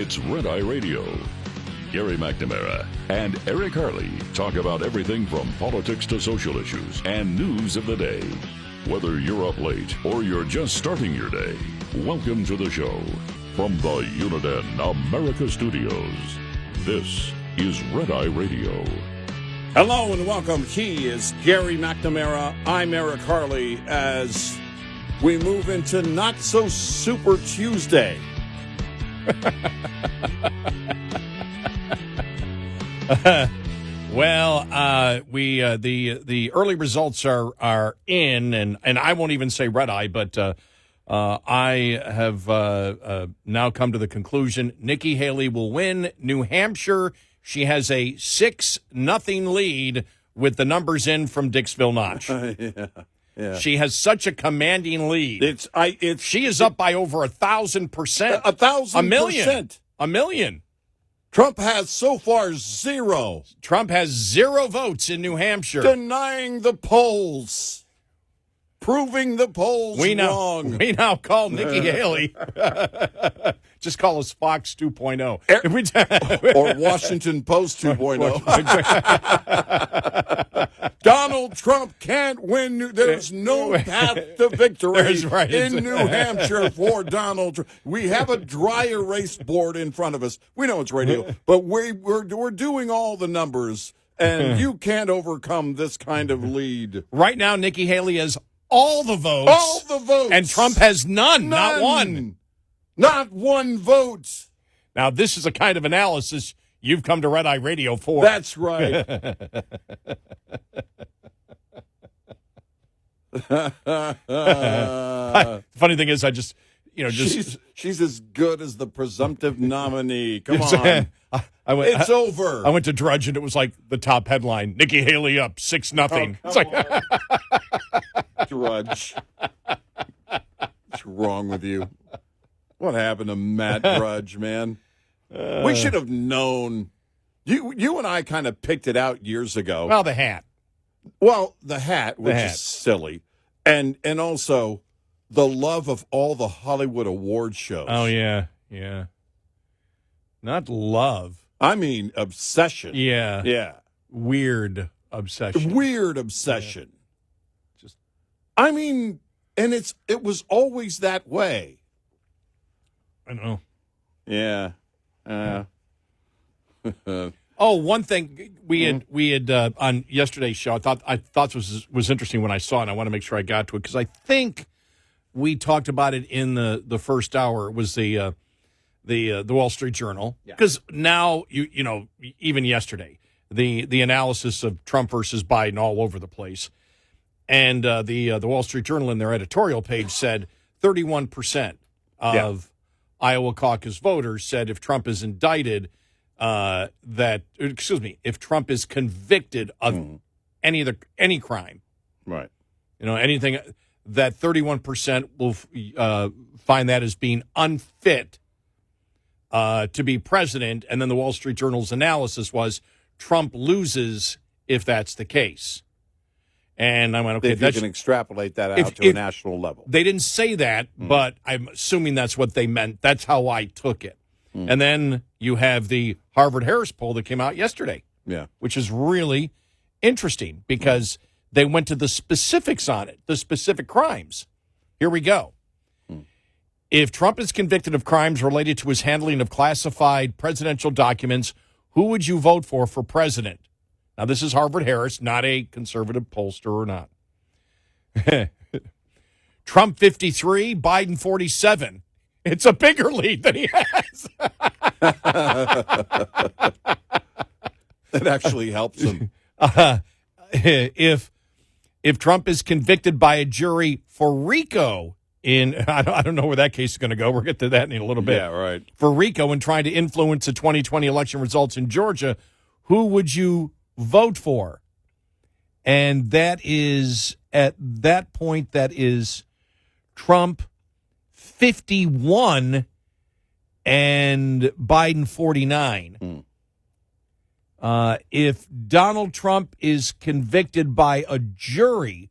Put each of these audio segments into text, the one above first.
It's Red Eye Radio. Gary McNamara and Eric Harley talk about everything from politics to social issues and news of the day. Whether you're up late or you're just starting your day, welcome to the show. From the Uniden America Studios, this is Red Eye Radio. Hello and welcome. He is Gary McNamara. I'm Eric Harley as we move into Not So Super Tuesday. The early results are in, and I won't even say red eye, but I have now come to the conclusion Nikki Haley will win New Hampshire. She has a 6-0 lead with the numbers in from Dixville Notch. Yeah. She has such a commanding lead. She is up by over 1,000%. 1,000%. A million. Trump has so far zero. Trump has 0 votes in New Hampshire. Denying the polls. Proving the polls wrong. We now call Nikki Haley. Just call us Fox 2.0. Or Washington Post 2.0. Donald Trump can't win. There's no path to victory in New Hampshire for Donald Trump. We have a dry erase board in front of us. We know it's radio, but we're doing all the numbers, and you can't overcome this kind of lead. Right now, Nikki Haley has all the votes. All the votes. And Trump has none. Not one. Not one vote. Now, this is a kind of analysis you've come to Red Eye Radio for. That's right. Funny thing is, she's as good as the presumptive nominee. Come on. It's over. I went to Drudge, and it was like the top headline, Nikki Haley up 6-0. It's like Drudge. What's wrong with you? What happened to Matt Drudge, man? We should have known. You and I kind of picked it out years ago. Well, the hat. Well, the hat, which is silly. And also the love of all the Hollywood award shows. Oh, yeah. Not love. I mean, obsession. Yeah. Yeah. Weird obsession. I mean, and it was always that way. I know. Yeah. One thing we had on yesterday's show, I thought was interesting when I saw it, and I want to make sure I got to it because I think we talked about it in the first hour. It was the Wall Street Journal, because now you know, even yesterday the analysis of Trump versus Biden all over the place, and the Wall Street Journal in their editorial page said 31% of Iowa caucus voters said if Trump is indicted, if Trump is convicted of any crime, right? You know, anything, that 31% will find that as being unfit to be president. And then the Wall Street Journal's analysis was Trump loses if that's the case. And I went, okay, if you can extrapolate that out to a national level. They didn't say that, but I'm assuming that's what they meant. That's how I took it. And then you have the Harvard-Harris poll that came out yesterday, which is really interesting because they went to the specifics on it, the specific crimes. Here we go. If Trump is convicted of crimes related to his handling of classified presidential documents, who would you vote for president? Now, this is Harvard-Harris, not a conservative pollster or not. Trump 53, Biden 47. It's a bigger lead than he has. That actually helps him. If Trump is convicted by a jury for RICO I don't know where that case is going to go. We'll get to that in a little bit. Yeah, right. For RICO and trying to influence the 2020 election results in Georgia, who would you vote for? And that is, at that point, that is Trump 51 and Biden 49. If Donald Trump is convicted by a jury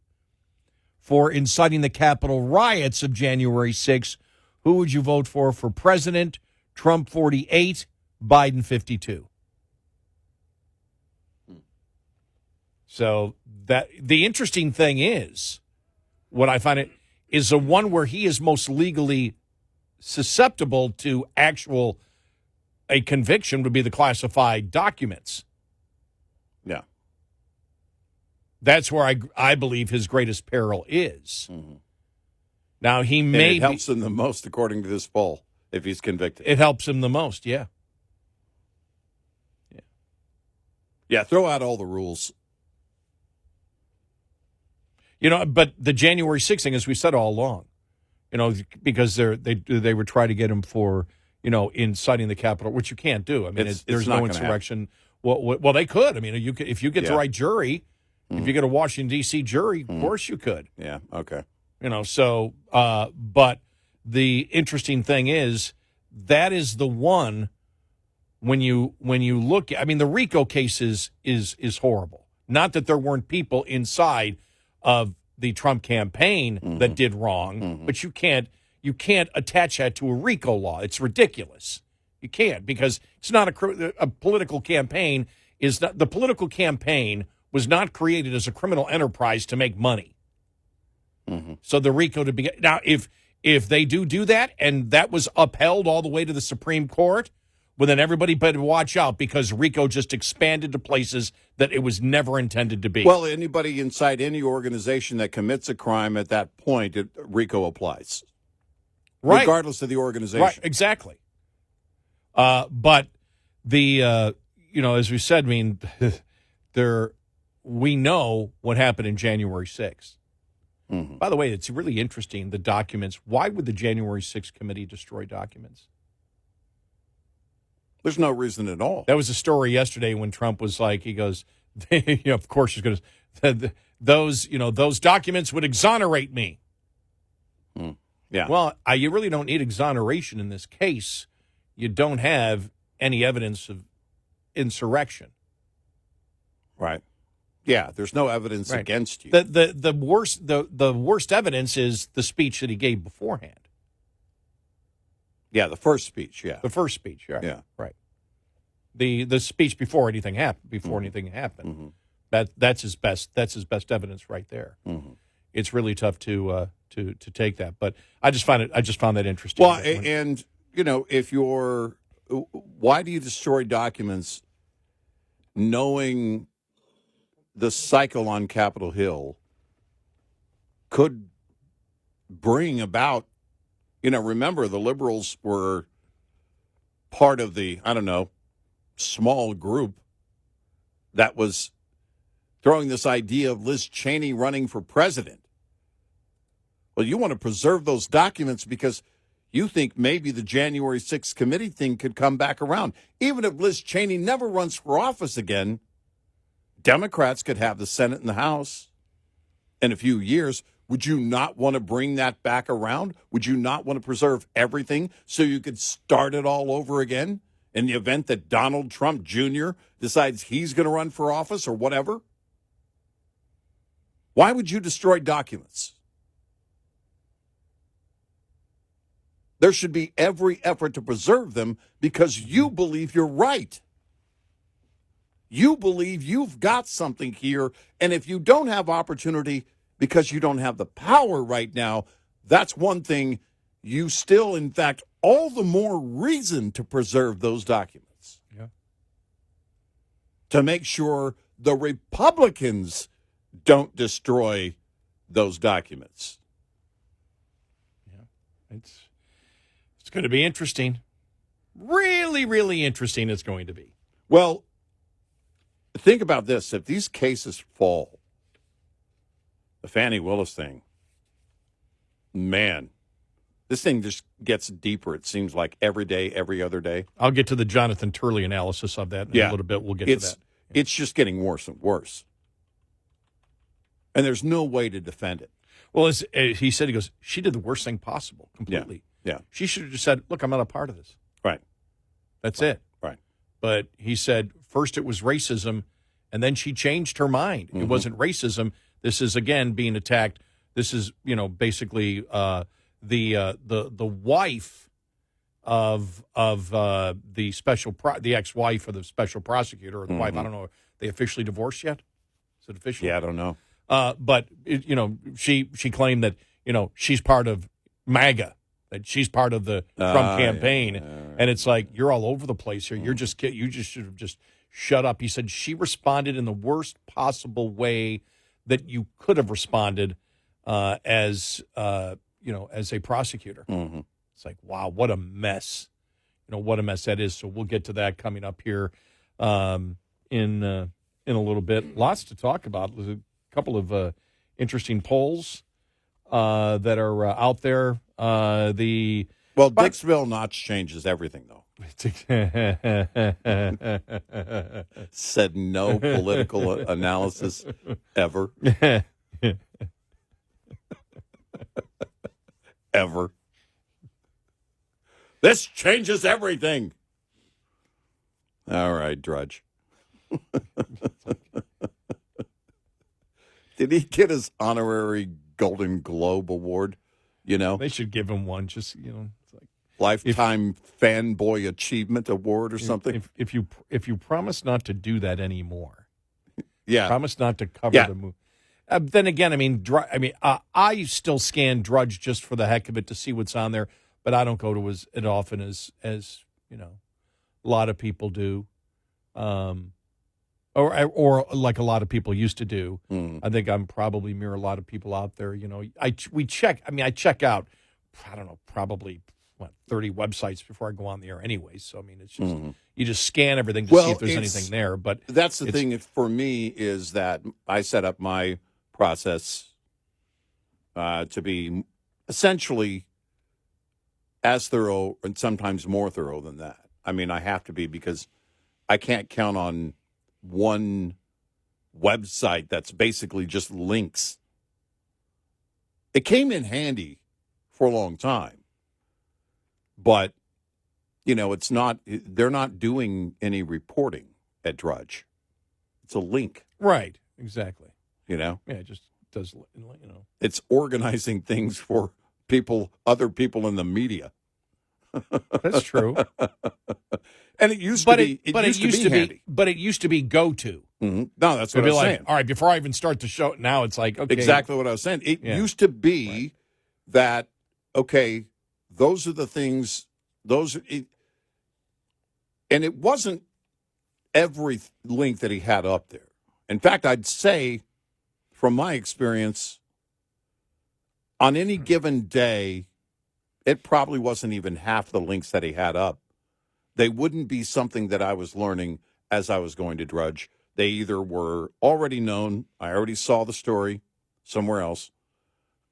for inciting the Capitol riots of January 6th, who would you vote for president? Trump 48, Biden 52. So that the interesting thing is, what I find it is the one where he is most legally susceptible to a conviction would be the classified documents. Yeah. That's where I believe his greatest peril is. Mm-hmm. Now, he And may it helps him the most, according to this poll, if he's convicted. It helps him the most, yeah. Yeah, throw out all the rules. But the January 6th thing, as we said all along, because they would try to get him for, inciting the Capitol, which you can't do. I mean, there's no insurrection. Well, they could. I mean, if you get the right jury, if you get a Washington, D.C. jury, of course you could. Yeah, okay. But the interesting thing is that is the one when you look at, I mean, the RICO case is horrible. Not that there weren't people inside of the Trump campaign that did wrong, but you can't attach that to a RICO law. It's ridiculous. You can't, because it's not a political campaign. The political campaign was not created as a criminal enterprise to make money. So the RICO to begin. Now, if they do that, and that was upheld all the way to the Supreme Court, well, then everybody better watch out, because RICO just expanded to places that it was never intended to be. Well, anybody inside any organization that commits a crime at that point, RICO applies. Right. Regardless of the organization. Right, exactly. But the, as we said, I mean, we know what happened in January 6th. By the way, it's really interesting, the documents. Why would the January 6th committee destroy documents? There's no reason at all. That was a story yesterday when Trump was like, he goes, of course he's going to, those documents would exonerate me. Yeah. Well, you really don't need exoneration in this case. You don't have any evidence of insurrection. Right. Yeah, there's no evidence against you. The worst evidence is the speech that he gave beforehand. Yeah, the first speech, yeah. The first speech, right. Yeah. Right. The speech before anything happened. That's his best evidence right there. It's really tough to take that. But I just found that interesting. Well, and why do you destroy documents knowing the cycle on Capitol Hill could bring about, remember the liberals were part of the, small group that was throwing this idea of Liz Cheney running for president. Well, you want to preserve those documents because you think maybe the January 6th committee thing could come back around. Even if Liz Cheney never runs for office again, Democrats could have the Senate and the House in a few years. Would you not want to bring that back around? Would you not want to preserve everything so you could start it all over again in the event that Donald Trump Jr. decides he's going to run for office or whatever? Why would you destroy documents? There should be every effort to preserve them because you believe you're right. You believe you've got something here, and if you don't have opportunity because you don't have the power right now, that's one thing. You still, in fact, all the more reason to preserve those documents. Yeah. To make sure the Republicans don't destroy those documents. Yeah. It's going to be interesting. Really, really interesting it's going to be. Well, think about this. If these cases fall, the Fani Willis thing, man, this thing just gets deeper, it seems like, every day, every other day. I'll get to the Jonathan Turley analysis of that in a little bit. We'll get to that. It's just getting worse and worse. And there's no way to defend it. Well, as he said, he goes, she did the worst thing possible, completely. Yeah. She should have just said, look, I'm not a part of this. Right. That's it. Right. But he said, first it was racism, and then she changed her mind. It wasn't racism. This is, again, being attacked. This is, basically the wife of the ex-wife of the special prosecutor, or the wife. I don't know. Are they officially divorced yet? Is it official? Yeah, I don't know. But she claimed that she's part of MAGA, that she's part of the Trump campaign, and it's like, you're all over the place here. You just should have just shut up. He said she responded in the worst possible way that you could have responded as a prosecutor. Mm-hmm. It's like, wow, what a mess. What a mess that is. So we'll get to that coming up here in a little bit. Lots to talk about. There's a couple of interesting polls that are out there. Dixville notch changes everything, though. Said no political analysis ever. Ever. This changes everything. All right, Drudge. Did he get his honorary Golden Globe award? They should give him one. Just it's like Lifetime Fanboy Achievement Award or something. If you promise not to do that anymore, yeah, promise not to cover the movie. Then again, I still scan Drudge just for the heck of it to see what's on there, but I don't go to as often as a lot of people do, or like a lot of people used to do. I think I'm probably mirror a lot of people out there. I check out, I don't know, probably 30 websites before I go on the air anyway. So it's just you just scan everything to see if there's anything there. But that's the thing for me, is that I set up my process to be essentially as thorough and sometimes more thorough than that. I have to be, because I can't count on one website that's basically just links. It came in handy for a long time, but it's not. They're not doing any reporting at Drudge. It's a link, right? Exactly. Yeah, it just does. It's organizing things for other people in the media. That's true. And it used to be. It used to be handy. But it used to be go-to. Mm-hmm. No, that's what I was saying. All right, before I even start the show, now it's like, okay. Exactly what I was saying. It used to be that, okay, those are the things, and it wasn't every link that he had up there. In fact, I'd say, from my experience, on any given day, it probably wasn't even half the links that he had up. They wouldn't be something that I was learning as I was going to Drudge. They either were already known, I already saw the story somewhere else,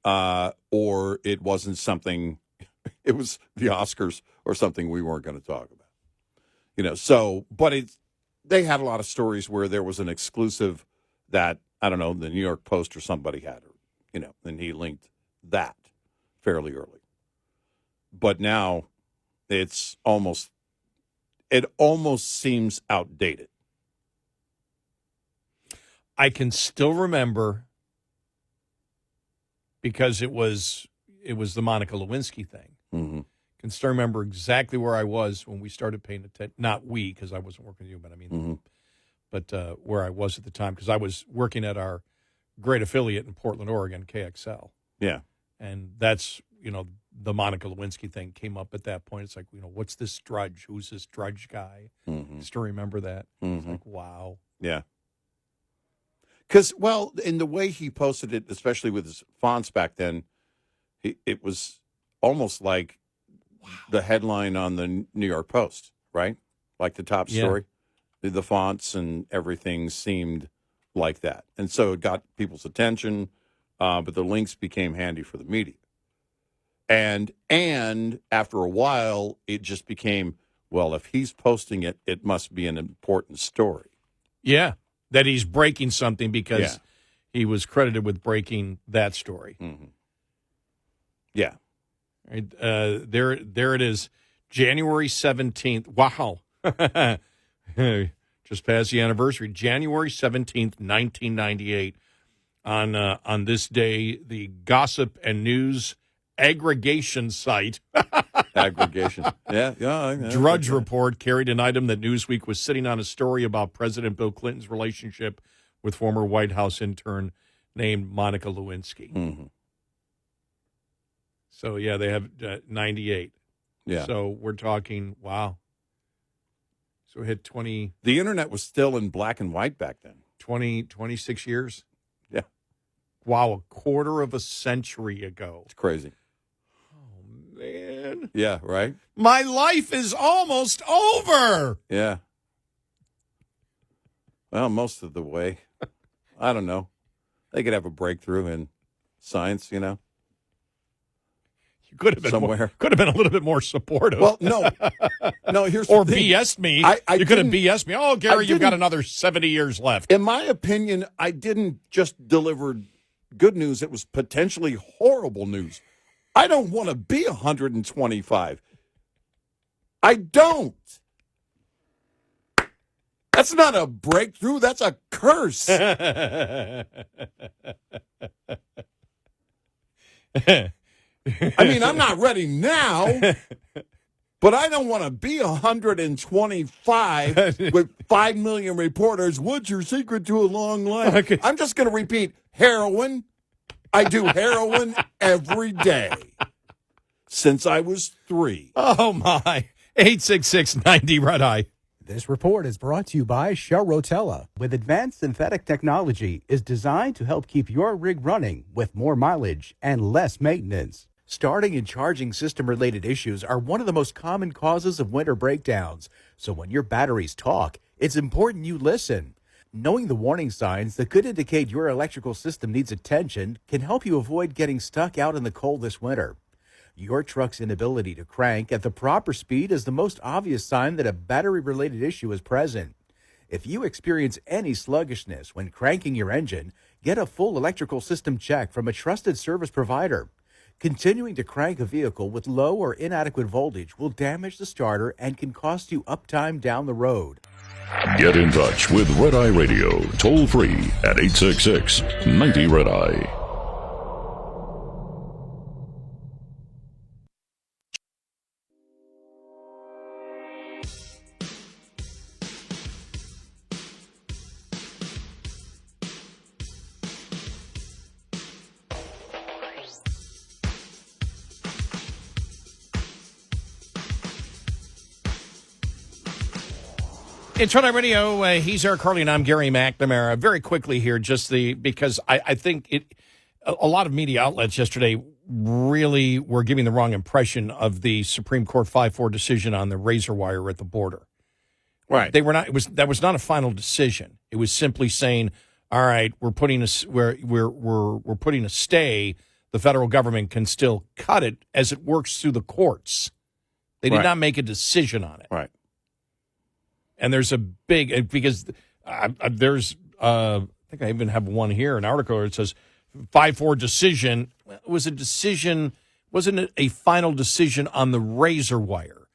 or it wasn't something, it was the Oscars or something we weren't going to talk about. But they had a lot of stories where there was an exclusive that, I don't know, the New York Post or somebody had, and he linked that fairly early. But now it almost seems outdated. I can still remember, because it was the Monica Lewinsky thing. Mm-hmm. Can still remember exactly where I was when we started paying attention. Not we, because I wasn't working with you, but but where I was at the time, because I was working at our great affiliate in Portland, Oregon, KXL. Yeah, and that's the Monica Lewinsky thing came up at that point. It's like, what's this Drudge? Who's this Drudge guy? Mm-hmm. Still remember that. Mm-hmm. It's like, wow. Yeah. Because, in the way he posted it, especially with his fonts back then, it was almost like the headline on the New York Post, right? Like the top story. Yeah. The fonts and everything seemed like that. And so it got people's attention, but the links became handy for the media. And after a while, it just became, well, if he's posting it, it must be an important story. Yeah, that he's breaking something because he was credited with breaking that story. Mm-hmm. Yeah. Right, there it is, January 17th. Wow. Just past the anniversary, January 17th, 1998. On this day, the gossip and news aggregation site. Aggregation. Yeah. Drudge Report carried an item that Newsweek was sitting on a story about President Bill Clinton's relationship with former White House intern named Monica Lewinsky. Mm-hmm. So, yeah, they have 98. Yeah. So we're talking, wow. So hit 20. The internet was still in black and white back then. 26 years? Yeah. Wow, a quarter of a century ago. It's crazy. Oh, man. Yeah, right? My life is almost over. Yeah. Well, most of the way. I don't know. They could have a breakthrough in science, You could have been somewhere. Could have been a little bit more supportive. Well, no. Here's or the thing. BS'd me. You could have BS'd me. Oh, Gary, you've got another 70 years left. In my opinion, I didn't just deliver good news. It was potentially horrible news. I don't want to be 125. I don't. That's not a breakthrough. That's a curse. I mean, I'm not ready now, but I don't want to be 125 with 5 million reporters. What's your secret to a long life? Okay. I'm just going to repeat heroin. I do heroin every day since I was 3. Oh, my. 866-90-RED-EYE. This report is brought to you by Shell Rotella. With advanced synthetic technology, is designed to help keep your rig running with more mileage and less maintenance. Starting and charging system-related issues are one of the most common causes of winter breakdowns. So when your batteries talk, it's important you listen. Knowing the warning signs that could indicate your electrical system needs attention can help you avoid getting stuck out in the cold this winter. Your truck's inability to crank at the proper speed is the most obvious sign that a battery-related issue is present. If you experience any sluggishness when cranking your engine, get a full electrical system check from a trusted service provider. Continuing to crank a vehicle with low or inadequate voltage will damage the starter and can cost you uptime down the road. Get in touch with Red Eye Radio, toll free at 866-90-RED-EYE. It's Red Eye Radio. He's Eric Carly, and I'm Gary McNamara. Very quickly here, because I think a lot of media outlets yesterday really were giving the wrong impression of the Supreme Court 5-4 decision on the razor wire at the border. Right. They were not. That was not a final decision. It was simply saying, all right, we're putting a stay. The federal government can still cut it as it works through the courts. They did not make a decision on it. Right. And there's a big, because there's, I think I even have one here, an article where it says 5-4 decision. It was a decision, wasn't it a final decision on the razor wire?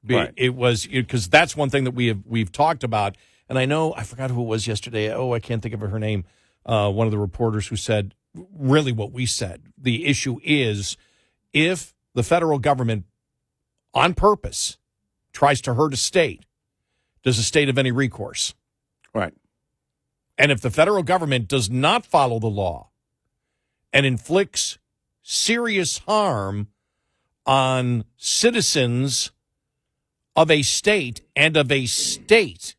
Right. It was, because that's one thing that we've talked about. And I know, I forgot who it was yesterday. Oh, I can't think of her name. One of the reporters who said really what we said. The issue is if the federal government on purpose tries to hurt a state, does the state have any recourse? Right. And if the federal government does not follow the law and inflicts serious harm on citizens of a state and of a state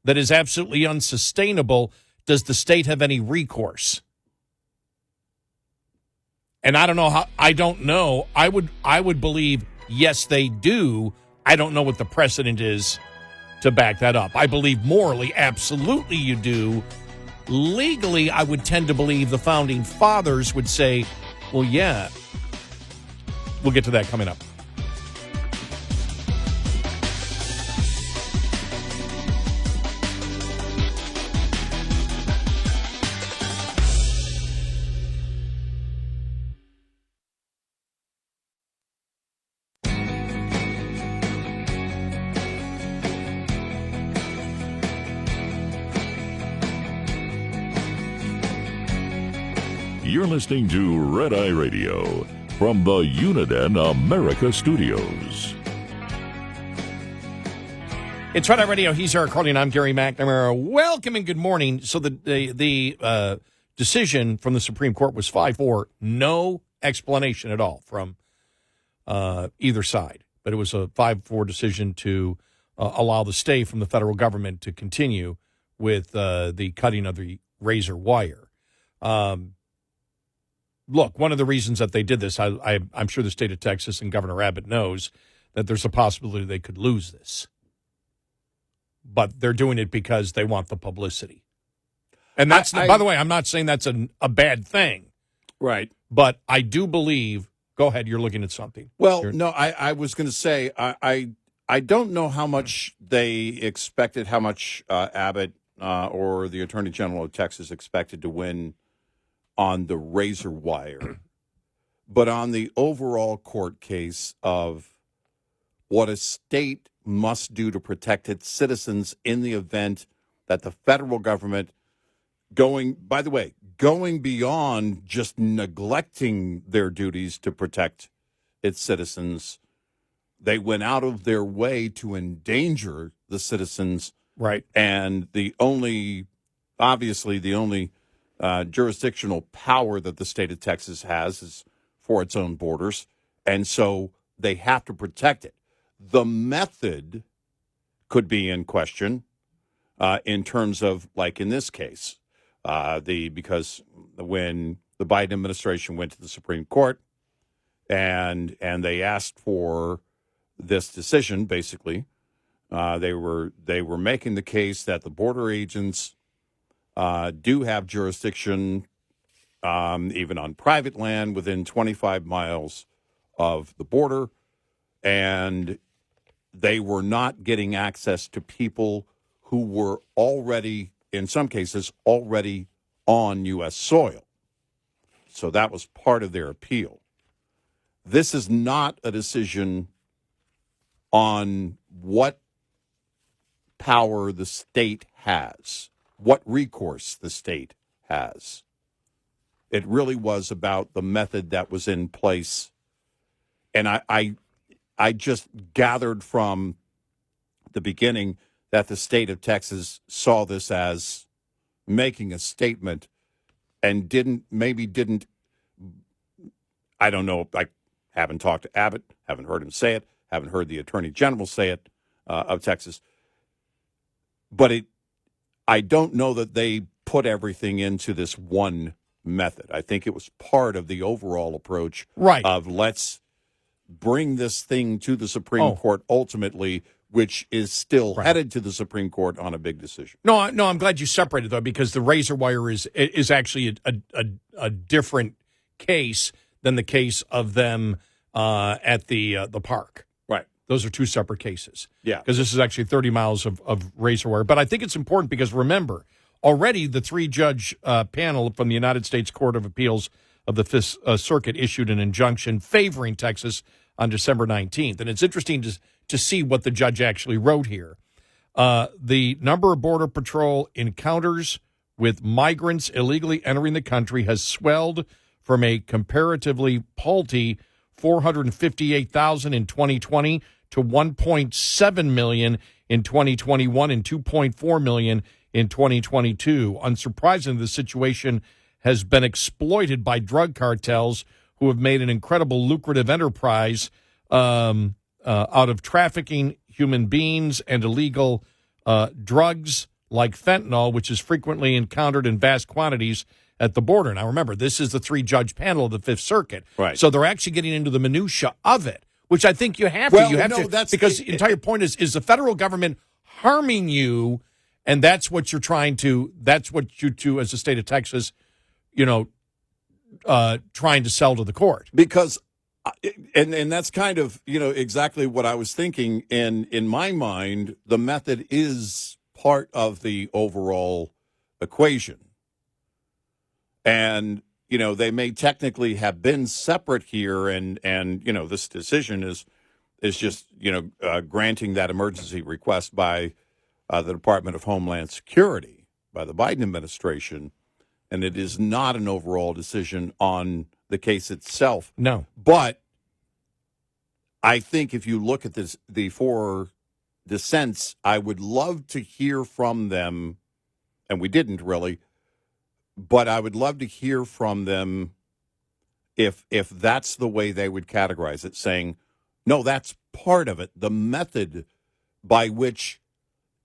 that is absolutely unsustainable, does the state have any recourse? And I don't know how. I don't know. I would believe yes, they do. I don't know what the precedent is to back that up. I believe morally, absolutely you do. Legally, I would tend to believe the founding fathers would say, well, yeah. We'll get to that coming up. You're listening to Red Eye Radio from the Uniden America Studios. It's Red Eye Radio. He's Eric Harley, and I'm Gary McNamara. Welcome and good morning. So the decision from the Supreme Court was 5-4, no explanation at all from either side. But it was a 5-4 decision to allow the stay from the federal government to continue with the cutting of the razor wire. Look, one of the reasons that they did this, I'm sure the state of Texas and Governor Abbott knows that there's a possibility they could lose this. But they're doing it because they want the publicity. And that's, by the way, I'm not saying that's a bad thing. Right. But I do believe, go ahead, you're looking at something. Well, no, I was going to say, I don't know how much they expected, how much Abbott or the Attorney General of Texas expected to win on the razor wire. But on the overall court case of what a state must do to protect its citizens in the event that the federal government going beyond just neglecting their duties to protect its citizens, they went out of their way to endanger the citizens. Right. And the only jurisdictional power that the state of Texas has is for its own borders. And so they have to protect it. The method could be in question in terms of, like in this case, because when the Biden administration went to the Supreme Court and they asked for this decision, basically, they were making the case that the border agents do have jurisdiction even on private land within 25 miles of the border, and they were not getting access to people who were already, in some cases, already on U.S. soil. So that was part of their appeal. This is not a decision on what power the state has, what recourse the state has. It really was about the method that was in place. And I just gathered from the beginning that the state of Texas saw this as making a statement and didn't, I don't know, I haven't talked to Abbott, haven't heard him say it, haven't heard the Attorney General say it of Texas. But I don't know that they put everything into this one method. I think it was part of the overall approach of let's bring this thing to the Supreme Court ultimately, which is still headed to the Supreme Court on a big decision. No, I'm glad you separated, though, because the razor wire is actually a different case than the case of them at the park. Right. Those are two separate cases. Yeah. Because this is actually 30 miles of razor wire. But I think it's important because, remember, already the three-judge panel from the United States Court of Appeals of the Fifth Circuit issued an injunction favoring Texas on December 19th. And it's interesting to see what the judge actually wrote here. The number of Border Patrol encounters with migrants illegally entering the country has swelled from a comparatively paltry 458,000 in 2020 to 1.7 million in 2021 and 2.4 million in 2022. Unsurprisingly, the situation has been exploited by drug cartels who have made an incredible lucrative enterprise out of trafficking human beings and illegal drugs like fentanyl, which is frequently encountered in vast quantities at the border. Now, remember, this is the three-judge panel of the Fifth Circuit. Right. So they're actually getting into the minutia of it, which I think you have to. You have to, because the entire point is the federal government harming you, and that's what you're trying to, that's what you two as the state of Texas, trying to sell to the court. Because, and that's kind of, exactly what I was thinking. And in my mind, the method is part of the overall equation. And, they may technically have been separate here. And this decision is just, granting that emergency request by the Department of Homeland Security, by the Biden administration. and it is not an overall decision on the case itself. No. But I think if you look at this, the 4 dissents, I would love to hear from them, and we didn't really, but I would love to hear from them if that's the way they would categorize it, saying, no, that's part of it. The method by which,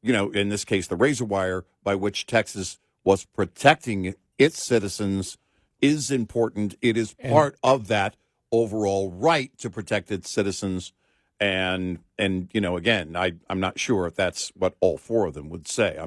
in this case, the razor wire, by which Texas was protecting its citizens is important. It is part of that overall right to protect its citizens. And again, I'm not sure if that's what all 4 of them would say.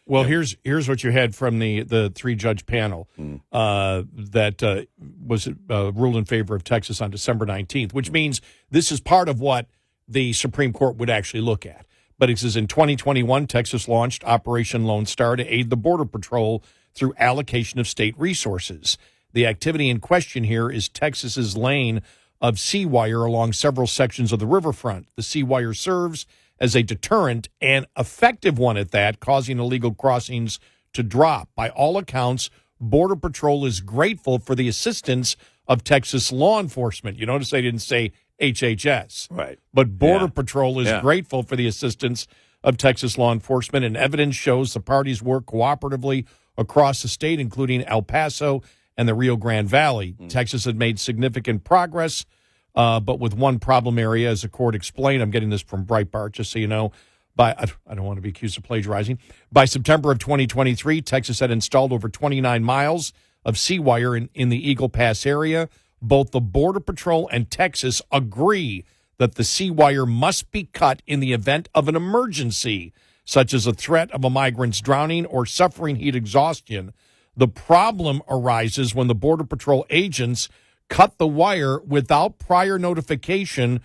Here's what you had from the 3-judge panel that was ruled in favor of Texas on December 19th, which means this is part of what the Supreme Court would actually look at. But it says in 2021, Texas launched Operation Lone Star to aid the Border Patrol through allocation of state resources. The activity in question here is Texas's laying of sea wire along several sections of the riverfront. The sea wire serves as a deterrent, and effective one at that, causing illegal crossings to drop. By all accounts, Border Patrol is grateful for the assistance of Texas law enforcement. You notice they didn't say HHS. Right. But Border Patrol is grateful for the assistance of Texas law enforcement, and evidence shows the parties work cooperatively across the state, including El Paso and the Rio Grande Valley. Texas had made significant progress, but with one problem area, as the court explained. I'm getting this from Breitbart, just so you know. I don't want to be accused of plagiarizing. By September of 2023, Texas had installed over 29 miles of sea wire in the Eagle Pass area. Both the Border Patrol and Texas agree that the sea wire must be cut in the event of an emergency, such as a threat of a migrant's drowning or suffering heat exhaustion. The problem arises when the Border Patrol agents cut the wire without prior notification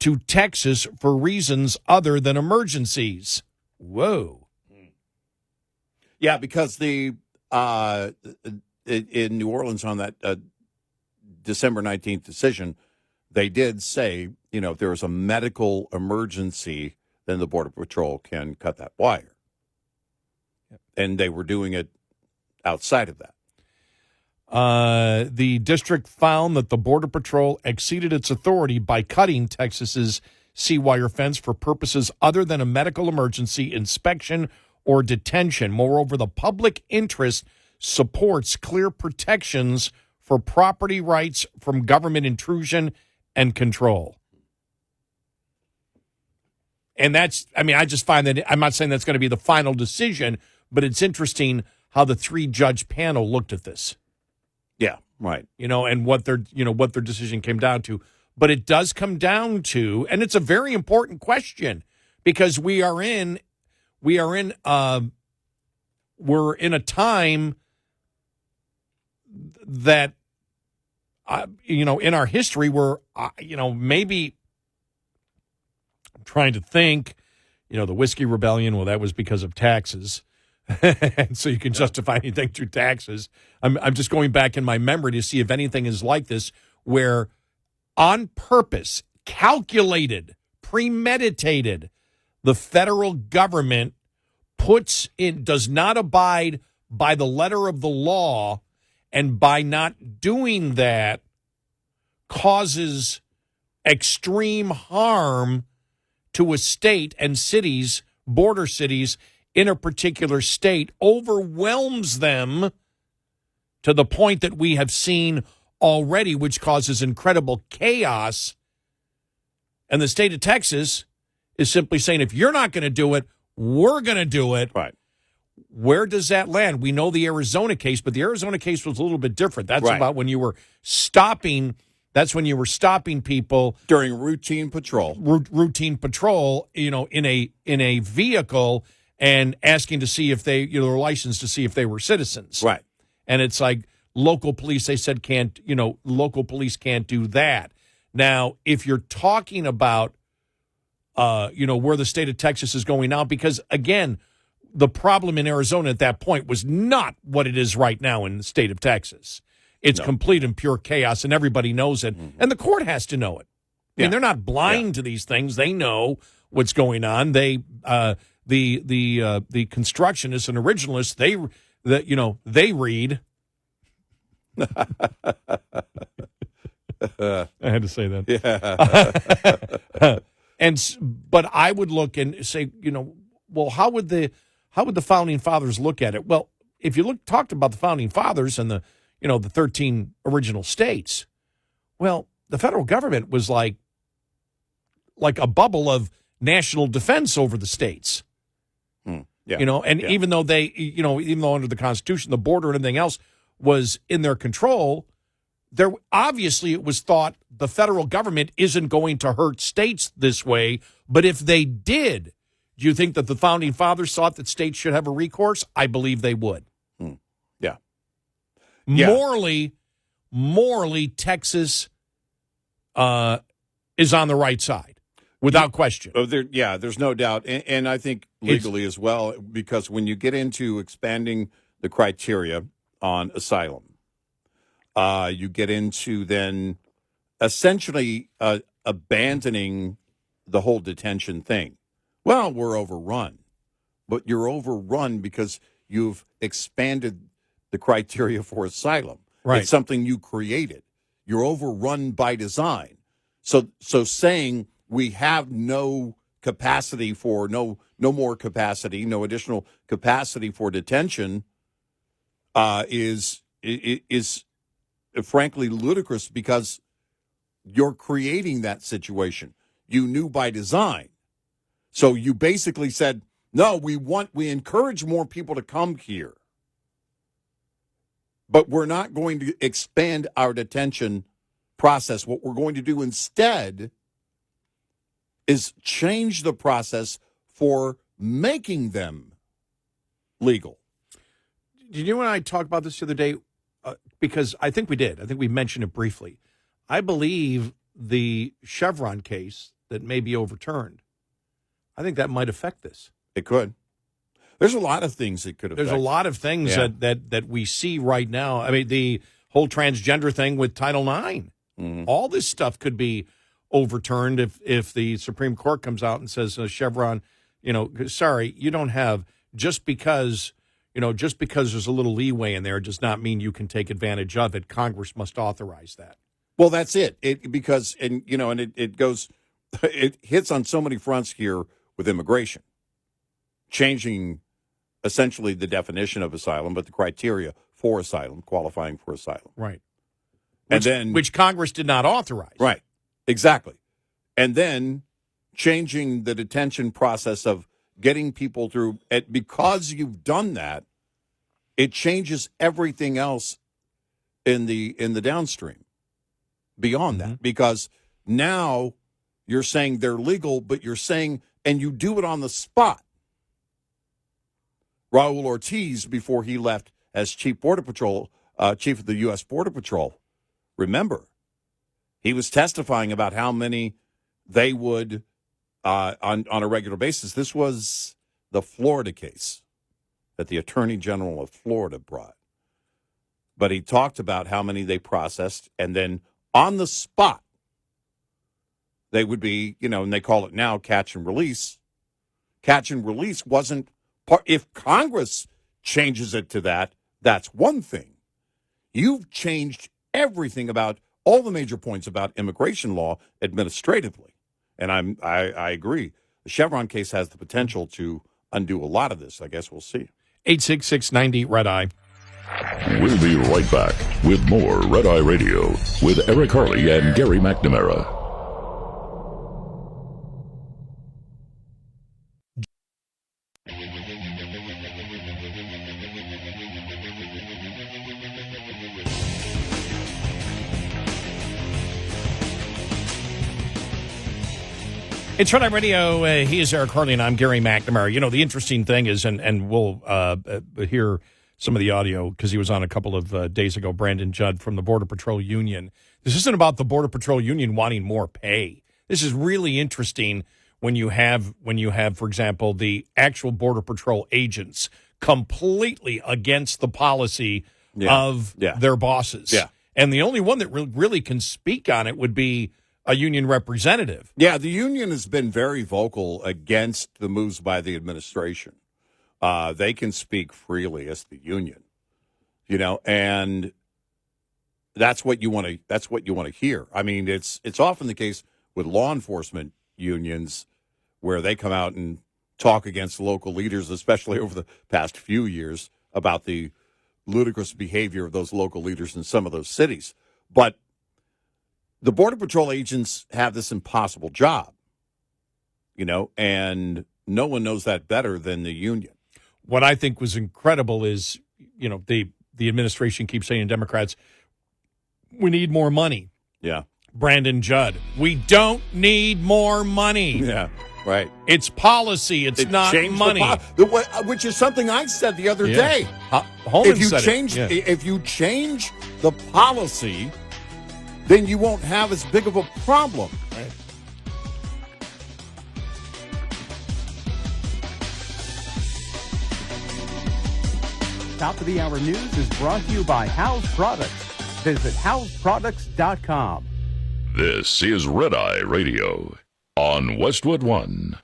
to Texas for reasons other than emergencies. Whoa. Yeah, because in New Orleans on that December 19th decision, they did say, if there is a medical emergency, then the Border Patrol can cut that wire. And they were doing it outside of that. The district found that the Border Patrol exceeded its authority by cutting Texas's sea wire fence for purposes other than a medical emergency, inspection, or detention. Moreover, the public interest supports clear protections for property rights from government intrusion and control. And I just find that, I'm not saying that's going to be the final decision, but it's interesting how the 3-judge panel looked at this. Yeah, right. And what their decision came down to. But it does come down to, and it's a very important question, because we're in a time that, in our history where, maybe I'm trying to think, the Whiskey Rebellion, well, that was because of taxes. And so you can justify anything through taxes. I'm just going back in my memory to see if anything is like this, where on purpose, calculated, premeditated, the federal government does not abide by the letter of the law, and by not doing that causes extreme harm to a state and cities, border cities, in a particular state, overwhelms them to the point that we have seen already, which causes incredible chaos. And the state of Texas is simply saying, if you're not going to do it, we're going to do it. Right. Where does that land? We know the Arizona case, but the Arizona case was a little bit different. That's about when you were stopping. That's when you were stopping people during routine patrol. Routine patrol, in a vehicle, and asking to see if they, their license, to see if they were citizens. Right. And it's like local police, they said local police can't do that. Now, if you're talking about, where the state of Texas is going now, because again, the problem in Arizona at that point was not what it is right now in the state of Texas. It's complete and pure chaos, and everybody knows it. Mm-hmm. And the court has to know it. I mean, they're not blind to these things. They know what's going on. They, the constructionists and originalists, they read, I had to say that. Yeah. But I would look and say, well, how would the founding fathers look at it? Well, if you talked about the founding fathers and the 13 original states, well, the federal government was like a bubble of national defense over the states. Yeah. Even though even though under the Constitution, the border and everything else was in their control, there obviously it was thought the federal government isn't going to hurt states this way. But if they did, do you think that the founding fathers thought that states should have a recourse? I believe they would. Yeah. Morally, Texas is on the right side. Without question. There's no doubt. And I think legally as well, because when you get into expanding the criteria on asylum, you get into then essentially abandoning the whole detention thing. Well, we're overrun. But you're overrun because you've expanded the criteria for asylum. Right. It's something you created. You're overrun by design. So saying we have no capacity for no more capacity, no additional capacity for detention is frankly ludicrous because you're creating that situation. You knew by design. So you basically said, no, we encourage more people to come here. But we're not going to expand our detention process. What we're going to do instead is change the process for making them legal. Did you and I talk about this the other day? Because I think we did. I think we mentioned it briefly. I believe the Chevron case that may be overturned, I think that might affect this. It could. There's a lot of things it could affect. There's a lot of things that we see right now. I mean, the whole transgender thing with Title IX. Mm-hmm. All this stuff could be overturned if the Supreme Court comes out and says Chevron, sorry, you don't have just because there's a little leeway in there does not mean you can take advantage of it. Congress must authorize that. Well, that's it. It hits on so many fronts here with immigration, changing essentially the definition of asylum, but the criteria for asylum, qualifying for asylum. Right. Which Congress did not authorize. Right. Exactly. And then changing the detention process of getting people through. Because you've done that, it changes everything else in the downstream beyond that. Because now you're saying they're legal, but you're saying, and you do it on the spot. Raul Ortiz, before he left as chief of the U.S. Border Patrol, remember, he was testifying about how many they would on a regular basis. This was the Florida case that the Attorney General of Florida brought. But he talked about how many they processed, and then on the spot, they would be, and they call it now catch and release. Catch and release wasn't part. If Congress changes it to that, that's one thing. You've changed everything about all the major points about immigration law administratively. And I agree. The Chevron case has the potential to undo a lot of this. I guess we'll see. 866-90 Red Eye. We'll be right back with more Red Eye Radio with Eric Harley and Gary McNamara. It's Red Eye Radio. He is Eric Harley, and I'm Gary McNamara. The interesting thing is, and we'll hear some of the audio because he was on a couple of days ago, Brandon Judd from the Border Patrol Union. This isn't about the Border Patrol Union wanting more pay. This is really interesting when you have, for example, the actual Border Patrol agents completely against the policy of their bosses. Yeah. And the only one that really can speak on it would be a union representative. Yeah, the union has been very vocal against the moves by the administration. They can speak freely as the union, and that's what you want to. That's what you want to hear. I mean, it's often the case with law enforcement unions where they come out and talk against local leaders, especially over the past few years, about the ludicrous behavior of those local leaders in some of those cities. But the Border Patrol agents have this impossible job, and no one knows that better than the union. What I think was incredible is, the administration keeps saying, Democrats, we need more money. Yeah. Brandon Judd, we don't need more money. Yeah, right. It's policy. It's not money. Which is something I said the other day. Holman If you change the policy, then you won't have as big of a problem. Right. Top of the Hour News is brought to you by House Products. Visit houseproducts.com. This is Red Eye Radio on Westwood One.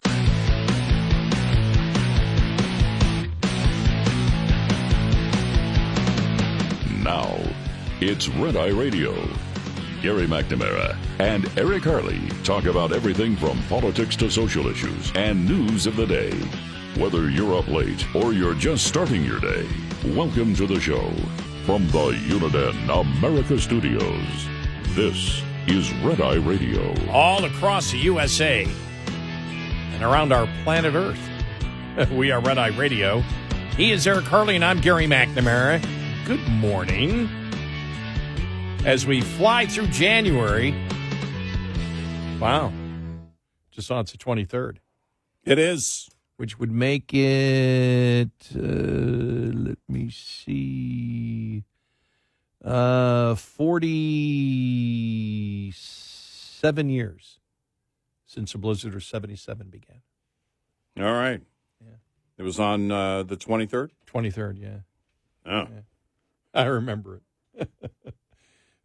Now, it's Red Eye Radio. Gary McNamara and Eric Harley talk about everything from politics to social issues and news of the day. Whether you're up late or you're just starting your day, welcome to the show. From the Uniden America Studios, this is Red Eye Radio. All across the USA and around our planet Earth, we are Red Eye Radio. He is Eric Harley and I'm Gary McNamara. Good morning. As we fly through January, wow, just saw it's the 23rd. It is. Which would make it, let me see, 47 years since the blizzard of 77 began. All right. Yeah. It was on the 23rd? 23rd, yeah. Oh. Yeah. I remember it.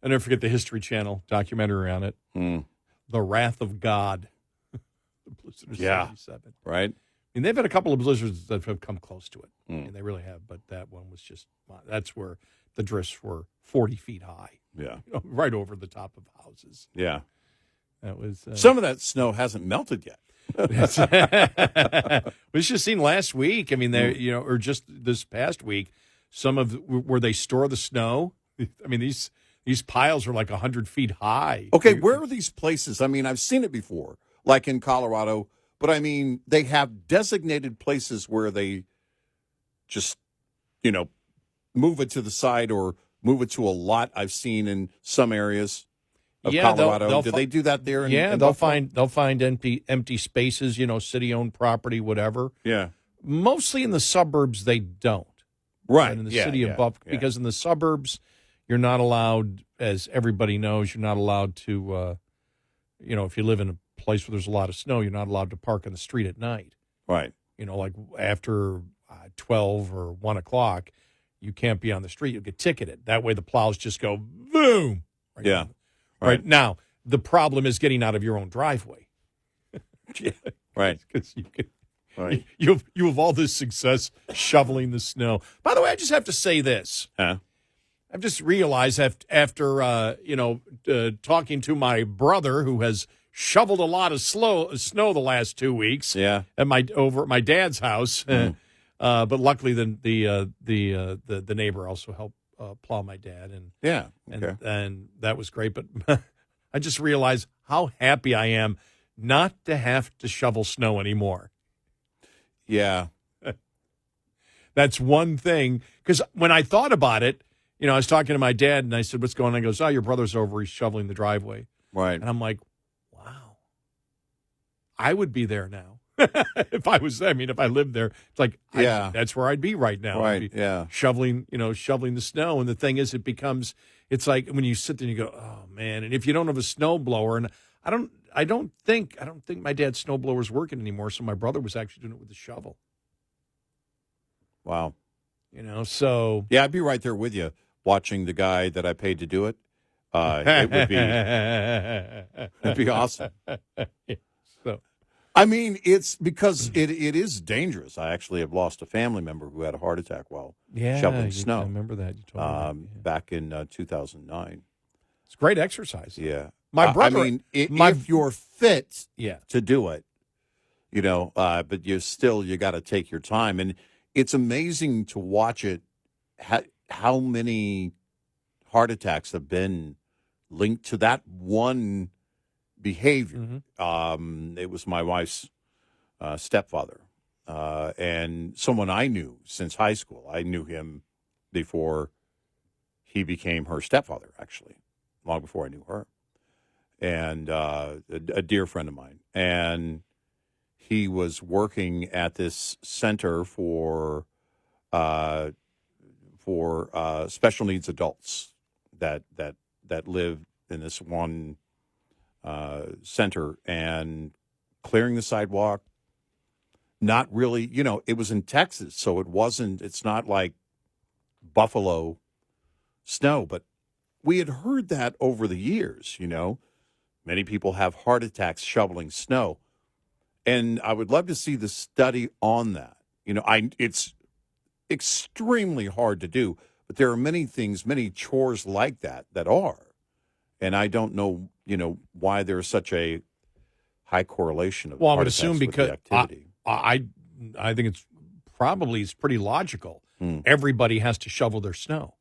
I never forget the History Channel documentary on it. The Wrath of God. The blizzard of 77. Right. I mean, they've had a couple of blizzards that have come close to it, and they really have. But that one was that's where the drifts were 40 feet high. Yeah. Right over the top of houses. Yeah. That was some of that snow hasn't melted yet. We just seen last week. I mean, or just this past week, some of where they store the snow. I mean, these piles are like 100 feet high. Okay, where are these places? I mean, I've seen it before, like in Colorado. But, I mean, they have designated places where they just, move it to the side or move it to a lot I've seen in some areas of Colorado. Do they do that there? They'll find empty spaces, city-owned property, whatever. Yeah. Mostly in the suburbs, they don't. Right. And in the city of Buffalo, because in the suburbs, you're not allowed, as everybody knows, you're not allowed to, if you live in a place where there's a lot of snow, you're not allowed to park on the street at night. Right. Like after 12 or 1 o'clock, you can't be on the street. You'll get ticketed. That way the plows just go boom. Right. Yeah. Right. Now, the problem is getting out of your own driveway. Right. Because you have all this success shoveling the snow. By the way, I just have to say this. Huh? I've just realized after talking to my brother who has shoveled a lot of snow the last 2 weeks. Yeah, over at my dad's house, but luckily the neighbor also helped plow my dad, and that was great. But I just realized how happy I am not to have to shovel snow anymore. Yeah, that's one thing. Because when I thought about it, I was talking to my dad, and I said, "What's going on?" He goes, "Oh, your brother's over. He's shoveling the driveway." Right, and I'm like, I would be there now if I was. I mean, if I lived there, it's like, that's where I'd be right now. Right. Yeah. Shoveling the snow. And the thing is, it's like when you sit there and you go, oh man. And if you don't have a snow blower, and I don't think my dad's snow blower's working anymore. So my brother was actually doing it with a shovel. Wow. So yeah, I'd be right there with you watching the guy that I paid to do it. It would be, it'd be awesome. So, I mean, it's because it is dangerous. I actually have lost a family member who had a heart attack while shoveling snow. I remember that. You told me that, back in 2009. It's great exercise. Yeah. My brother. I mean, if you're fit Yeah. to do it, but you got to take your time. And it's amazing to watch it, how many heart attacks have been linked to that one behavior. It was my wife's stepfather, and someone I knew since high school. I knew him before he became her stepfather, actually, long before I knew her, and a dear friend of mine. And he was working at this center for special needs adults that live in this one center, and clearing the sidewalk. Not really, it was in Texas, so it's not like Buffalo snow, but we had heard that over the years, many people have heart attacks shoveling snow. And I would love to see the study on that. It's extremely hard to do, but there are many things, many chores like that are. And I don't know, why there's such a high correlation of Well, I would heart assume attacks with because the activity. I think it's pretty logical. Everybody has to shovel their snow.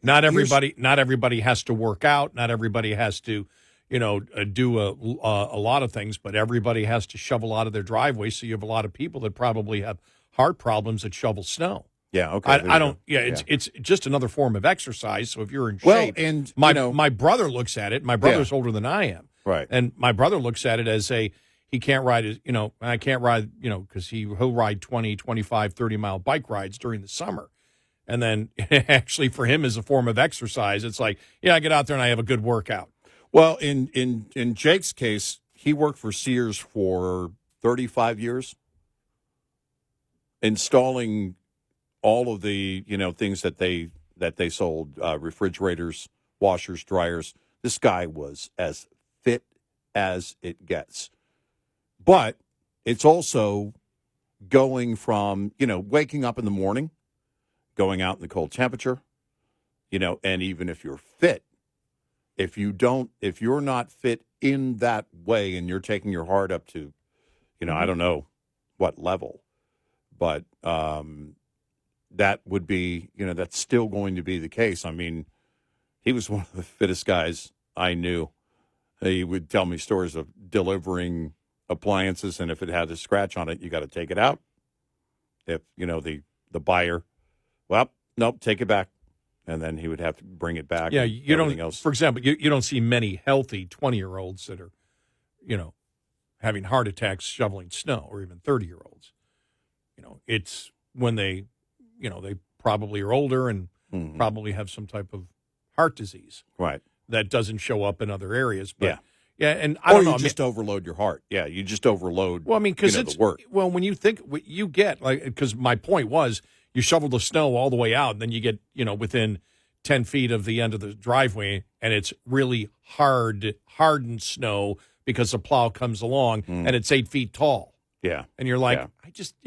Not everybody has to work out. Not everybody has to, do a lot of things, but everybody has to shovel out of their driveway. So you have a lot of people that probably have heart problems that shovel snow. Yeah, okay. I don't. Yeah, it's just another form of exercise. So if you're in shape, and my brother looks at it. My brother's older than I am, right? And my brother looks at it as he can't ride his, I can't ride, because he'll ride 20, 25, 30-mile bike rides during the summer. And then actually for him as a form of exercise, it's like, I get out there and I have a good workout. Well, in Jake's case, he worked for Sears for 35 years, installing all of the, things that they sold, refrigerators, washers, dryers. This guy was as fit as it gets. But it's also going from, waking up in the morning, going out in the cold temperature, and even if you're fit, if you're not fit in that way and you're taking your heart up to, I don't know what level, but that would be, that's still going to be the case. I mean, he was one of the fittest guys I knew. He would tell me stories of delivering appliances, and if it had a scratch on it, you got to take it out. If, the buyer, well, nope, take it back. And then he would have to bring it back. Yeah, you don't, else. For example, you don't see many healthy 20-year-olds that are, having heart attacks shoveling snow, or even 30-year-olds. It's when they probably are older and probably have some type of heart disease. Right. That doesn't show up in other areas. But, yeah. Yeah, and I don't know. You just overload your heart. Yeah, you just overload. Well, I mean, because the work. Well, when you think you get because my point was you shovel the snow all the way out, and then you get within 10 feet of the end of the driveway, and it's really hardened snow because the plow comes along and it's 8 feet tall. Yeah, and you're like,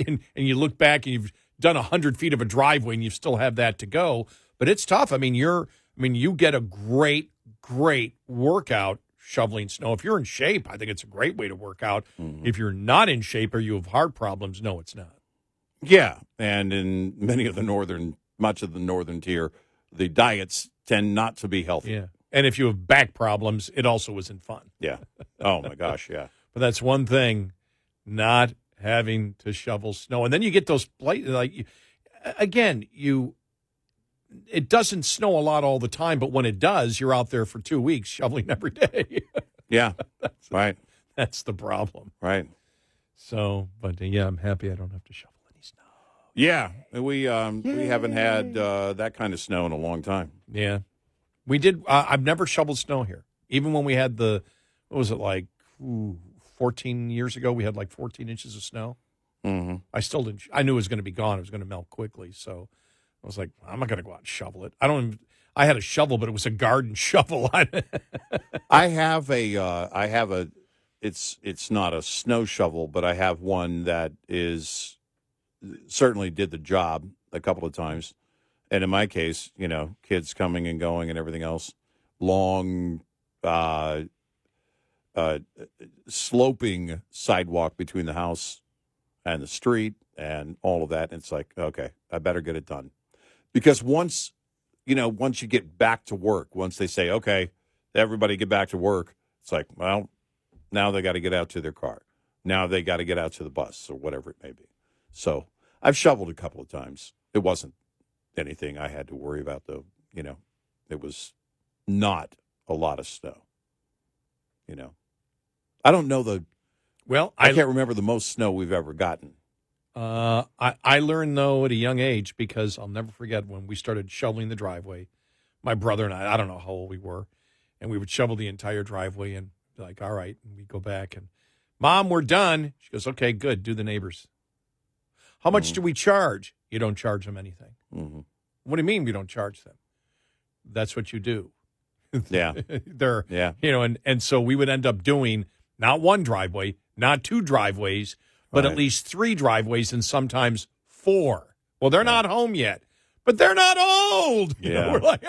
and you look back and you've done 100 feet of a driveway and you still have that to go, but it's tough. I mean, you get a great workout shoveling snow. If you're in shape, I think it's a great way to work out. If you're not in shape or you have heart problems, no, it's not. Yeah, and in much of the northern tier, the diets tend not to be healthy. Yeah, and if you have back problems, it also isn't fun. Yeah. Oh my gosh, yeah. But that's one thing, not having to shovel snow, and then you get those it doesn't snow a lot all the time, but when it does, you're out there for 2 weeks shoveling every day. Yeah, right. That's the problem. Right. So, but I'm happy I don't have to shovel any snow. Yeah, we haven't had that kind of snow in a long time. Yeah, we did. I've never shoveled snow here, even when we had what was it like 14 years ago? We had like 14 inches of snow. Mm-hmm. I still didn't. I knew it was going to be gone. It was going to melt quickly, so I was like, I'm not going to go out and shovel it. I had a shovel, but it was a garden shovel. I have a. It's not a snow shovel, but I have one that certainly did the job a couple of times. And in my case, kids coming and going and everything else. long, sloping sidewalk between the house and the street and all of that. And it's like, okay, I better get it done. Because once you get back to work, once they say, okay, everybody get back to work, it's like, well, now they got to get out to their car. Now they got to get out to the bus or whatever it may be. So I've shoveled a couple of times. It wasn't anything I had to worry about, though. It was not a lot of snow. I don't know I can't remember the most snow we've ever gotten. I learned, though, at a young age, because I'll never forget when we started shoveling the driveway. My brother and I don't know how old we were, and we would shovel the entire driveway and be like, all right, and we'd go back and, Mom, we're done. She goes, okay, good, do the neighbors. How much do we charge? You don't charge them anything. Mm-hmm. What do you mean we don't charge them? That's what you do. Yeah. And so we would end up doing not one driveway, not two driveways, but at least three driveways and sometimes four. Well, they're not home yet, but they're not old. Yeah. We're like,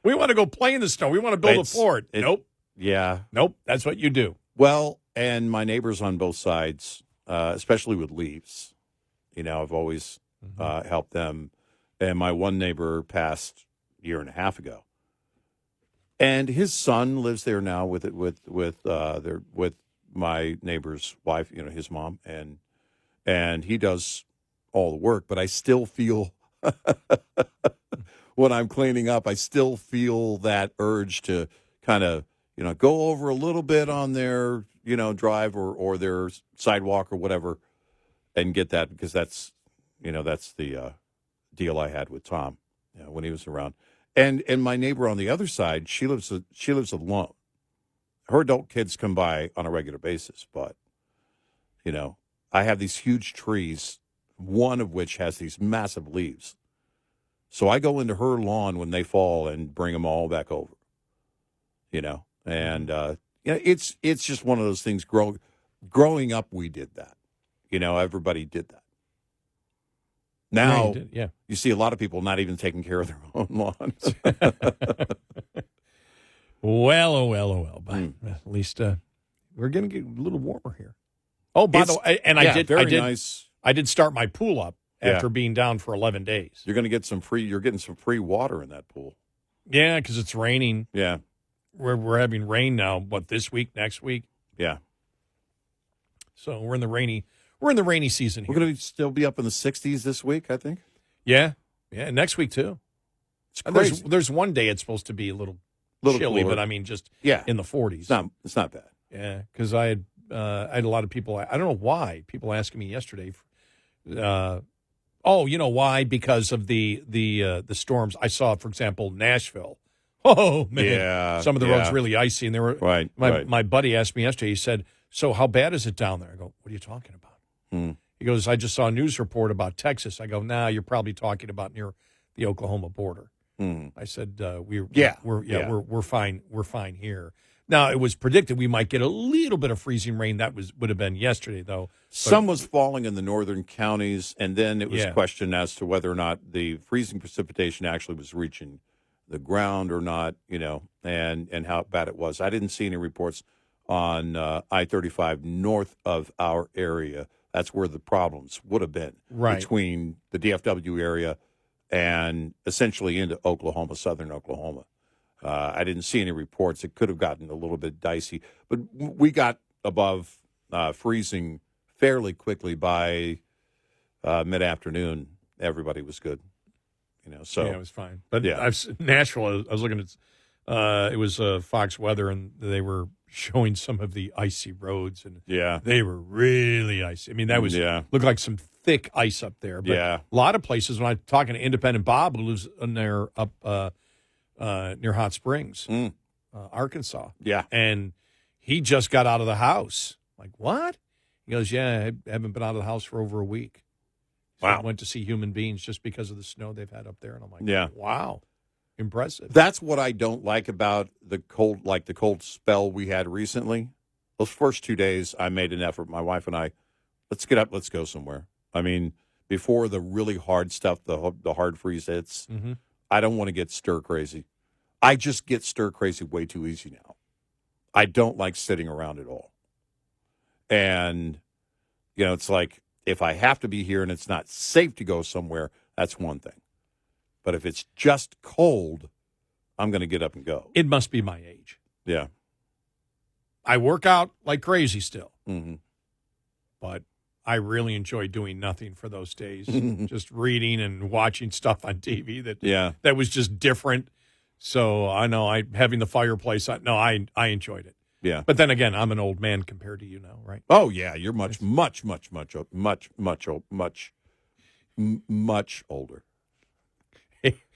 we want to go play in the snow. We want to build a fort. Nope. Yeah. Nope. That's what you do. Well, and my neighbors on both sides, especially with leaves, I've always helped them. And my one neighbor passed a year and a half ago. And his son lives there now with my neighbor's wife, his mom, and he does all the work. But I still feel when I'm cleaning up, I still feel that urge to kind of go over a little bit on their drive or their sidewalk or whatever, and get that, because that's the deal I had with Tom when he was around. And my neighbor on the other side, she lives alone. Her adult kids come by on a regular basis, but I have these huge trees, one of which has these massive leaves. So I go into her lawn when they fall and bring them all back over. And it's just one of those things. Growing up, we did that. Everybody did that. Now, you see a lot of people not even taking care of their own lawns. Well. But at least we're going to get a little warmer here. Oh, by the way, and I did nice. I did start my pool up after being down for 11 days. You're getting some free water in that pool. Yeah, because it's raining. Yeah. We're having rain now, this week, next week? Yeah. So we're in the rainy season here. We're going to still be up in the 60s this week, I think. Yeah. Yeah, next week too. It's crazy. There's one day it's supposed to be a little chilly, cooler. but I mean just in the 40s. It's not bad. Yeah, because I had a lot of people. I don't know why people asking me yesterday. Why? Because of the storms. I saw, for example, Nashville. Oh man, yeah, some of the roads really icy, and they were right. My buddy asked me yesterday. He said, "So how bad is it down there?" I go, "What are you talking about?" He goes, "I just saw a news report about Texas." I go, "Nah, you're probably talking about near the Oklahoma border." I said, we're fine. We're fine here. Now, it was predicted we might get a little bit of freezing rain. That would have been yesterday, though. Some was falling in the northern counties, and then it was questioned as to whether or not the freezing precipitation actually was reaching the ground or not, and how bad it was. I didn't see any reports on I-35 north of our area. That's where the problems would have been, between the DFW area and essentially into Oklahoma, southern Oklahoma. I didn't see any reports. It could have gotten a little bit dicey, but we got above freezing fairly quickly by mid-afternoon. Everybody was good, So yeah, it was fine. But Nashville, I was looking at. It was Fox Weather, and they were showing some of the icy roads, and they were really icy. I mean, that was looked like some thick ice up there. But a lot of places. When I'm talking to Independent Bob, who lives in there up near Hot Springs, Arkansas. Yeah. And he just got out of the house. Like, what? He goes, I haven't been out of the house for over a week. So I went to see human beings just because of the snow they've had up there. And I'm like, wow, impressive. That's what I don't like about the cold spell we had recently. Those first 2 days, I made an effort, my wife and I, let's get up, let's go somewhere. I mean, before the really hard stuff, the hard freeze hits, I don't want to get stir crazy. I just get stir crazy way too easy now. I don't like sitting around at all. And, it's like if I have to be here and it's not safe to go somewhere, that's one thing. But if it's just cold, I'm going to get up and go. It must be my age. Yeah. I work out like crazy still. Mm-hmm. But I really enjoy doing nothing for those days. Just reading and watching stuff on TV that was just different. So I know having the fireplace, I enjoyed it. Yeah. But then again, I'm an old man compared to you now, right? Oh, yeah. You're much older.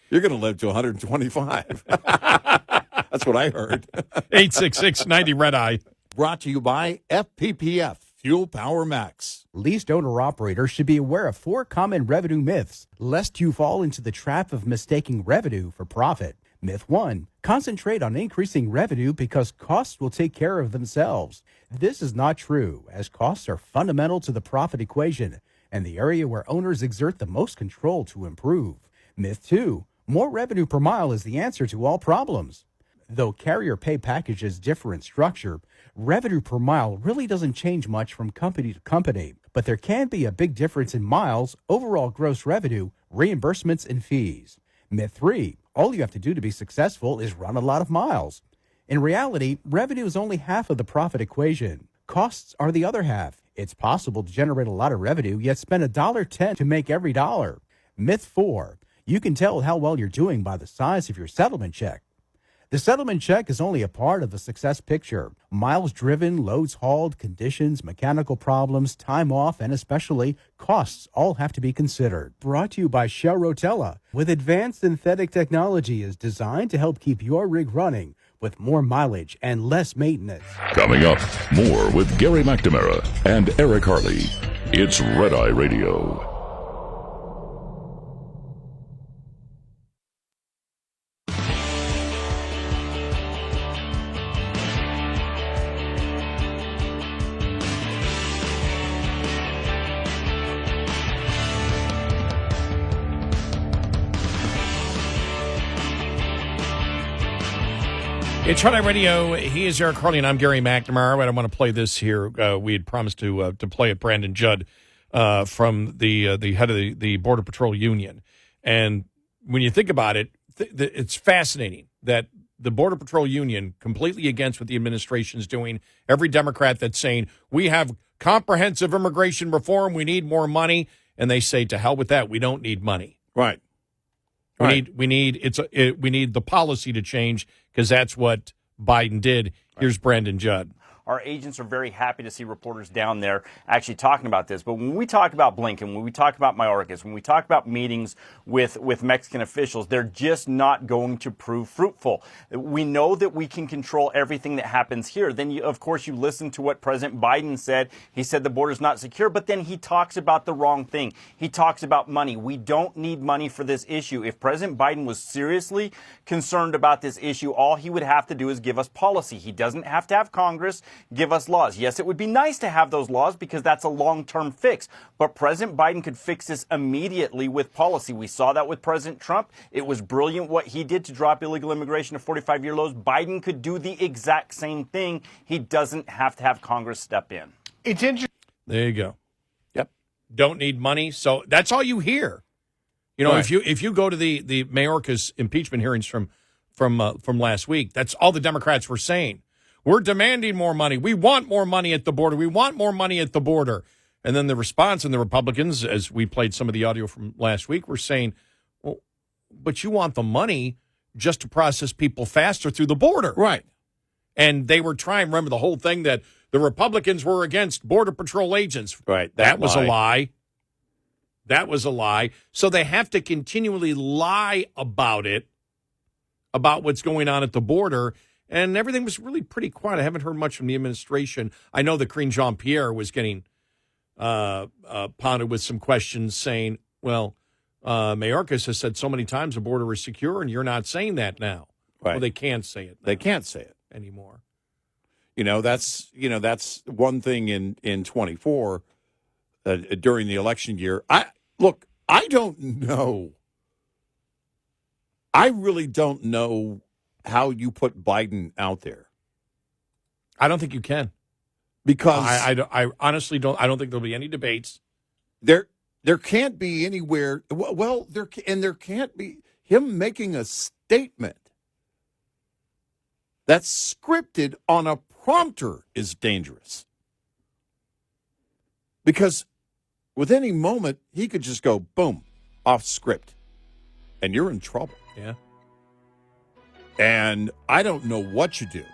You're going to live to 125. That's what I heard. 866-90 Red Eye. Brought to you by FPPF, Fuel Power Max. Leased owner-operators should be aware of 4 common revenue myths, lest you fall into the trap of mistaking revenue for profit. Myth 1, concentrate on increasing revenue because costs will take care of themselves. This is not true, as costs are fundamental to the profit equation and the area where owners exert the most control to improve. Myth 2, more revenue per mile is the answer to all problems. Though carrier pay packages differ in structure, revenue per mile really doesn't change much from company to company, but there can be a big difference in miles, overall gross revenue, reimbursements, and fees. Myth 3, all you have to do to be successful is run a lot of miles. In reality, revenue is only half of the profit equation. Costs are the other half. It's possible to generate a lot of revenue, yet spend $1.10 to make every dollar. Myth 4, you can tell how well you're doing by the size of your settlement check. The settlement check is only a part of the success picture. Miles driven, loads hauled, conditions, mechanical problems, time off, and especially costs all have to be considered. Brought to you by Shell Rotella. With advanced synthetic technology is designed to help keep your rig running with more mileage and less maintenance. Coming up, more with Gary McNamara and Eric Harley. It's Red Eye Radio. It's Red Eye Radio. He is Eric Harley, and I'm Gary McNamara. I want to play this here. We had promised to play it. Brandon Judd from the head of the Border Patrol Union. And when you think about it, it's fascinating that the Border Patrol Union, completely against what the administration is doing, every Democrat that's saying, we have comprehensive immigration reform, we need more money, and they say, to hell with that, we don't need money. Right. We need the policy to change, because that's what Biden did. Here's Brandon Judd. Our agents are very happy to see reporters down there actually talking about this. But when we talk about Blinken, when we talk about Mayorkas, when we talk about meetings with Mexican officials, they're just not going to prove fruitful. We know that we can control everything that happens here. Then, of course, you listen to what President Biden said. He said the border's not secure, but then he talks about the wrong thing. He talks about money. We don't need money for this issue. If President Biden was seriously concerned about this issue, all he would have to do is give us policy. He doesn't have to have Congress give us laws. Yes, it would be nice to have those laws because that's a long-term fix. But President Biden could fix this immediately with policy. We saw that with President Trump. It was brilliant what he did to drop illegal immigration to 45-year lows. Biden could do the exact same thing. He doesn't have to have Congress step in. It's interesting. There you go. Yep. Don't need money. So that's all you hear. You know, right. if you go to the Mayorkas impeachment hearings from last week, that's all the Democrats were saying. We're demanding more money. We want more money at the border. We want more money at the border. And then the response, and the Republicans, as we played some of the audio from last week, were saying, well, but you want the money just to process people faster through the border. Right. And they were trying, remember the whole thing that the Republicans were against Border Patrol agents. Right. That was a lie. That was a lie. So they have to continually lie about it, about what's going on at the border. And everything was really pretty quiet. I haven't heard much from the administration. I know that Karine Jean-Pierre was getting pounded with some questions saying, well, Mayorkas has said so many times the border is secure, and you're not saying that now. Right. Well, they can't say it now. They can't say it anymore. That's one thing in 24 during the election year. I don't know. I really don't know how you put Biden out there. I don't think you can. Because I honestly don't. I don't think there'll be any debates. There can't be anywhere. Well, there can't be him making a statement that's scripted on a prompter is dangerous. Because with any moment, he could just go, boom, off script. And you're in trouble. Yeah. And I don't know what you do.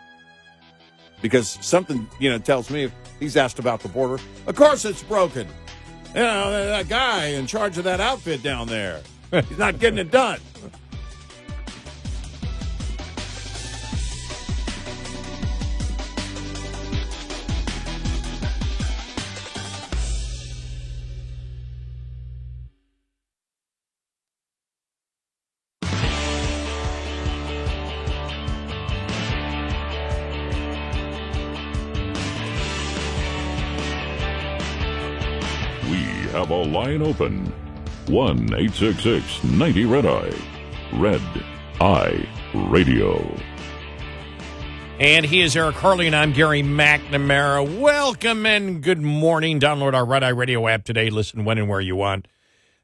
Because something, tells me if he's asked about the border, of course it's broken. That guy in charge of that outfit down there, he's not getting it done. Have a line open. 1-866-90-RED-EYE. Red Eye Radio. And he is Eric Harley, and I'm Gary McNamara. Welcome and good morning. Download our Red Eye Radio app today. Listen when and where you want.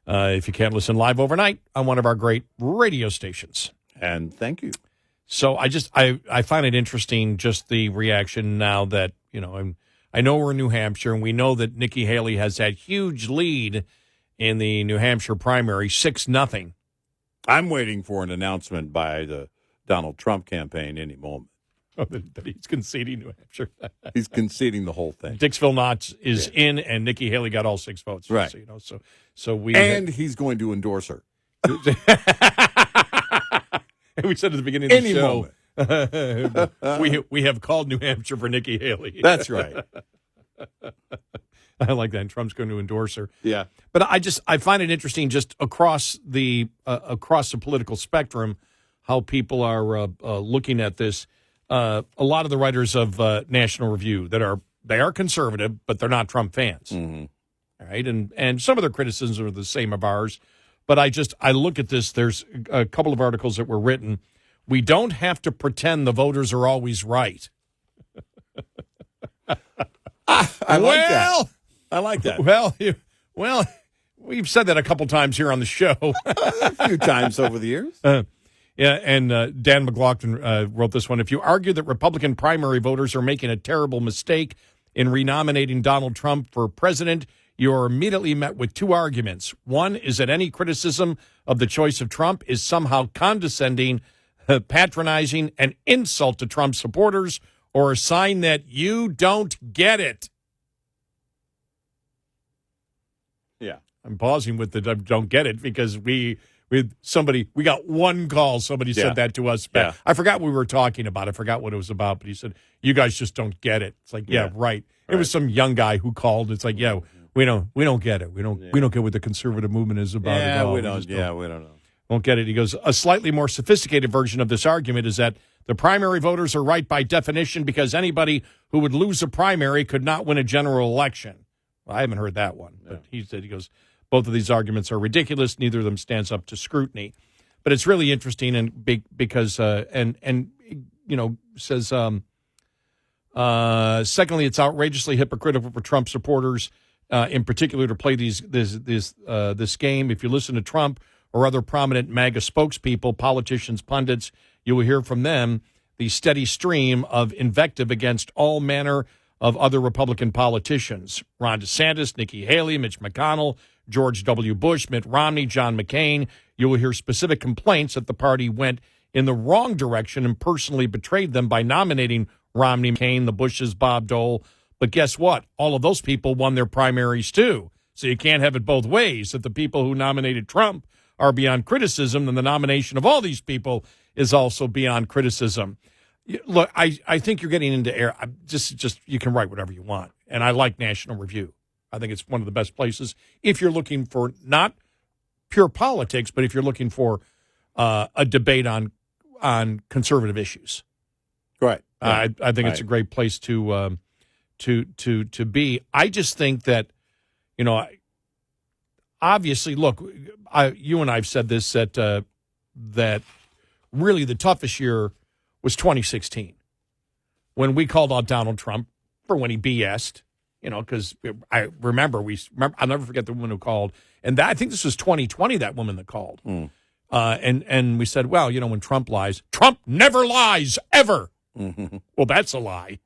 If you can't listen live overnight on one of our great radio stations. And thank you. So I find it interesting just the reaction now that, I know we're in New Hampshire, and we know that Nikki Haley has that huge lead in the New Hampshire primary, 6-0. I'm waiting for an announcement by the Donald Trump campaign any moment. That he's conceding New Hampshire. He's conceding the whole thing. Dixville Knotts is in, and Nikki Haley got all 6 votes. Right. And he's going to endorse her. We said at the beginning of the show. Moment. we have called New Hampshire for Nikki Haley. That's right. I like that. And Trump's going to endorse her. Yeah. But I find it interesting just across the political spectrum how people are looking at this. A lot of the writers of National Review they are conservative, but they're not Trump fans. Mm-hmm. All right, and some of their criticisms are the same of ours. But I look at this. There's a couple of articles that were written. We don't have to pretend the voters are always right. I like that. I like that. Well, we've said that a couple times here on the show. A few times over the years. Yeah, and Dan McLaughlin wrote this one. If you argue that Republican primary voters are making a terrible mistake in renominating Donald Trump for president, you are immediately met with two arguments. One is that any criticism of the choice of Trump is somehow condescending, patronizing, an insult to Trump supporters, or a sign that you don't get it. Yeah. I'm pausing with the don't get it because we got one call. Somebody said that to us. Yeah. I forgot what we were talking about. I forgot what it was about, but he said, you guys just don't get it. It's like, yeah, right. It was some young guy who called. It's like, yeah, we don't get it. We don't get what the conservative movement is about at all. We don't know. Won't get it. He goes, a slightly more sophisticated version of this argument is that the primary voters are right by definition because anybody who would lose a primary could not win a general election. Well, I haven't heard that one. But he goes, both of these arguments are ridiculous. Neither of them stands up to scrutiny. But it's really interesting and big because says secondly, it's outrageously hypocritical for Trump supporters in particular to play this game. If you listen to Trump or other prominent MAGA spokespeople, politicians, pundits, you will hear from them the steady stream of invective against all manner of other Republican politicians. Ron DeSantis, Nikki Haley, Mitch McConnell, George W. Bush, Mitt Romney, John McCain. You will hear specific complaints that the party went in the wrong direction and personally betrayed them by nominating Romney, McCain, the Bushes, Bob Dole. But guess what? All of those people won their primaries too. So you can't have it both ways. If the people who nominated Trump are beyond criticism, then the nomination of all these people is also beyond criticism. Look, I think you're getting into air. Just you can write whatever you want. And I like National Review. I think it's one of the best places if you're looking for not pure politics, but if you're looking for a debate on conservative issues. Right. I think it's a great place to be. I just think that, obviously, look, you and I have said this that really the toughest year was 2016, when we called out Donald Trump for when he BS'd, because I remember, I'll never forget the woman who called. And I think this was 2020, that woman that called. And we said, well, when Trump lies, Trump never lies, ever. Mm-hmm. Well, that's a lie.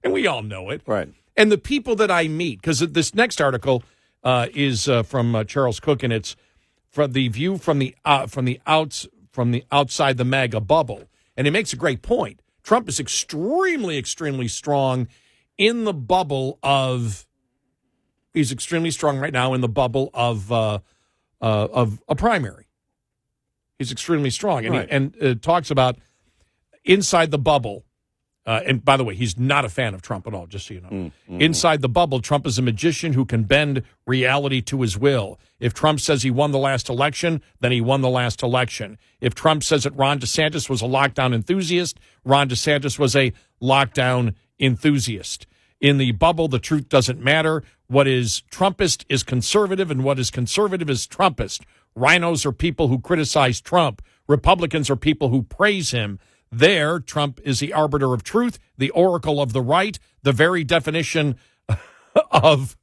And we all know it. Right. And the people that I meet, because this next article is from Charles Cook, and it's from the view from the outside the MAGA bubble. And he makes a great point. Trump is extremely, extremely strong in the bubble of. He's extremely strong right now in the bubble of a primary. He's extremely strong, and right. he talks about inside the bubble. And by the way, he's not a fan of Trump at all, just so you know. Mm-hmm. Inside the bubble, Trump is a magician who can bend reality to his will. If Trump says he won the last election, then he won the last election. If Trump says that Ron DeSantis was a lockdown enthusiast, Ron DeSantis was a lockdown enthusiast. In the bubble, the truth doesn't matter. What is Trumpist is conservative, and what is conservative is Trumpist. Rhinos are people who criticize Trump. Republicans are people who praise him. There, Trump is the arbiter of truth, the oracle of the right, the very definition of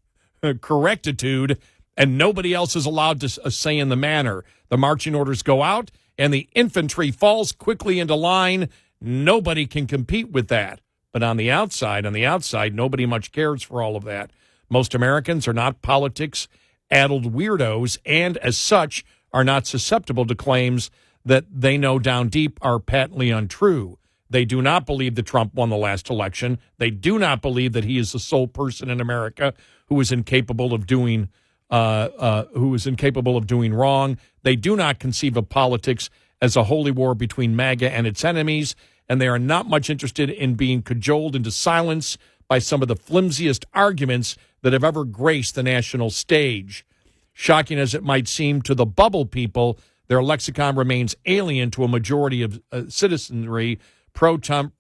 correctitude, and nobody else is allowed to say in the matter. The marching orders go out, and the infantry falls quickly into line. Nobody can compete with that. But on the outside, nobody much cares for all of that. Most Americans are not politics-addled weirdos, and as such are not susceptible to claims that they know down deep are patently untrue. They do not believe that Trump won the last election. They do not believe that he is the sole person in America who is incapable of doing wrong. They do not conceive of politics as a holy war between MAGA and its enemies, and they are not much interested in being cajoled into silence by some of the flimsiest arguments that have ever graced the national stage. Shocking as it might seem to the bubble people, their lexicon remains alien to a majority of citizenry, pro-Trump,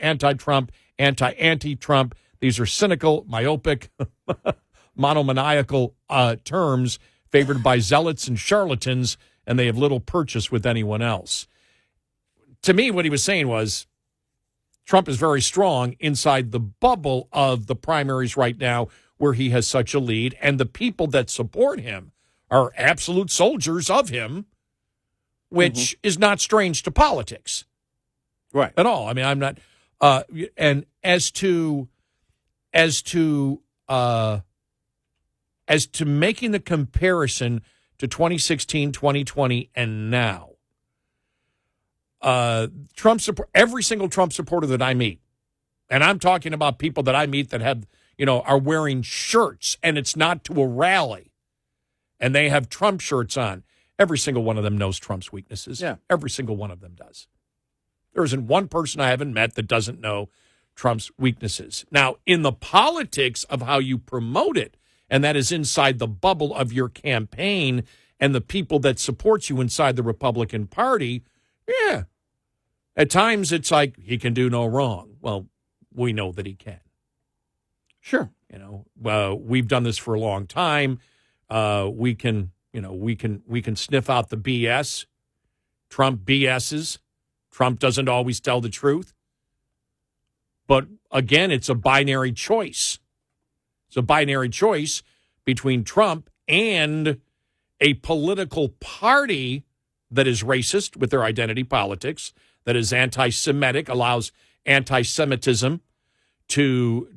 anti-Trump, anti-Trump. These are cynical, myopic, monomaniacal terms favored by zealots and charlatans, and they have little purchase with anyone else. To me, what he was saying was Trump is very strong inside the bubble of the primaries right now where he has such a lead, and the people that support him are absolute soldiers of him, which is not strange to politics. Right. At all. I mean, I'm not and as to making the comparison to 2016, 2020 and now. Every single Trump supporter that I meet, and I'm talking about people that I meet that have, are wearing shirts, and it's not to a rally, and they have Trump shirts on. Every single one of them knows Trump's weaknesses. Yeah. Every single one of them does. There isn't one person I haven't met that doesn't know Trump's weaknesses. Now, in the politics of how you promote it, and that is inside the bubble of your campaign and the people that support you inside the Republican Party, yeah. At times it's like he can do no wrong. Well, we know that he can. Sure. We've done this for a long time. We can sniff out the BS. Trump BS's. Trump doesn't always tell the truth. But again, it's a binary choice. It's a binary choice between Trump and a political party that is racist with their identity politics, that is anti-Semitic, allows anti-Semitism to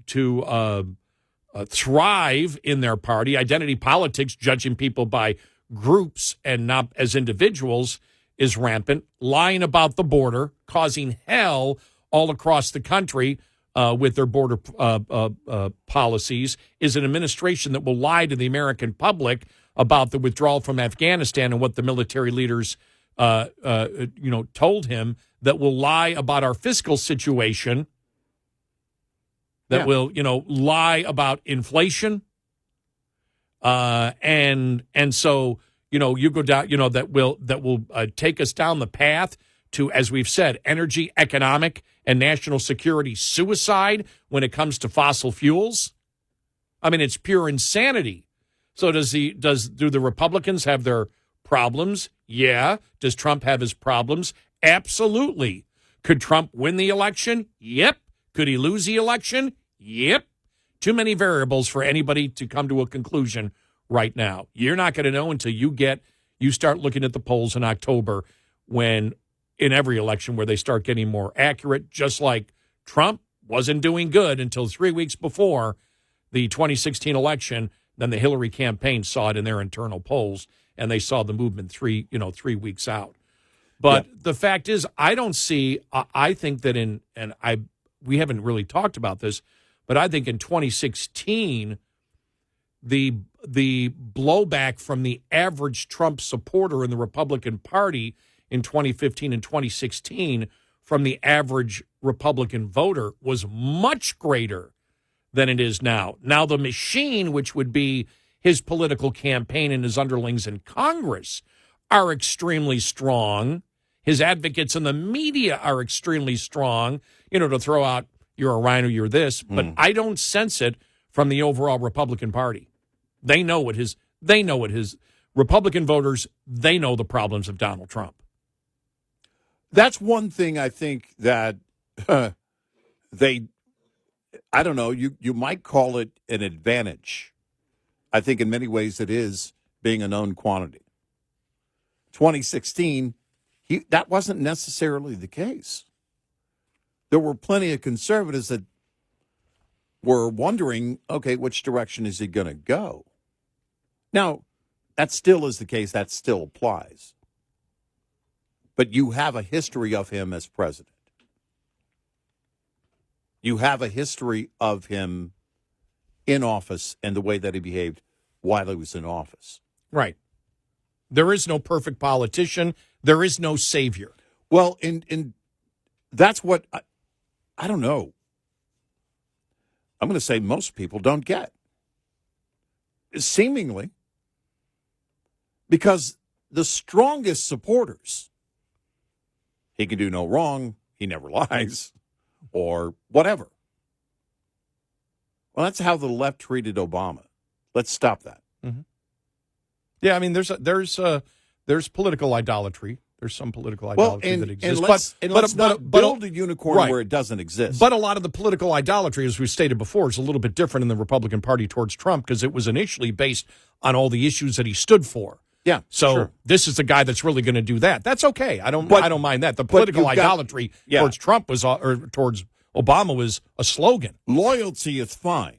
thrive in their party. Identity politics, judging people by groups and not as individuals, is rampant. Lying about the border, causing hell all across the country with their border policies, is an administration that will lie to the American public about the withdrawal from Afghanistan and what the military leaders told him, that will lie about our fiscal situation, that will, lie about inflation. And so, you go down, that will take us down the path to, as we've said, energy, economic, and national security suicide when it comes to fossil fuels. I mean, it's pure insanity. So do the Republicans have their problems? Yeah. Does Trump have his problems? Absolutely. Could Trump win the election? Yep. Could he lose the election? Yep. Too many variables for anybody to come to a conclusion right now. You're not going to know until you start looking at the polls in October, when in every election where they start getting more accurate, just like Trump wasn't doing good until 3 weeks before the 2016 election. Then the Hillary campaign saw it in their internal polls, and they saw the movement 3 weeks out. But the fact is, I don't see. I think that we haven't really talked about this, but I think in 2016, the blowback from the average Trump supporter in the Republican Party in 2015 and 2016 from the average Republican voter was much greater than it is now. Now the machine, which would be his political campaign and his underlings in Congress, are extremely strong. His advocates in the media are extremely strong, to throw out, you're a rhino, you're this. But I don't sense it from the overall Republican Party. They know what his Republican voters, they know the problems of Donald Trump. That's one thing I think that I don't know, you might call it an advantage. I think in many ways it is, being a known quantity. 2016, that wasn't necessarily the case. There were plenty of conservatives that were wondering, okay, which direction is he going to go? Now, that still is the case. That still applies. But you have a history of him as president. You have a history of him in office and the way that he behaved while he was in office. Right. There is no perfect politician. There is no savior. Well, and that's what, I don't know. I'm going to say most people don't get. Seemingly. Because the strongest supporters, he can do no wrong, he never lies, or whatever. Well, that's how the left treated Obama. Let's stop that. Mm-hmm. Yeah, I mean, there's political idolatry. There's some political idolatry that exists. Let's not build a unicorn where it doesn't exist. But a lot of the political idolatry, as we stated before, is a little bit different in the Republican Party towards Trump, because it was initially based on all the issues that he stood for. Yeah, so this is the guy that's really going to do that. That's okay. I don't mind that. The political idolatry towards Trump or towards Obama was a slogan. Loyalty is fine.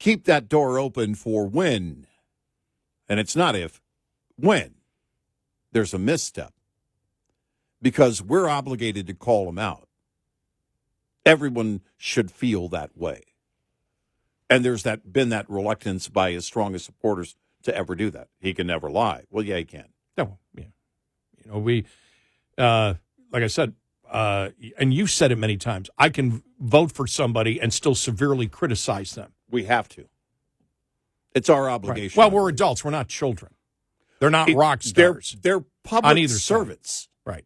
Keep that door open for when, and it's not if, when there's a misstep, because we're obligated to call him out. Everyone should feel that way, and there's been that reluctance by his strongest supporters to ever do that. He can never lie. Well, yeah, he can. No, yeah. We, like I said, and you've said it many times, I can vote for somebody and still severely criticize them. We have to. It's our obligation. Right. Well, we're adults. We're not children. They're not rock stars. They're public servants. Right.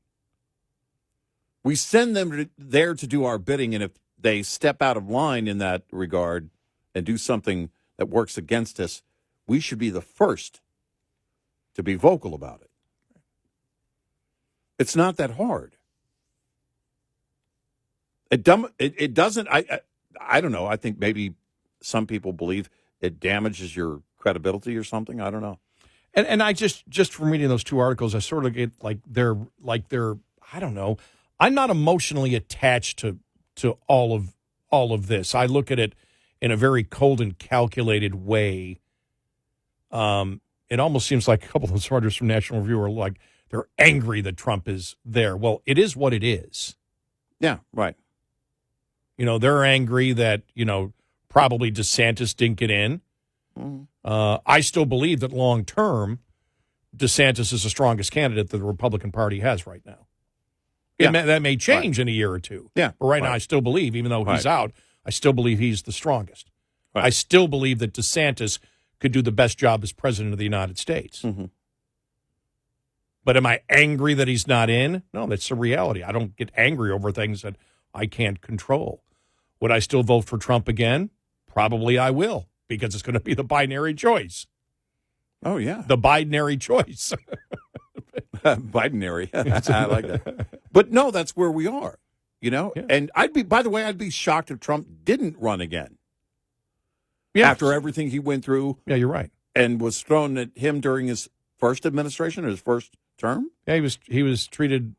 We send them there to do our bidding, and if they step out of line in that regard and do something that works against us, we should be the first to be vocal about it. It's not that hard. It doesn't. I don't know. I think maybe some people believe it damages your credibility or something. I don't know. And I just from reading those two articles, I sort of get like they're I don't know. I'm not emotionally attached to all of this. I look at it in a very cold and calculated way. It almost seems like a couple of those writers from National Review are like they're angry that Trump is there. Well, it is what it is. Yeah, right. They're angry that, probably DeSantis didn't get in. Mm-hmm. I still believe that long term, DeSantis is the strongest candidate that the Republican Party has right now. Yeah. That may change in a year or two. Yeah. But right now, I still believe, even though he's out, I still believe he's the strongest. Right. I still believe that DeSantis could do the best job as president of the United States. Mm-hmm. But am I angry that he's not in? No, that's the reality. I don't get angry over things that I can't control. Would I still vote for Trump again? Probably I will, because it's going to be the binary choice. Oh, yeah. The binary choice. Biden-ary. I like that. But no, that's where we are, Yeah. And by the way, I'd be shocked if Trump didn't run again. Yes. After everything he went through. Yeah, you're right. And was thrown at him during his first administration or his first term. Yeah, he was treated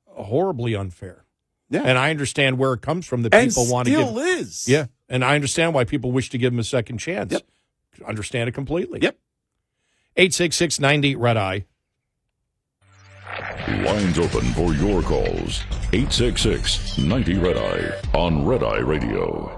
horribly unfair. Yeah. And I understand where it comes from that people want to give. Still is. Yeah. And I understand why people wish to give him a second chance. Yep. Understand it completely. Yep. 866-90-RED-I. Lines open for your calls. 866-90-RED-I on Red Eye Radio.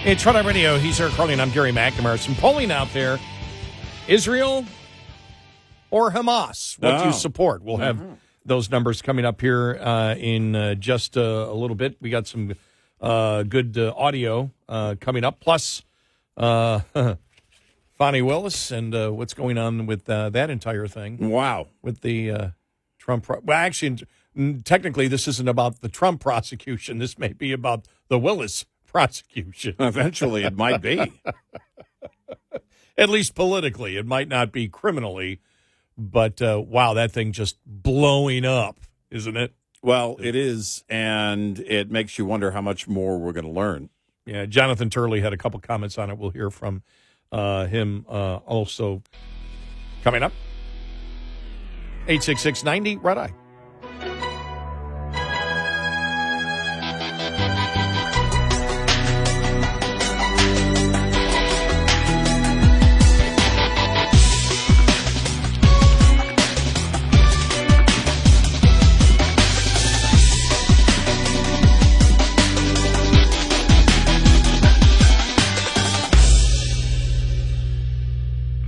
It's Red Eye Radio. He's Eric Carly, and I'm Gary McNamara. Some polling out there. Israel or Hamas? What do you support? We'll have those numbers coming up here in just a little bit. We got some good audio coming up. Plus, Fonnie Willis and what's going on with that entire thing. Wow. With the Trump. Well, actually, technically, this isn't about the Trump prosecution. This may be about the Willis prosecution. Eventually, it might be. At least politically. It might not be criminally. But, wow, that thing just blowing up, isn't it? Well, it is, and it makes you wonder how much more we're going to learn. Yeah, Jonathan Turley had a couple comments on it. We'll hear from him also coming up. 866-90-RED-I.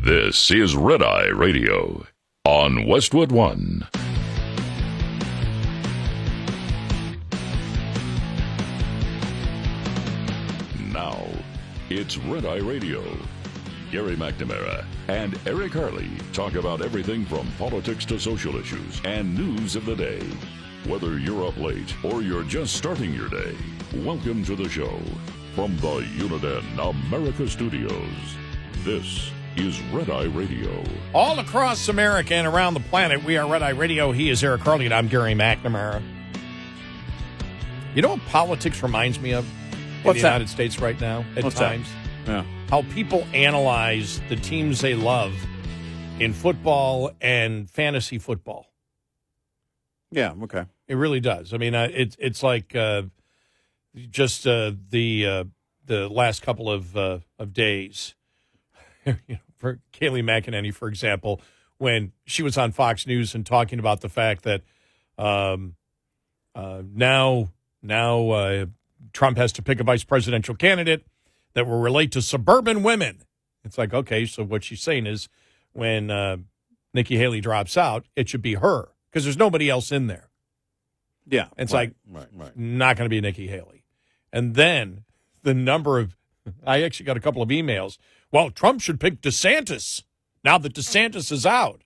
This is Red Eye Radio on Westwood One. Now, it's Red Eye Radio. Gary McNamara and Eric Harley talk about everything from politics to social issues and news of the day. Whether you're up late or you're just starting your day, welcome to the show. From the Uniden America Studios, this is Red Eye Radio. All across America and around the planet, we are Red Eye Radio. He is Eric Harley, and I'm Gary McNamara. You know what politics reminds me of in the United States right now at times? Yeah. How people analyze the teams they love in football and fantasy football. Yeah, okay. It really does. I mean, it's like just the last couple of days. For Kayleigh McEnany, for example, when she was on Fox News and talking about the fact that now Trump has to pick a vice presidential candidate that will relate to suburban women. It's like, okay, so what she's saying is when Nikki Haley drops out, it should be her because there's nobody else in there. Yeah. It's right. Not going to be Nikki Haley. And then the number of, I actually got a couple of emails. Well, Trump should pick DeSantis now that DeSantis is out.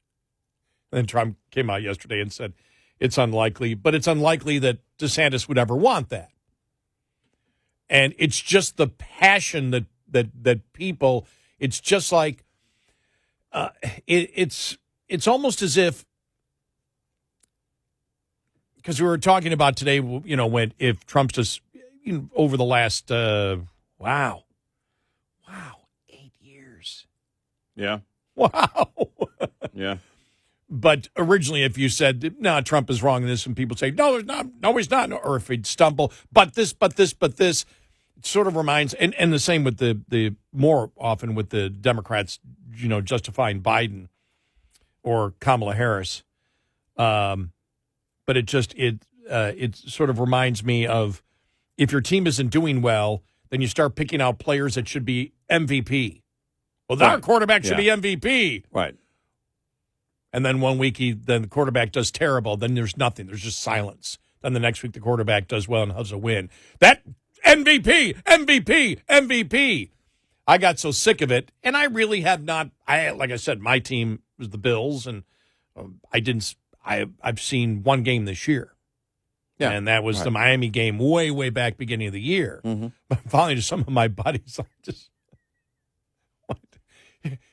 And then Trump came out yesterday and said it's unlikely, but it's unlikely that DeSantis would ever want that. And it's just the passion that people, it's just like, it's almost as if, because we were talking about today, if Trump's just, over the last, 8 years. Yeah. Wow. Yeah. But originally, if you said, no, Trump is wrong in this, and people say, no, there's not, no, he's not, or if he'd stumble, but this, it sort of reminds, and the same with the more often with the Democrats, justifying Biden or Kamala Harris. But it sort of reminds me of if your team isn't doing well, then you start picking out players that should be MVP. Well, our quarterback should be MVP. Right. And then one week, then the quarterback does terrible. Then there's nothing. There's just silence. Then the next week, the quarterback does well and has a win. That MVP. I got so sick of it. And I really have not. Like I said, my team was the Bills, and I've seen one game this year. Yeah, and that was the Miami game way back beginning of the year. Mm-hmm. But finally, to some of my buddies, I just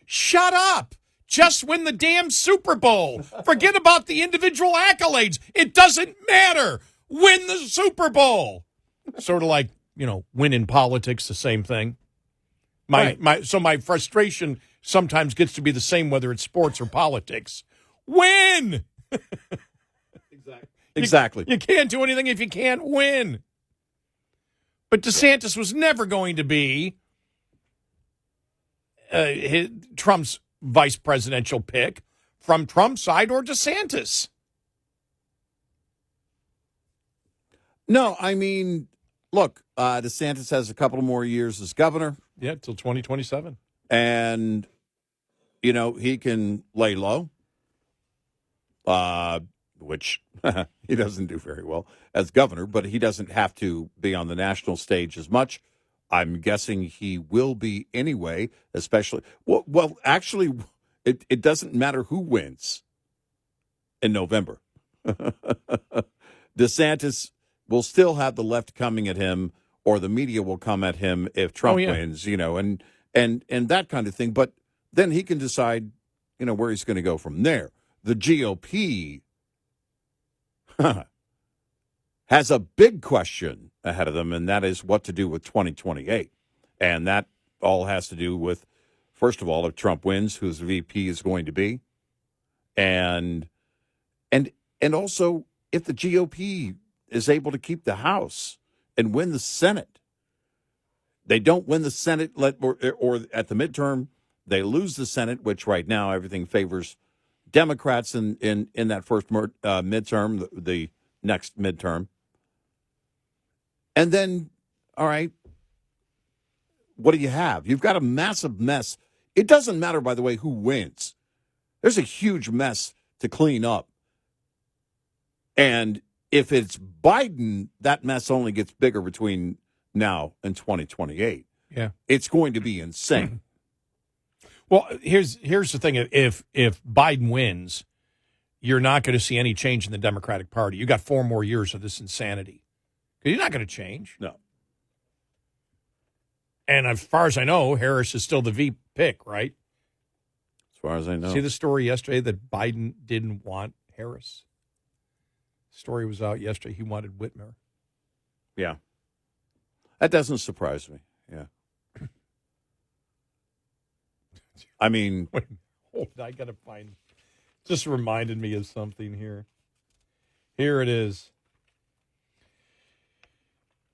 shut up. Just win the damn Super Bowl. Forget about the individual accolades. It doesn't matter. Win the Super Bowl. Sort of like, win in politics, the same thing. So my frustration sometimes gets to be the same whether it's sports or politics. Win! Exactly. You can't do anything if you can't win. But DeSantis was never going to be Trump's vice presidential pick from Trump's side or DeSantis. No, I mean, look, DeSantis has a couple more years as governor. Yeah, till 2027. And, he can lay low, which he doesn't do very well as governor, but he doesn't have to be on the national stage as much. I'm guessing he will be anyway, especially. Well, actually, it doesn't matter who wins in November. DeSantis will still have the left coming at him, or the media will come at him if Trump wins, and that kind of thing. But then he can decide, where he's going to go from there. The GOP has a big question ahead of them, and that is what to do with 2028. And that all has to do with, first of all, if Trump wins, whose VP is going to be, and also if the GOP is able to keep the House and win the Senate. They don't win the Senate, or at the midterm, they lose the Senate, which right now everything favors Democrats in that first midterm, the next midterm. And then, all right, what do you have? You've got a massive mess. It doesn't matter, by the way, who wins. There's a huge mess to clean up. And if it's Biden, that mess only gets bigger between now and 2028. Yeah. It's going to be insane. Well, here's the thing. If Biden wins, you're not going to see any change in the Democratic Party. You got 4 more years of this insanity. You're not going to change. No. And as far as I know, Harris is still the V pick, right? As far as I know. See the story yesterday that Biden didn't want Harris? The story was out yesterday. He wanted Whitmer. Yeah. That doesn't surprise me. Yeah. I mean. Wait, hold on, I got to find. Just reminded me of something here. Here it is.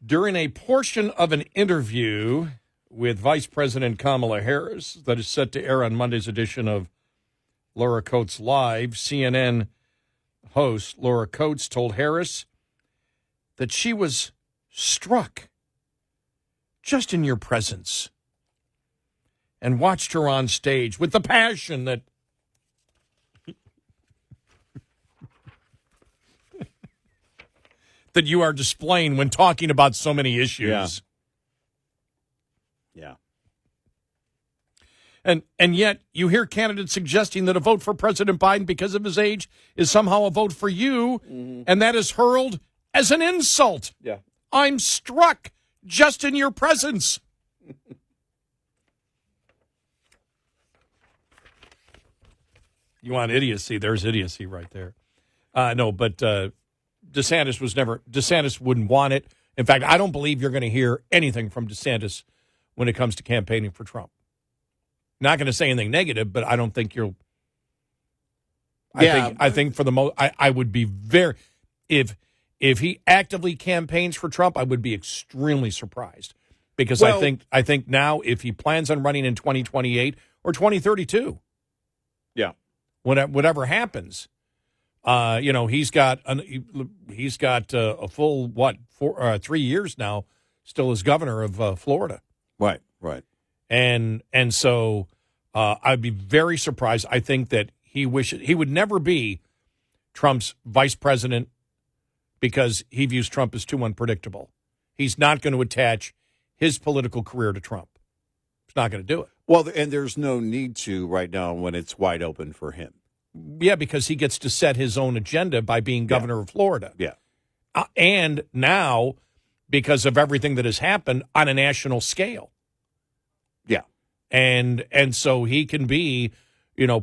During a portion of an interview with Vice President Kamala Harris that is set to air on Monday's edition of Laura Coates Live, CNN host Laura Coates told Harris that she was struck just in your presence and watched her on stage with the passion that that you are displaying when talking about so many issues. Yeah. And yet you hear candidates suggesting that a vote for President Biden because of his age is somehow a vote for you, and that is hurled as an insult. Yeah. I'm struck just in your presence. You want idiocy? There's idiocy right there. No, but DeSantis wouldn't want it. In fact, I don't believe you're going to hear anything from DeSantis when it comes to campaigning for Trump. Not going to say anything negative, but I don't think you'll. I think for the most, I would be very, if he actively campaigns for Trump, I would be extremely surprised because I think now if he plans on running in 2028 or 2032, yeah, whatever happens. He's got a full 3 years now, still as governor of Florida. Right. And so I'd be very surprised. I think that he would never be Trump's vice president because he views Trump as too unpredictable. He's not going to attach his political career to Trump. He's not going to do it. Well, and there's no need to right now when it's wide open for him. Yeah, because he gets to set his own agenda by being governor of Florida. Yeah. And now, because of everything that has happened on a national scale. Yeah. And so he can be,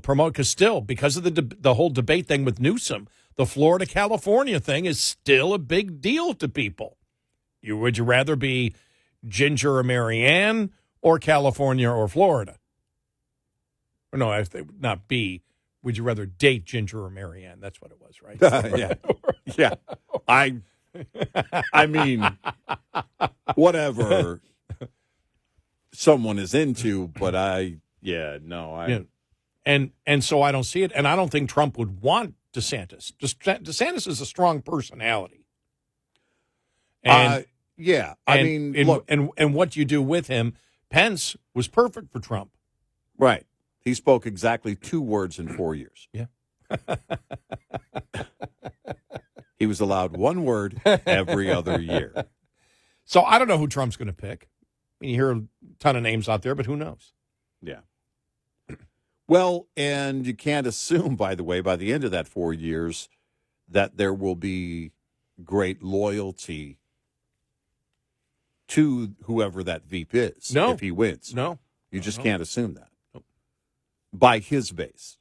promote, because still, because of the whole debate thing with Newsom, the Florida-California thing is still a big deal to people. Would you rather be Ginger or Marianne or California or Florida? Or no, not be. Would you rather date Ginger or Marianne? That's what it was, right? Yeah. Yeah. I mean, whatever someone is into, but And so I don't see it, and I don't think Trump would want DeSantis. DeSantis is a strong personality. And look, and what you do with him, Pence was perfect for Trump. right. He spoke exactly 2 words in 4 years. Yeah. He was allowed 1 word every other year. So I don't know who Trump's going to pick. I mean, you hear a ton of names out there, but who knows? Yeah. Well, and you can't assume, by the way, by the end of that 4 years, that there will be great loyalty to whoever that VP is No. if he wins. No. You just can't assume that. By his base.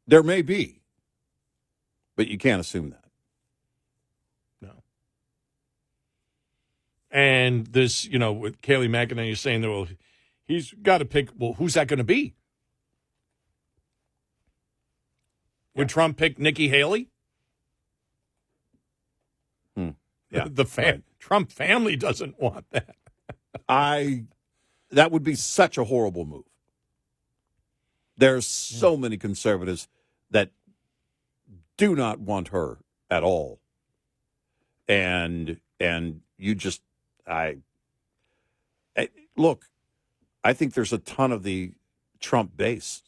There may be, but you can't assume that. No. And this, with Kayleigh McEnany saying that, well, he's got to pick, well, who's that going to be? Would Trump pick Nikki Haley? Yeah. Trump family doesn't want that. That would be such a horrible move. There's so many conservatives that do not want her at all. And you just look, I think there's a ton of the Trump base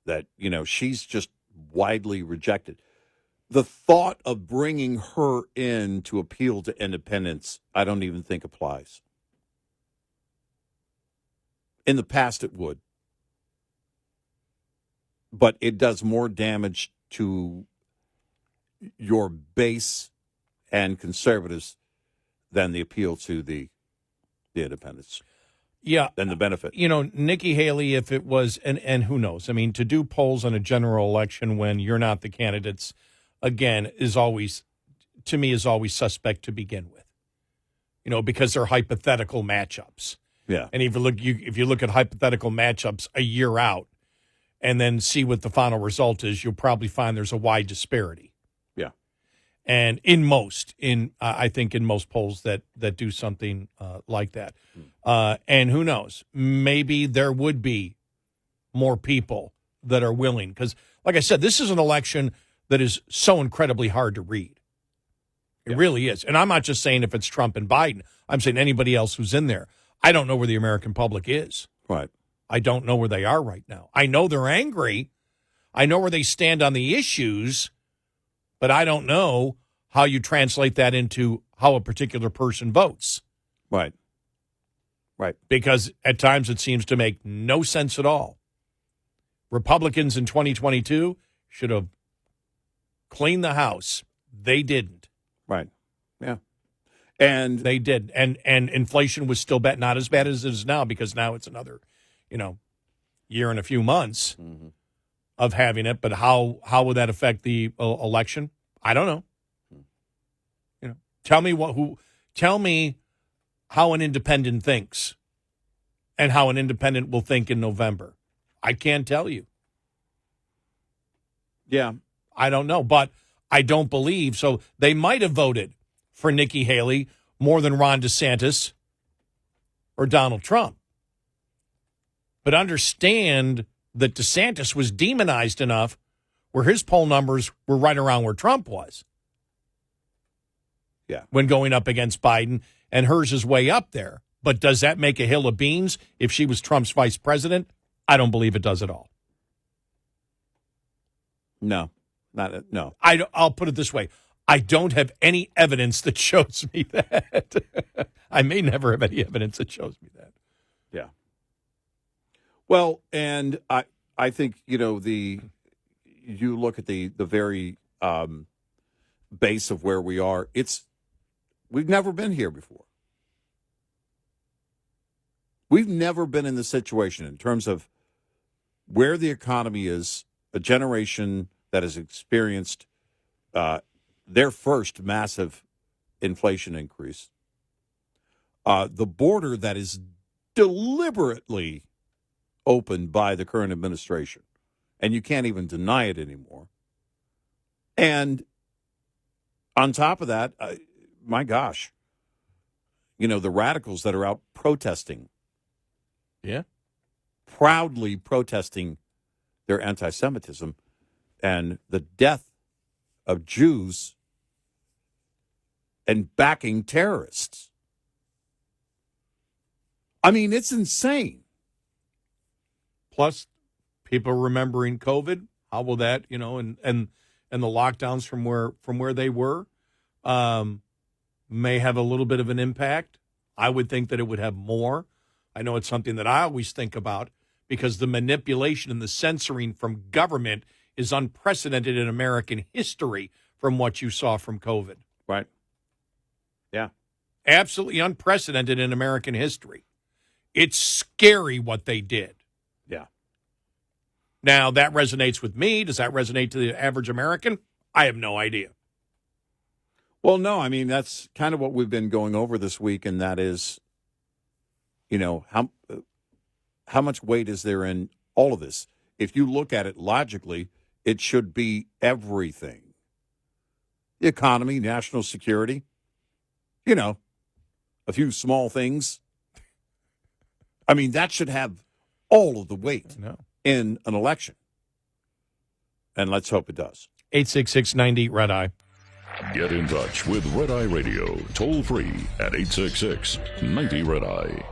that, she's just widely rejected. The thought of bringing her in to appeal to independents, I don't even think applies. In the past, it would. But it does more damage to your base and conservatives than the appeal to the independents. Yeah. Than the benefit. Nikki Haley, if it was, and who knows? I mean, to do polls on a general election when you're not the candidates, again, is always suspect to begin with. Because they're hypothetical matchups. Yeah. And if you look at hypothetical matchups a year out and then see what the final result is, you'll probably find there's a wide disparity. Yeah. And I think in most polls that do something like that. And who knows, maybe there would be more people that are willing. Because, like I said, this is an election that is so incredibly hard to read. It really is. And I'm not just saying if it's Trump and Biden. I'm saying anybody else who's in there. I don't know where the American public is. Right. I don't know where they are right now. I know they're angry. I know where they stand on the issues, but I don't know how you translate that into how a particular person votes. Right. Right. Because at times it seems to make no sense at all. Republicans in 2022 should have cleaned the house. They didn't. Right. Yeah. And they did. And inflation was still not as bad as it is now, because now it's another, year and a few months of having it. But how would that affect the election? I don't know. Tell me how an independent thinks and how an independent will think in November. I can't tell you. Yeah. I don't know, but I don't believe. So they might have voted for Nikki Haley more than Ron DeSantis or Donald Trump. But understand that DeSantis was demonized enough where his poll numbers were right around where Trump was. Yeah. When going up against Biden, and hers is way up there. But does that make a hill of beans if she was Trump's vice president? I don't believe it does at all. No. No. I'll put it this way. I don't have any evidence that shows me that. I may never have any evidence that shows me that. Yeah. Well, and I think, you look at the very base of where we are. We've never been here before. We've never been in this situation in terms of where the economy is, a generation that has experienced their first massive inflation increase. The border that is deliberately opened by the current administration, and you can't even deny it anymore. And on top of that, my gosh, the radicals that are out protesting. Yeah. Proudly protesting their anti-Semitism and the death of Jews and backing terrorists. I mean, it's insane. Plus, people remembering COVID. How will that, and the lockdowns from where they were may have a little bit of an impact. I would think that it would have more. I know it's something that I always think about because the manipulation and the censoring from government is unprecedented in American history from what you saw from COVID. Right. Yeah. Absolutely unprecedented in American history. It's scary what they did. Yeah. Now, that resonates with me. Does that resonate to the average American? I have no idea. Well, no, I mean, that's kind of what we've been going over this week, and that is, how much weight is there in all of this? If you look at it logically, it should be everything. The economy, national security, a few small things. I mean, that should have all of the weight in an election. And let's hope it does. 866-90 Red Eye. Get in touch with Red Eye Radio, toll free at 866-90 Red Eye.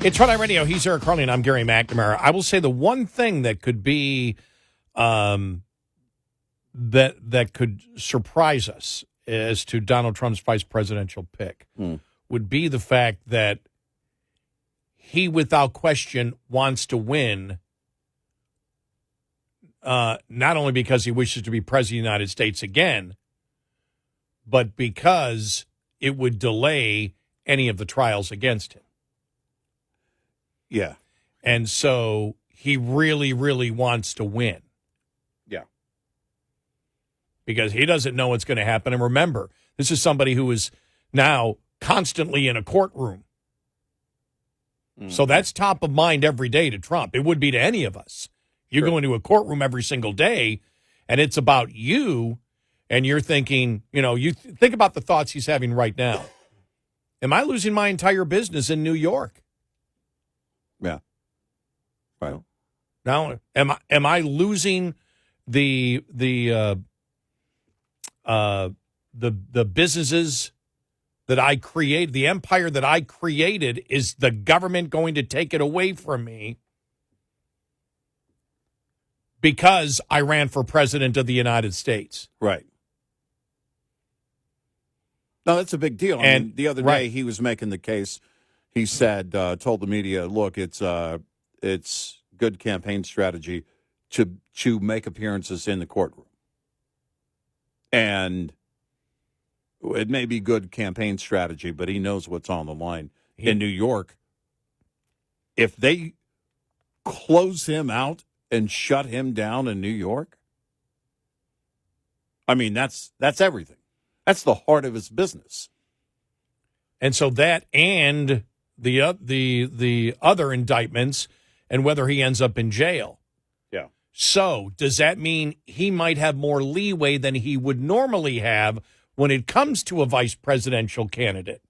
It's Red Eye Radio. He's Eric Carly, and I'm Gary McNamara. I will say the one thing that could be that could surprise us as to Donald Trump's vice presidential pick would be the fact that he, without question, wants to win, not only because he wishes to be president of the United States again, but because it would delay any of the trials against him. Yeah. And so he really, really wants to win. Yeah. Because he doesn't know what's going to happen. And remember, this is somebody who is now constantly in a courtroom. So that's top of mind every day to Trump. It would be to any of us. You go into a courtroom every single day, and it's about you, and you're thinking, think about the thoughts he's having right now. Am I losing my entire business in New York? Yeah. Right. Now, am I losing the businesses that I create, the empire that I created? Is the government going to take it away from me because I ran for president of the United States? Right. No, that's a big deal. I mean, the other day he was making the case. He said, told the media, look, it's good campaign strategy to make appearances in the courtroom. And it may be good campaign strategy, but he knows what's on the line. In New York, if they close him out and shut him down in New York, I mean, that's everything. That's the heart of his business. And so that and the other indictments and whether he ends up in jail. Yeah. So does that mean he might have more leeway than he would normally have when it comes to a vice presidential candidate?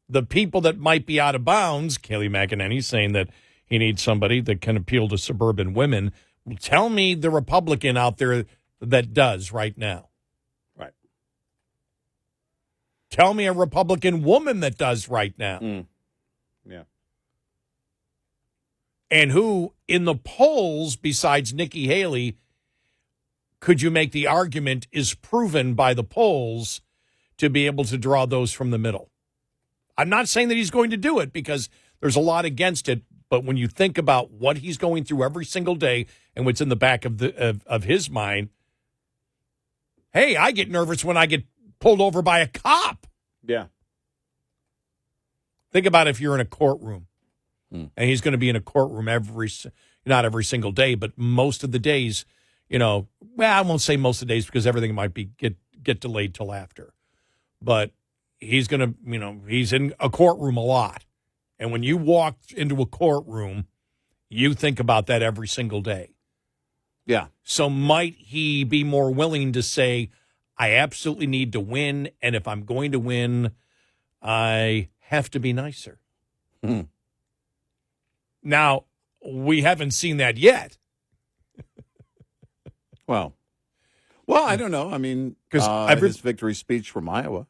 The people that might be out of bounds, Kayleigh McEnany saying that he needs somebody that can appeal to suburban women. Tell me the Republican out there that does right now. Right. Tell me a Republican woman that does right now. Yeah. And who, in the polls, besides Nikki Haley, could you make the argument is proven by the polls to be able to draw those from the middle? I'm not saying that he's going to do it because there's a lot against it, but when you think about what he's going through every single day and what's in the back of his mind, hey, I get nervous when I get pulled over by a cop. Yeah. Think about if you're in a courtroom, and he's going to be in a courtroom not every single day, but most of the days, well, I won't say most of the days because everything might be get delayed till after. But he's going to, he's in a courtroom a lot. And when you walk into a courtroom, you think about that every single day. Yeah. So might he be more willing to say, I absolutely need to win, and if I'm going to win, I have to be nicer. Now, we haven't seen that yet. Well, I don't know. I mean, because his victory speech from Iowa,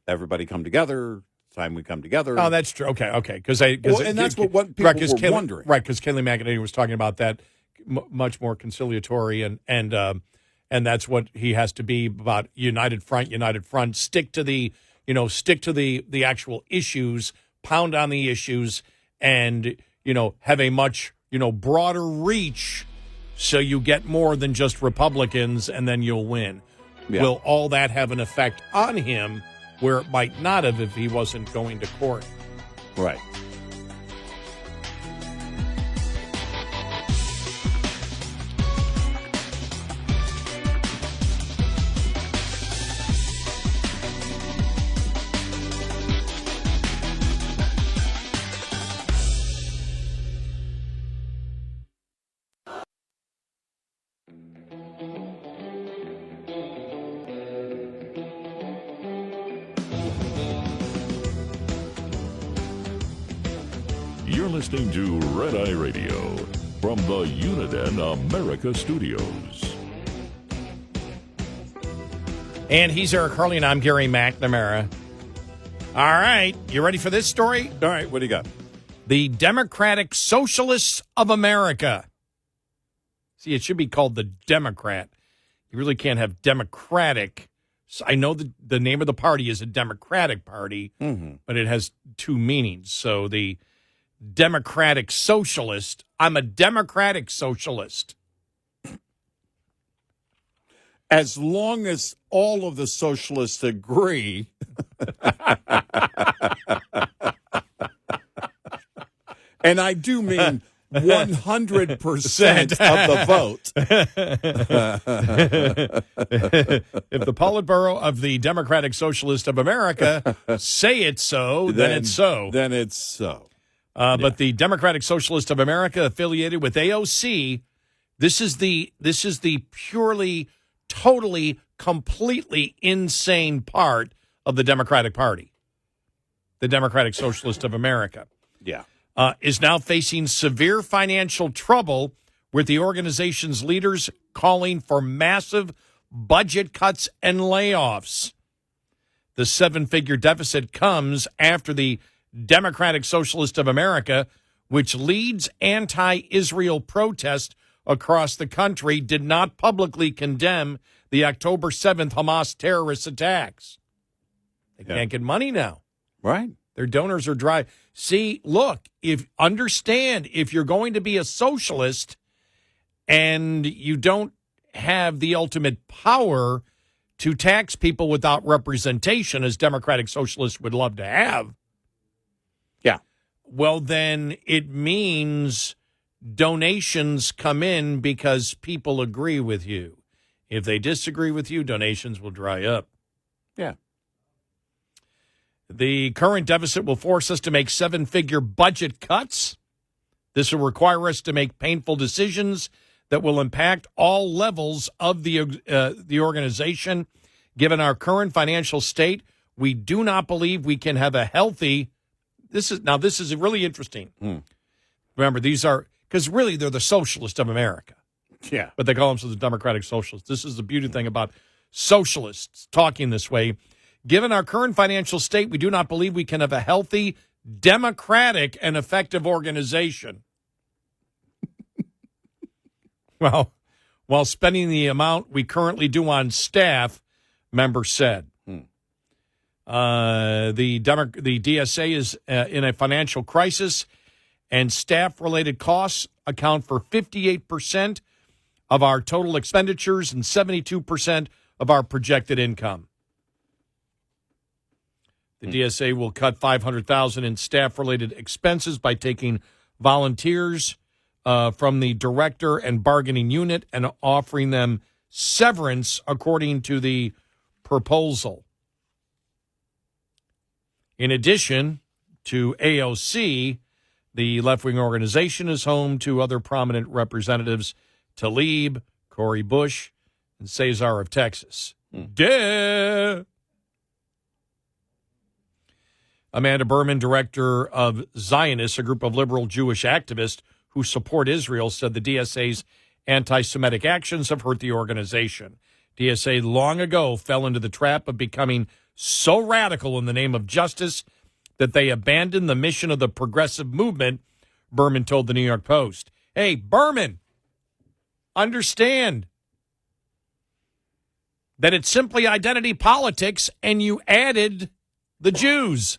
everybody come together. Time we come together. Oh, that's true. Okay. Because and that's what people were wondering, right? Because Kayleigh McEnany was talking about that much more conciliatory, and that's what he has to be about. United front. Stick to the actual issues. Pound on the issues, and have a much broader reach, so you get more than just Republicans, and then you'll win. Yeah. Will all that have an effect on him where it might not have if he wasn't going to court? Right. You're listening to Red Eye Radio from the Uniden America Studios. And he's Eric Harley, and I'm Gary McNamara. All right, you ready for this story? All right, what do you got? The Democratic Socialists of America. See, it should be called the Democrat. You really can't have Democratic. I know the name of the party is a Democratic Party, but it has two meanings. So the Democratic Socialist, I'm a Democratic Socialist. As long as all of the socialists agree. And I do mean 100% of the vote. If the Politburo of the Democratic Socialist of America say it's so, then it's so. Then it's so. But the Democratic Socialist of America, affiliated with AOC, this is the purely, totally, completely insane part of the Democratic Party. The Democratic Socialist of America. Yeah. Is now facing severe financial trouble, with the organization's leaders calling for massive budget cuts and layoffs. The seven-figure deficit comes after the Democratic Socialist of America, which leads anti-Israel protests across the country, did not publicly condemn the October 7th Hamas terrorist attacks. They can't get money now. Right. Their donors are dry. See, look, if you're going to be a socialist and you don't have the ultimate power to tax people without representation, as Democratic Socialists would love to have, well, then it means donations come in because people agree with you. If they disagree with you, donations will dry up. Yeah. The current deficit will force us to make seven-figure budget cuts. This will require us to make painful decisions that will impact all levels of the organization. Given our current financial state, we do not believe we can have a healthy. This is really interesting. Remember, these are, because really they're the Socialists of America. Yeah. But they call themselves the Democratic Socialists. This is the beauty thing about socialists talking this way. Given our current financial state, we do not believe we can have a healthy, democratic, and effective organization. Well, while spending the amount we currently do on staff, members said. The DSA is in a financial crisis, and staff-related costs account for 58% of our total expenditures and 72% of our projected income. The DSA will cut $500,000 in staff-related expenses by taking volunteers from the director and bargaining unit and offering them severance according to the proposal. In addition to AOC, the left-wing organization is home to other prominent representatives, Tlaib, Cori Bush, and Cesar of Texas. Duh! Amanda Berman, director of Zionists, a group of liberal Jewish activists who support Israel, said the DSA's anti-Semitic actions have hurt the organization. DSA long ago fell into the trap of becoming so radical in the name of justice that they abandoned the mission of the progressive movement, Berman told the New York Post. Hey, Berman, understand that it's simply identity politics, and you added the Jews.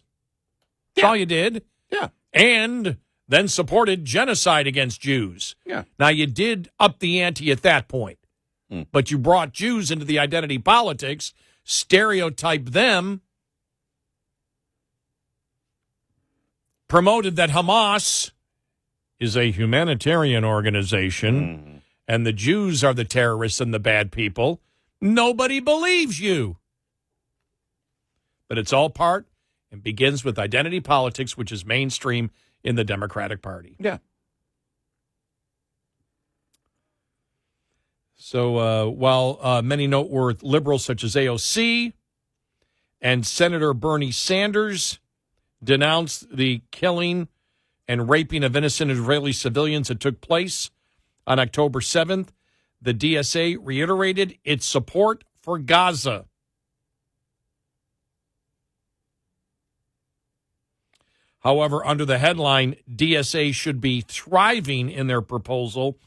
That's all you did. Yeah. And then supported genocide against Jews. Yeah. Now, you did up the ante at that point, but you brought Jews into the identity politics, stereotyped them, promoted that Hamas is a humanitarian organization and the Jews are the terrorists and the bad people. Nobody believes you. But it's all part and begins with identity politics, which is mainstream in the Democratic Party. Yeah. So while many noteworthy liberals such as AOC and Senator Bernie Sanders denounced the killing and raping of innocent Israeli civilians that took place on October 7th, the DSA reiterated its support for Gaza. However, under the headline, DSA should be thriving in their proposal,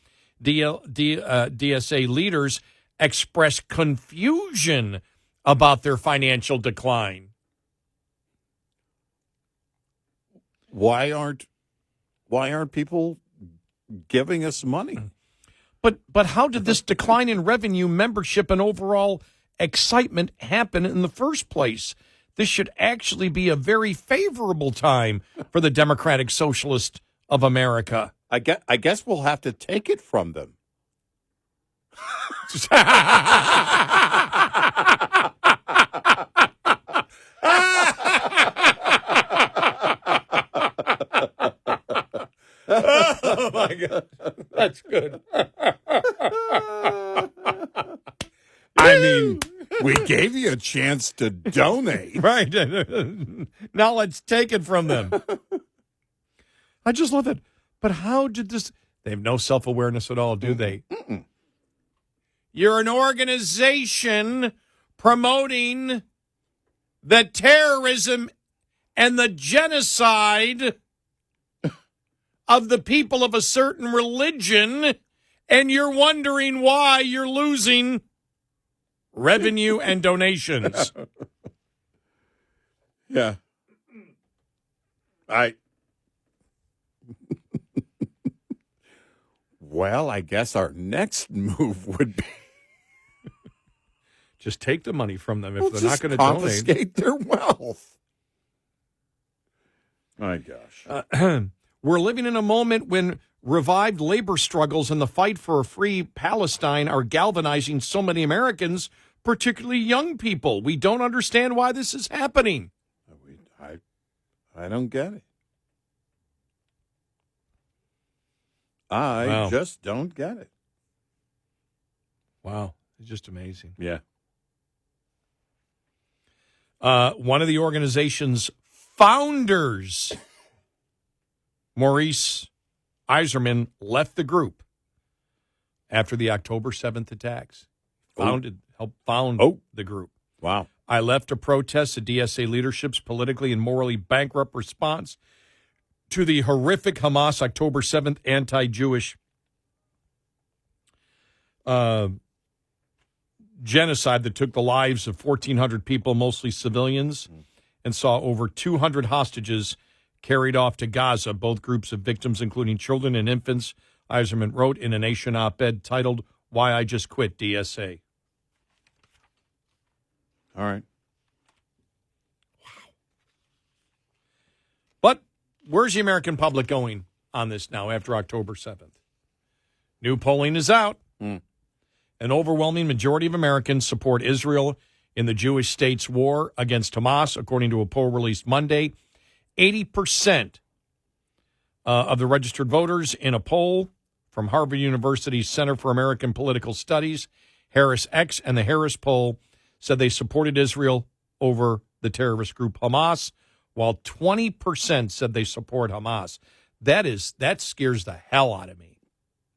DSA leaders expressed confusion about their financial decline. Why aren't people giving us money? But how did this decline in revenue, membership, and overall excitement happen in the first place? This should actually be a very favorable time for the Democratic Socialist of America. I guess we'll have to take it from them. Oh, my God. That's good. I mean, we gave you a chance to donate. Right. Now let's take it from them. I just love it. But how did this... They have no self-awareness at all, do they? You're an organization promoting the terrorism and the genocide of the people of a certain religion, and you're wondering why you're losing revenue and donations. Yeah. Well, I guess our next move would be just take the money from them if they're not going to confiscate their wealth. My gosh. We're living in a moment when revived labor struggles and the fight for a free Palestine are galvanizing so many Americans, particularly young people. We don't understand why this is happening. I don't get it. I just don't get it. Wow. It's just amazing. Yeah. One of the organization's founders, Maurice Iserman, left the group after the October 7th attacks. Helped found the group. Wow. I left to protest the DSA leadership's politically and morally bankrupt response to the horrific Hamas October 7th anti-Jewish genocide that took the lives of 1,400 people, mostly civilians, and saw over 200 hostages carried off to Gaza, both groups of victims, including children and infants, Eiserman wrote in a Nation op-ed titled, Why I Just Quit DSA. All right. But where's the American public going on this now after October 7th? New polling is out. An overwhelming majority of Americans support Israel in the Jewish state's war against Hamas, according to a poll released Monday. 80% of the registered voters in a poll from Harvard University's Center for American Political Studies, Harris X, and the Harris poll said they supported Israel over the terrorist group Hamas, while 20% said they support Hamas. That scares the hell out of me.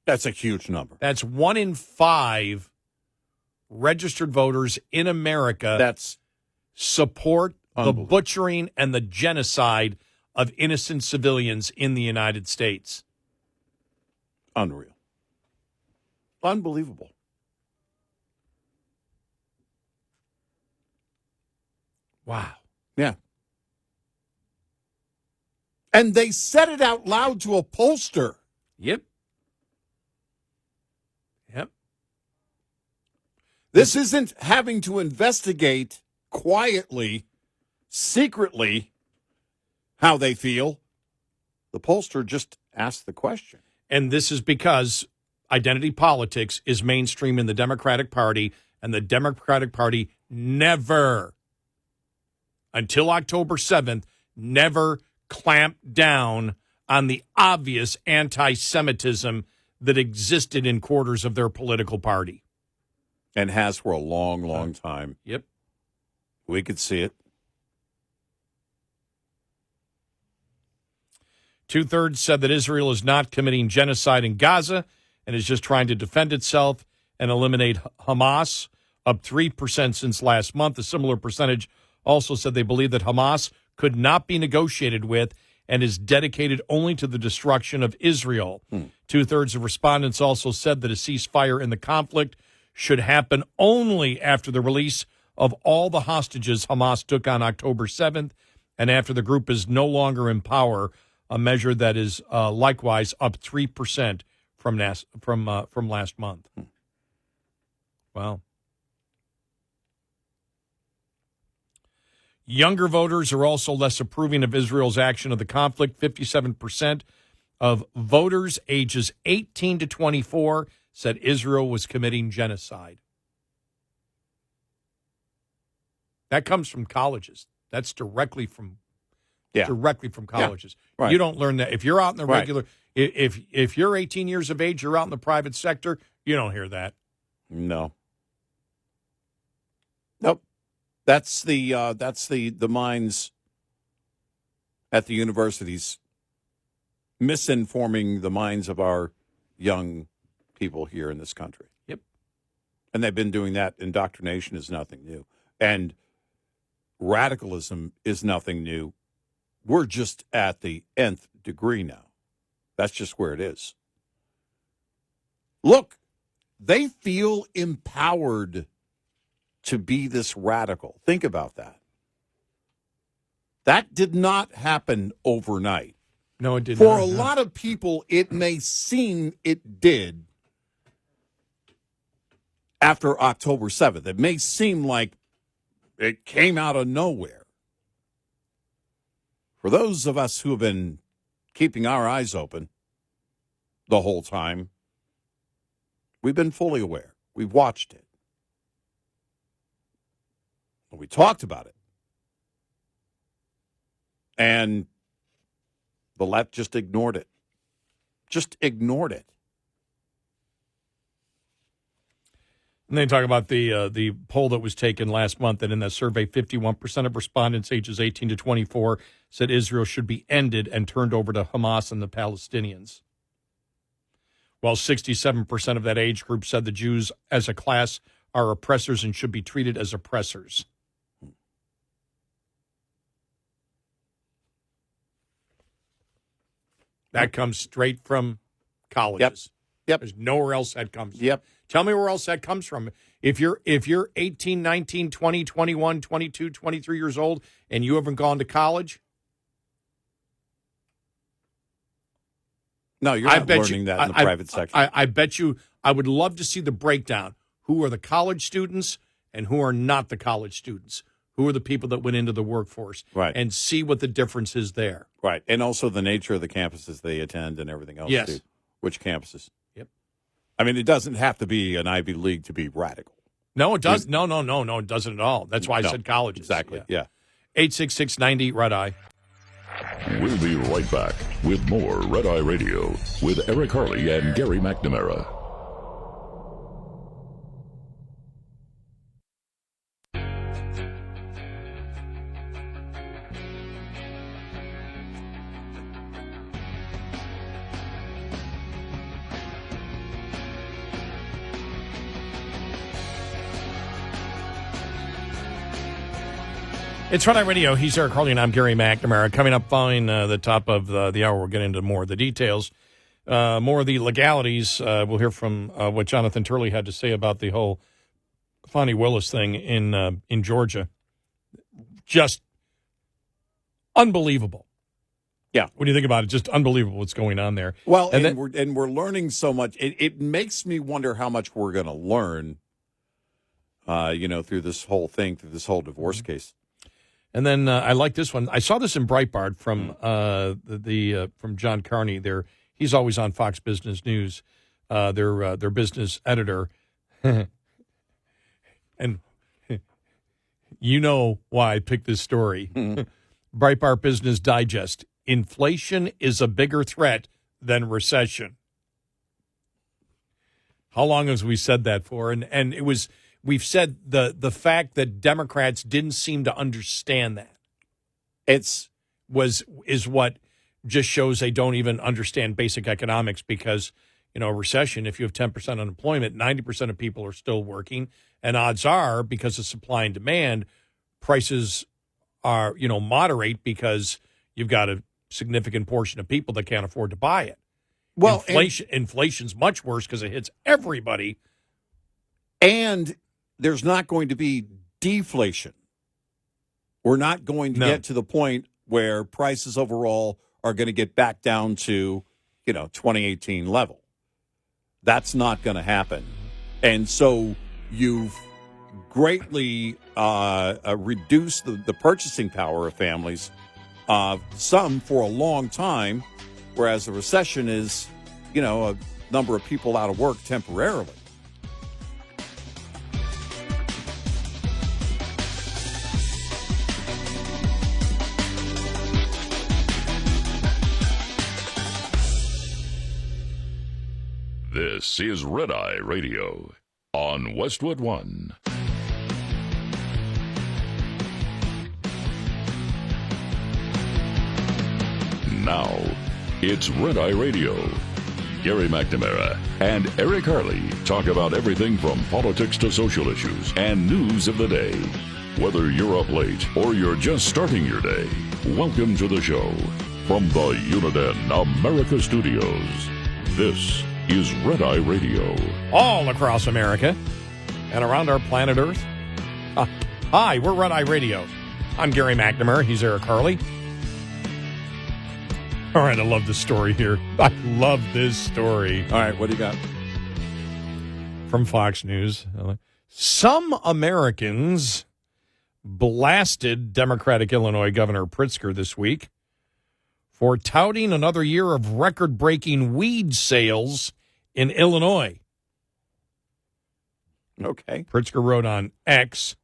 That's a huge number. That's 1 in 5 registered voters in America That's support the butchering and the genocide of innocent civilians in the United States. unreal. Unbelievable. Wow. Yeah. And they said it out loud to a pollster. Yep. This isn't having to investigate quietly, secretly, how they feel. The pollster just asked the question. And this is because identity politics is mainstream in the Democratic Party, and the Democratic Party never, until October 7th, never clamped down on the obvious anti-Semitism that existed in quarters of their political party. And has for a long, long time. Yep. We could see it. 2/3 said that Israel is not committing genocide in Gaza and is just trying to defend itself and eliminate Hamas, up 3% since last month. A similar percentage also said they believe that Hamas could not be negotiated with and is dedicated only to the destruction of Israel. 2/3 of respondents also said that a ceasefire in the conflict should happen only after the release of all the hostages Hamas took on October 7th and after the group is no longer in power, a measure that is likewise up 3% from last month. Wow. Younger voters are also less approving of Israel's action of the conflict. 57% of voters ages 18 to 24 said Israel was committing genocide. That comes from colleges. That's directly from colleges. Yeah, right. You don't learn that. If you're out in the regular, if you're 18 years of age, you're out in the private sector, you don't hear that. No. Nope. That's the minds at the universities misinforming the minds of our young people here in this country. Yep. And they've been doing that. Indoctrination is nothing new. And radicalism is nothing new. We're just at the nth degree now. That's just where it is. Look, they feel empowered to be this radical. Think about that. That did not happen overnight. No, it did not. For a lot of people, it may seem it did after October 7th. It may seem like it came out of nowhere. For those of us who have been keeping our eyes open the whole time, we've been fully aware. We've watched it. We talked about it. And the left just ignored it. Just ignored it. And they talk about the poll that was taken last month, and in that survey, 51% of respondents ages 18 to 24 said Israel should be ended and turned over to Hamas and the Palestinians. While 67% of that age group said the Jews as a class are oppressors and should be treated as oppressors. That comes straight from colleges. Yep. There's nowhere else that comes from. Yep. Tell me where else that comes from. If you're 18, 19, 20, 21, 22, 23 years old and you haven't gone to college, no, you're not learning that in the private sector. I bet you I would love to see the breakdown. Who are the college students and who are not the college students? Who are the people that went into the workforce? Right. And see what the difference is there. Right. And also the nature of the campuses they attend and everything else, yes. too. Which campuses? Yep. I mean, it doesn't have to be an Ivy League to be radical. No, it does. No, it doesn't at all. That's why I said colleges. Exactly, yeah. 866-90 Red Eye. We'll be right back with more Red Eye Radio with Eric Harley and Gary McNamara. It's Red Eye Radio. He's Eric Harley, and I'm Gary McNamara. Coming up following the top of the hour, we'll get into more of the details, more of the legalities. We'll hear from what Jonathan Turley had to say about the whole Fonnie Willis thing in Georgia. Just unbelievable. Yeah. When you think about it, just unbelievable what's going on there. Well, and we're learning so much. It makes me wonder how much we're going to learn, through this whole thing, through this whole divorce case. And then I like this one. I saw this in Breitbart from from John Carney. He's always on Fox Business News. Their business editor, and you know why I picked this story. Breitbart Business Digest: Inflation is a bigger threat than recession. How long has we said that for? And it was. We've said the fact that Democrats didn't seem to understand that is what just shows they don't even understand basic economics, because, a recession, if you have 10% unemployment, 90% of people are still working, and odds are, because of supply and demand, prices are, moderate because you've got a significant portion of people that can't afford to buy it. Well, inflation's much worse because it hits everybody. And there's not going to be deflation. We're not going to get to the point where prices overall are going to get back down to, 2018 level. That's not going to happen. And so you've greatly reduced the purchasing power of families, some for a long time, whereas a recession is, a number of people out of work temporarily. This is Red Eye Radio on Westwood One. Now, it's Red Eye Radio. Gary McNamara and Eric Harley talk about everything from politics to social issues and news of the day. Whether you're up late or you're just starting your day, welcome to the show. From the Uniden America Studios, this is Red Eye Radio. All across America and around our planet Earth. Hi, we're Red Eye Radio. I'm Gary McNamara. He's Eric Harley. All right, I love this story here. I love this story. All right, what do you got? From Fox News. Some Americans blasted Democratic Illinois Governor Pritzker this week for touting another year of record-breaking weed sales in Illinois. Okay. Pritzker wrote on X,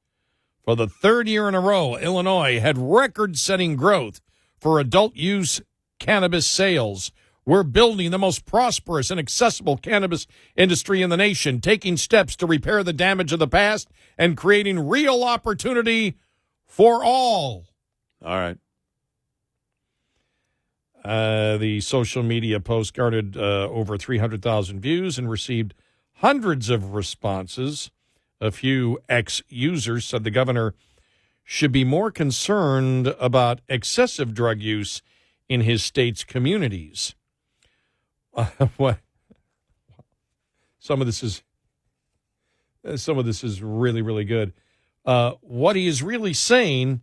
for the third year in a row, Illinois had record-setting growth for adult-use cannabis sales. We're building the most prosperous and accessible cannabis industry in the nation, taking steps to repair the damage of the past and creating real opportunity for all. All right. The social media post garnered over 300,000 views and received hundreds of responses. A few ex-users said the governor should be more concerned about excessive drug use in his state's communities. What? Some of this is really, really good. What he is really saying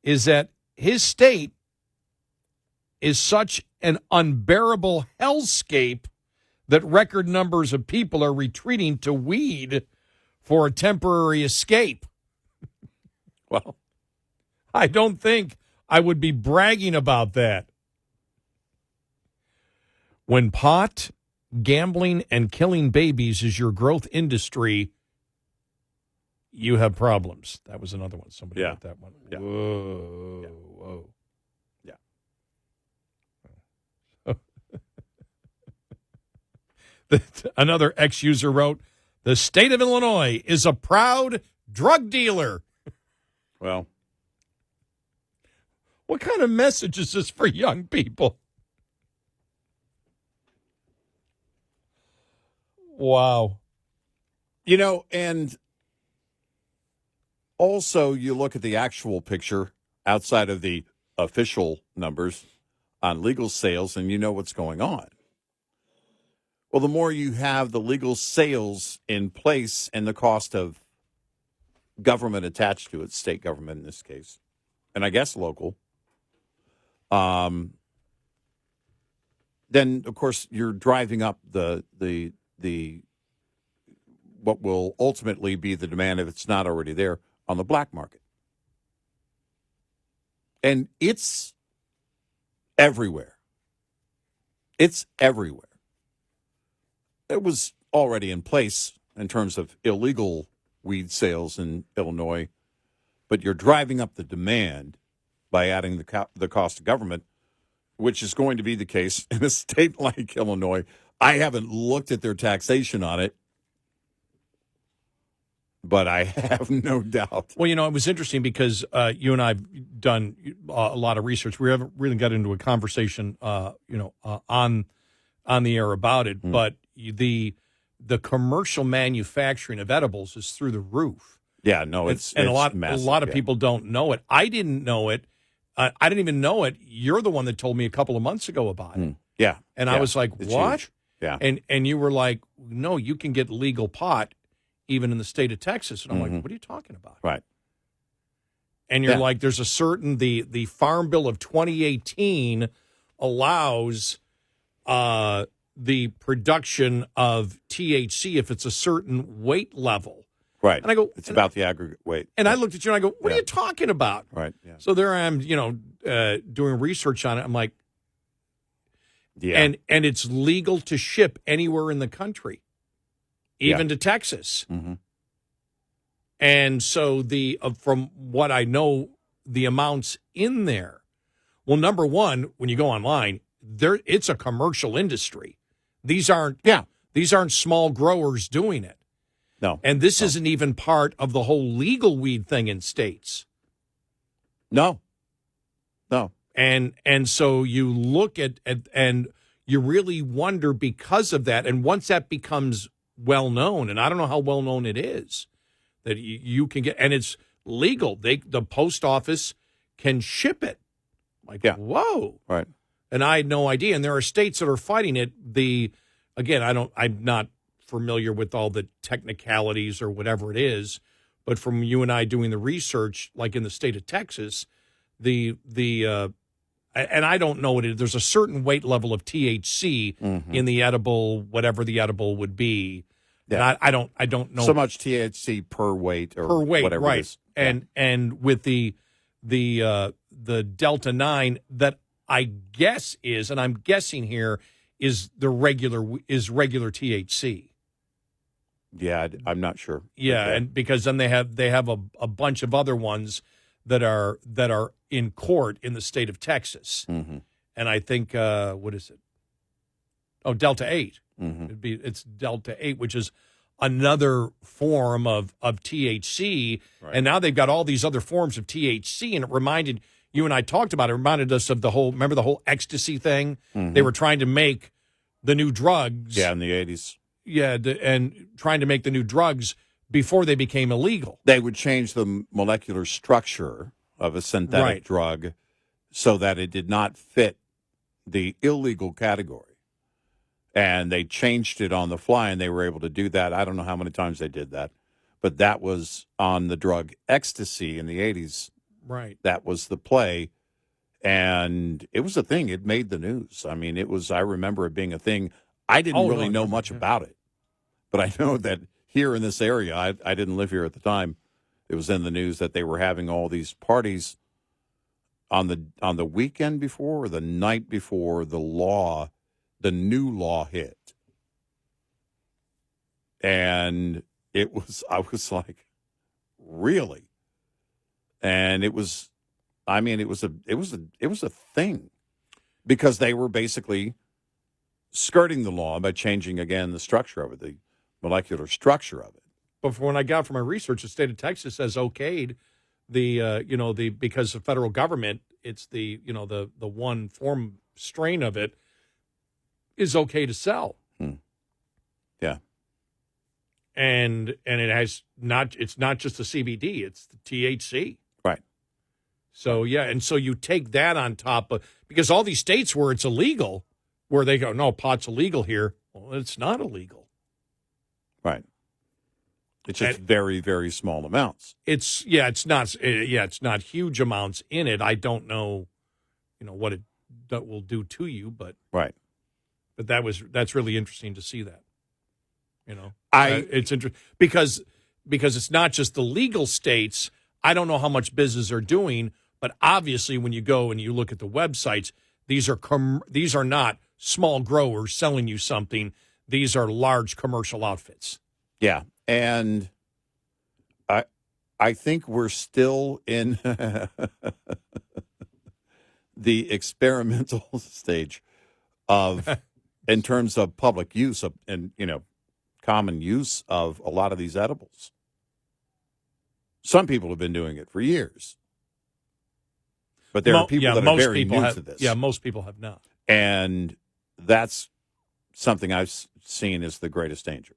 is that his state is such an unbearable hellscape that record numbers of people are retreating to weed for a temporary escape. Well, I don't think I would be bragging about that. When pot, gambling, and killing babies is your growth industry, you have problems. That was another one. Somebody wrote that one. Yeah. Whoa. Yeah. Whoa. Another ex-user wrote, the state of Illinois is a proud drug dealer. Well, what kind of message is this for young people? Wow. And also you look at the actual picture outside of the official numbers on legal sales, and you know what's going on. Well, the more you have the legal sales in place and the cost of government attached to it, state government in this case, and I guess local, then, of course, you're driving up the what will ultimately be the demand, if it's not already there, on the black market. And it's everywhere. It's everywhere. It was already in place in terms of illegal weed sales in Illinois, but you're driving up the demand by adding the cost of government, which is going to be the case in a state like Illinois. I haven't looked at their taxation on it, but I have no doubt. Well, it was interesting because you and I have done a lot of research. We haven't really got into a conversation, on the air about it, but the commercial manufacturing of edibles is through the roof. Yeah, no, it's massive, a lot of people don't know it. I didn't know it. I didn't even know it. You're the one that told me a couple of months ago about it. Yeah, and I was like, it's "What?" Huge. Yeah, and you were like, "No, you can get legal pot even in the state of Texas." And I'm like, "What are you talking about?" Right. And you're like, "There's a certain the Farm Bill of 2018 allows the production of THC if it's a certain weight level." Right. And I go, it's about the aggregate weight. And I looked at you and I go, what are you talking about? Right. Yeah. So there I am, doing research on it. I'm like, yeah. And it's legal to ship anywhere in the country, even to Texas. Mm-hmm. And so from what I know, the amounts in there, well, number one, when you go online, it's a commercial industry. These aren't small growers doing it. No. And this isn't even part of the whole legal weed thing in states. No. And so you look at and you really wonder because of that. And once that becomes well known, and I don't know how well known it is, that you can get, and it's legal. The post office can ship it. Like, whoa. Right. And I had no idea. And there are states that are fighting it. I'm not familiar with all the technicalities or whatever it is, but from you and I doing the research, like in the state of Texas, and I don't know what it is. There's a certain weight level of THC in the edible, whatever the edible would be. Yeah. And I don't know so much THC per weight or whatever right. it is. And with the Delta 9 that I guess is, and I'm guessing here, is regular THC. Yeah, I'm not sure. Yeah, okay. and because then they have a bunch of other ones that are in court in the state of Texas, and I think what is it? Oh, Delta 8. It's Delta 8, which is another form of THC, and now they've got all these other forms of THC, and it reminded you and I talked about it. Reminded us of the whole ecstasy thing. They were trying to make the new drugs. Yeah, in the 80s. Yeah, and trying to make the new drugs before they became illegal. They would change the molecular structure of a synthetic drug so that it did not fit the illegal category. And they changed it on the fly, and they were able to do that. I don't know how many times they did that, but that was on the drug ecstasy in the 80s. Right. That was the play, and it was a thing. It made the news. I mean, I remember it being a thing. I didn't really know much about it, but I know that here in this area, I didn't live here at the time. It was in the news that they were having all these parties on the weekend before or the night before the new law hit. And I was like, really? And it was a thing, because they were basically skirting the law by changing, again, the structure of it, the molecular structure of it. But from what I got from my research, the state of Texas has okayed because the federal government, it's the one form strain of it is okay to sell. Yeah. And it's not just the CBD, it's the THC. Right. So, yeah, and so you take that on top of, because all these states where it's illegal, where they go, no, pot's illegal here. Well, it's not illegal. Right. It's just very, very small amounts. It's not huge amounts in it. I don't know, what that will do to you, but right. But that's really interesting to see that. It's interesting because it's not just the legal states. I don't know how much business they're doing, but obviously when you go and you look at the websites, these are not small growers selling you something. These are large commercial outfits. Yeah, and I think we're still in the experimental stage of, in terms of public use of, and common use of a lot of these edibles. Some people have been doing it for years, but there are people that are very new to this. Yeah, most people have not, and that's something I've seen as the greatest danger.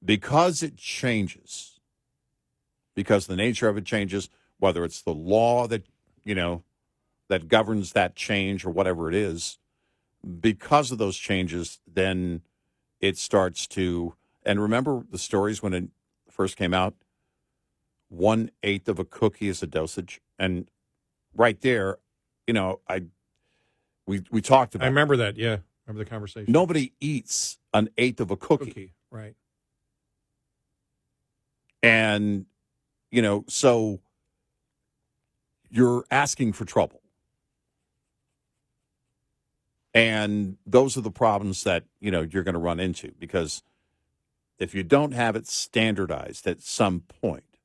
Because it changes, because the nature of it changes, whether it's the law that governs that change or whatever it is, because of those changes, then it starts to, and remember the stories when it first came out, 1/8 of a cookie is a dosage. And right there, we talked about. I remember that, yeah. Remember the conversation. Nobody eats 1/8 of a cookie. Right. And, so you're asking for trouble. And those are the problems that, you're going to run into, because if you don't have it standardized at some point,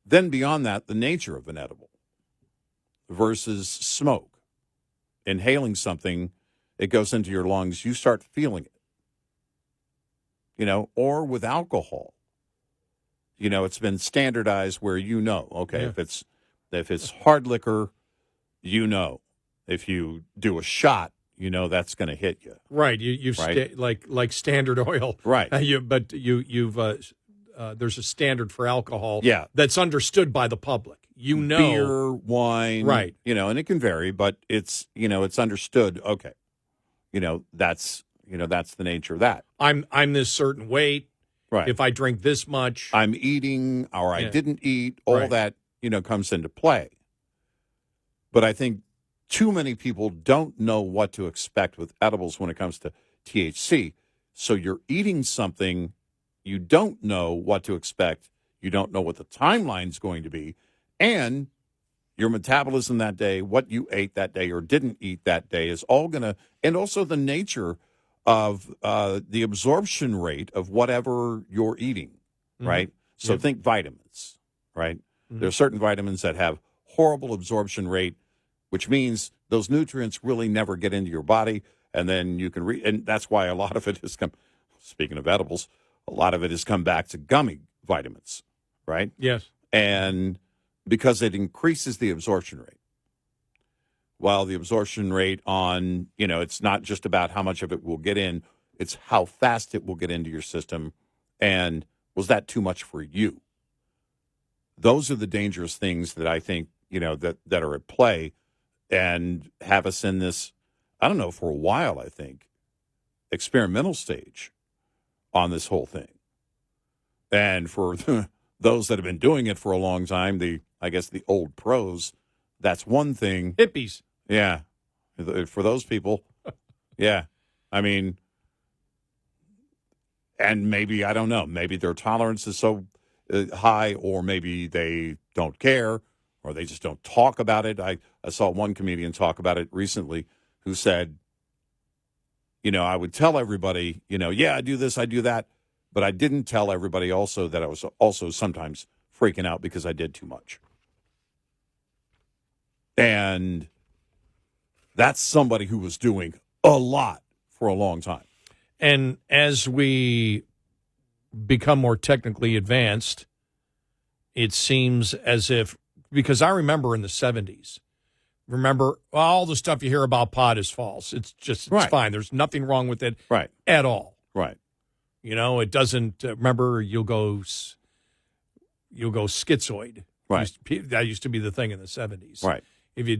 then beyond that, the nature of an edible versus smoke, inhaling something, it goes into your lungs, you start feeling it, or with alcohol. It's been standardized where okay, yeah. if it's hard liquor, if you do a shot, that's going to hit you. Right. You've right? Like Standard Oil. Right. You've there's a standard for alcohol. Yeah. That's understood by the public. Beer, wine. Right. And it can vary, but it's it's understood. Okay. That's the nature of that. I'm this certain weight. Right. If I drink this much, I'm eating, or I didn't eat, all that, comes into play. But I think too many people don't know what to expect with edibles when it comes to THC. So you're eating something, you don't know what to expect, you don't know what the timeline's going to be, and your metabolism that day, what you ate that day or didn't eat that day is all going to, and also the nature of the absorption rate of whatever you're eating, right? So think vitamins, right? There are certain vitamins that have horrible absorption rate, which means those nutrients really never get into your body, and then you can and that's why a lot of it has come, speaking of edibles, a lot of it has come back to gummy vitamins, right? Yes. And because it increases the absorption rate. While the absorption rate on, it's not just about how much of it will get in, it's how fast it will get into your system, and was that too much for you? Those are the dangerous things that I think, that are at play and have us in this I don't know, for a while, I think, experimental stage on this whole thing. And for those that have been doing it for a long time, I guess the old pros, that's one thing. Hippies. Yeah. For those people, yeah. I mean, and maybe, I don't know, maybe their tolerance is so high, or maybe they don't care, or they just don't talk about it. I saw one comedian talk about it recently who said, I would tell everybody, yeah, I do this, I do that, but I didn't tell everybody also that I was also sometimes freaking out because I did too much. And that's somebody who was doing a lot for a long time. And as we become more technically advanced, it seems as if, because I remember in the 70s, all the stuff you hear about pot is false. It's fine. There's nothing wrong with it at all. Right. It doesn't, remember, you'll go schizoid. Right. That used to be the thing in the 70s. Right. If you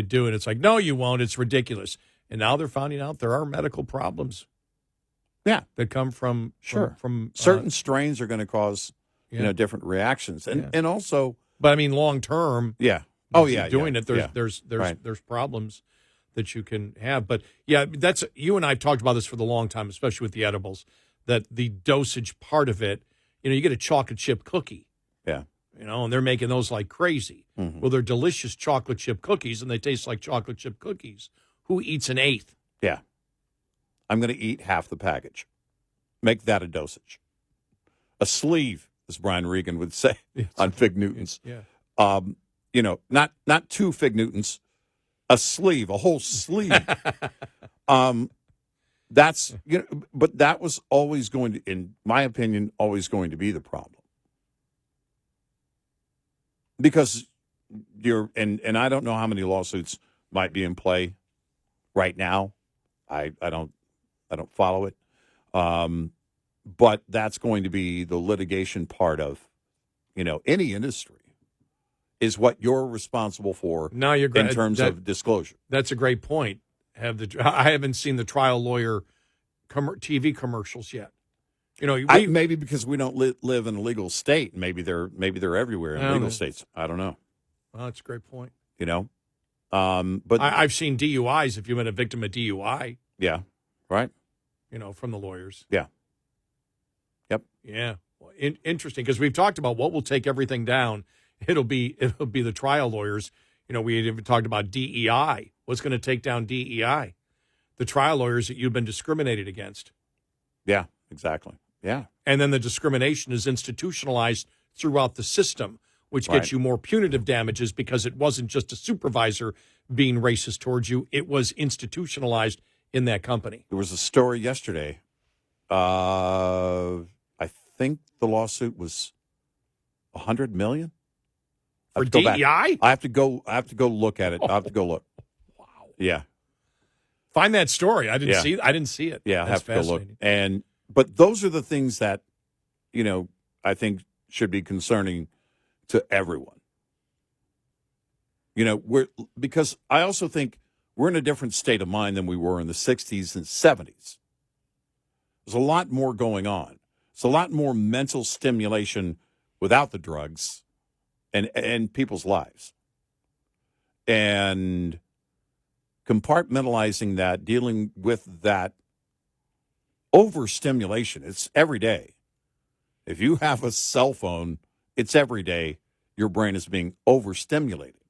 do it, it's like, no, you won't. It's ridiculous. And now they're finding out there are medical problems. Yeah. That come from certain strains are going to cause, different reactions. And also, but I mean, long term. Yeah. Doing it. There's problems that you can have. But yeah, that's, you and I have talked about this for the long time, especially with the edibles, that the dosage part of it, you get a chocolate chip cookie. Yeah. And they're making those like crazy. Mm-hmm. Well, they're delicious chocolate chip cookies, and they taste like chocolate chip cookies. Who eats an eighth? Yeah. I'm going to eat half the package. Make that a dosage. A sleeve, as Brian Regan would say on Fig Newtons. Yeah. Not 2 Fig Newtons, a sleeve, a whole sleeve. That's, but that was always going to, in my opinion, always going to be the problem. Because and I don't know how many lawsuits might be in play right now. I don't follow it. But that's going to be the litigation part of, any industry, is what you're responsible for in terms of disclosure. That's a great point. I haven't seen the trial lawyer TV commercials yet. Maybe because we don't live in a legal state. Maybe they're everywhere in legal states. I don't know. Well, that's a great point. But I've seen DUIs. If you've been a victim of DUI, yeah, right. From the lawyers. Yeah. Yep. Yeah. Well, interesting, because we've talked about what will take everything down. It'll be the trial lawyers. We had even talked about DEI. What's going to take down DEI? The trial lawyers that you've been discriminated against. Yeah, exactly. Yeah. And then the discrimination is institutionalized throughout the system, which gets you more punitive damages, because it wasn't just a supervisor being racist towards you. It was institutionalized in that company. There was a story yesterday. I think the lawsuit was $100 million. For DEI? I have to go look at it. I have to go look. Wow. Yeah. Find that story. I didn't see it. Yeah, I have to go look. But those are the things that, I think should be concerning to everyone. Because I also think we're in a different state of mind than we were in the 60s and 70s. There's a lot more going on. It's a lot more mental stimulation without the drugs and people's lives. And compartmentalizing that, dealing with that overstimulation, it's every day. If you have a cell phone, it's every day your brain is being overstimulated.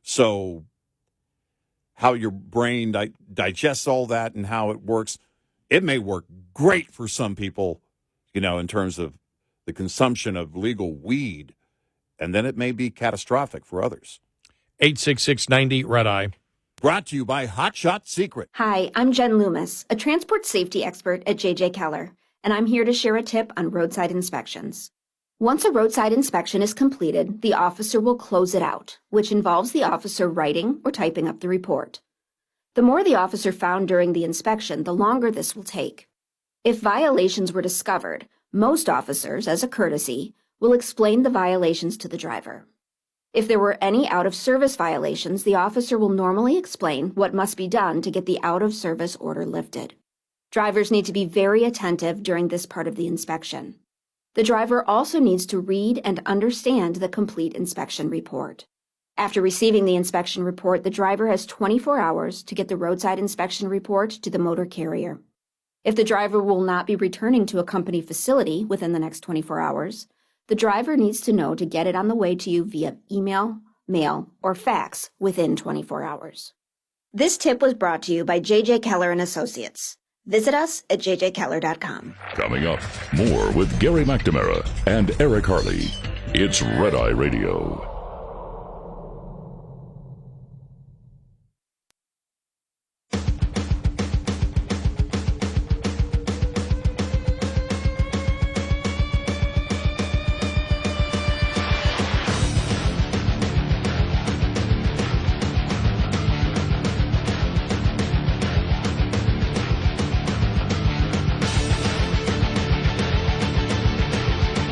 So how your brain digests all that and how it works, it may work great for some people, in terms of the consumption of legal weed, and then it may be catastrophic for others. 866-90 Red Eye. Brought to you by Hot Shot Secret. Hi, I'm Jen Loomis, a transport safety expert at J.J. Keller, and I'm here to share a tip on roadside inspections. Once a roadside inspection is completed, the officer will close it out, which involves the officer writing or typing up the report. The more the officer found during the inspection, the longer this will take. If violations were discovered, most officers, as a courtesy, will explain the violations to the driver. If there were any out-of-service violations, the officer will normally explain what must be done to get the out-of-service order lifted. Drivers need to be very attentive during this part of the inspection. The driver also needs to read and understand the complete inspection report. After receiving the inspection report, the driver has 24 hours to get the roadside inspection report to the motor carrier. If the driver will not be returning to a company facility within the next 24 hours, the driver needs to know to get it on the way to you via email, mail, or fax within 24 hours. This tip was brought to you by J.J. Keller & Associates. Visit us at jjkeller.com. Coming up, more with Gary McNamara and Eric Harley. It's Red Eye Radio.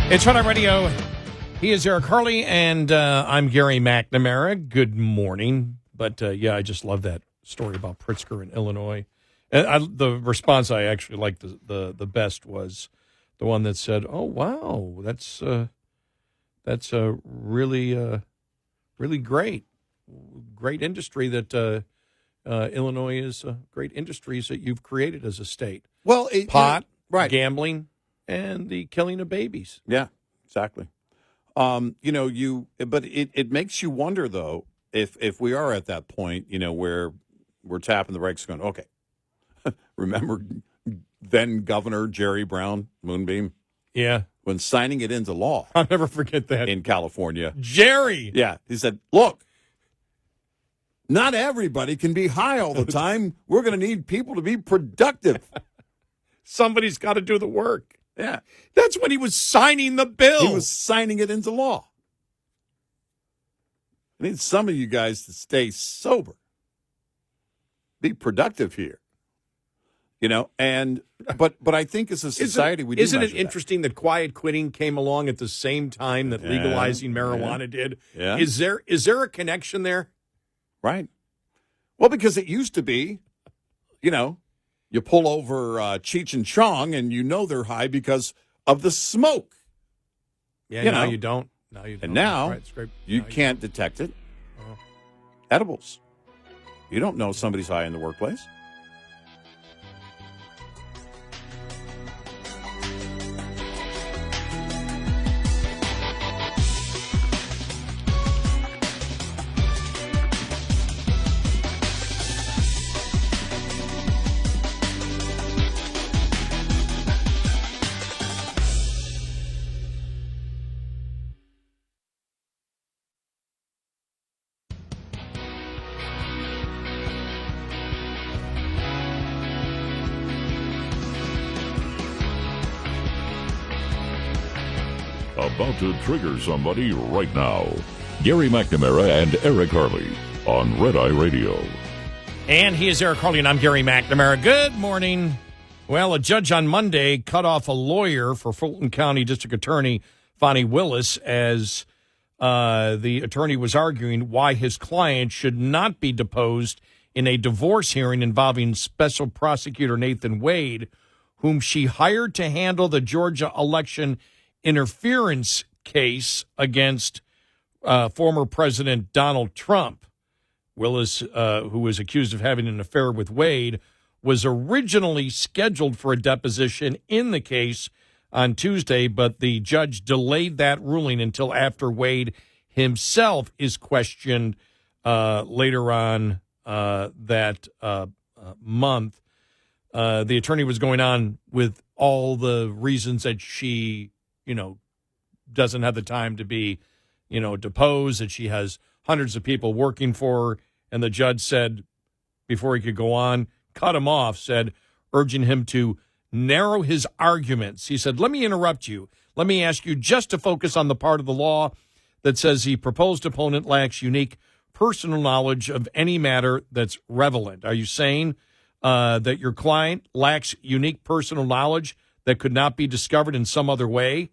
It's Red Eye Radio. He is Eric Harley, and I'm Gary McNamara. Good morning. But, I just love that story about Pritzker in Illinois. And the response I actually liked the best was the one that said, "Oh, wow, that's really great. Great industry that Illinois is great industries that you've created as a state. Well, pot, right. gambling, and the killing of babies." Yeah, exactly. But it makes you wonder, though, if we are at that point, where we're tapping the brakes going, okay, remember then Governor Jerry Brown, Moonbeam? Yeah. When signing it into law. I'll never forget that. In California. Jerry! Yeah, he said, look, not everybody can be high all the time. We're going to need people to be productive. Somebody's got to do the work. Yeah. That's when he was signing the bill. He was signing it into law. I need some of you guys to stay sober. Be productive here. But I think as a society we do Isn't it measure interesting that quiet quitting came along at the same time that legalizing marijuana did? Yeah. Is there a connection there? Right. Well, because it used to be, you pull over Cheech and Chong and they're high because of the smoke. Yeah, now you don't. And now Right, you can't detect it. Oh. Edibles. You don't know somebody's high in the workplace. About to trigger somebody right now. Gary McNamara and Eric Harley on Red Eye Radio. And he is Eric Harley, and I'm Gary McNamara. Good morning. Well, a judge on Monday cut off a lawyer for Fulton County District Attorney Fonnie Willis as the attorney was arguing why his client should not be deposed in a divorce hearing involving Special Prosecutor Nathan Wade, whom she hired to handle the Georgia election interference case against former President Donald Trump. Willis, who was accused of having an affair with Wade, was originally scheduled for a deposition in the case on Tuesday, but the judge delayed that ruling until after Wade himself is questioned later on that month. The attorney was going on with all the reasons that she doesn't have the time to be, deposed, that she has hundreds of people working for her. And the judge said, before he could go on, cut him off, said, urging him to narrow his arguments. He said, let me interrupt you. Let me ask you just to focus on the part of the law that says the proposed opponent lacks unique personal knowledge of any matter that's relevant. Are you saying that your client lacks unique personal knowledge that could not be discovered in some other way?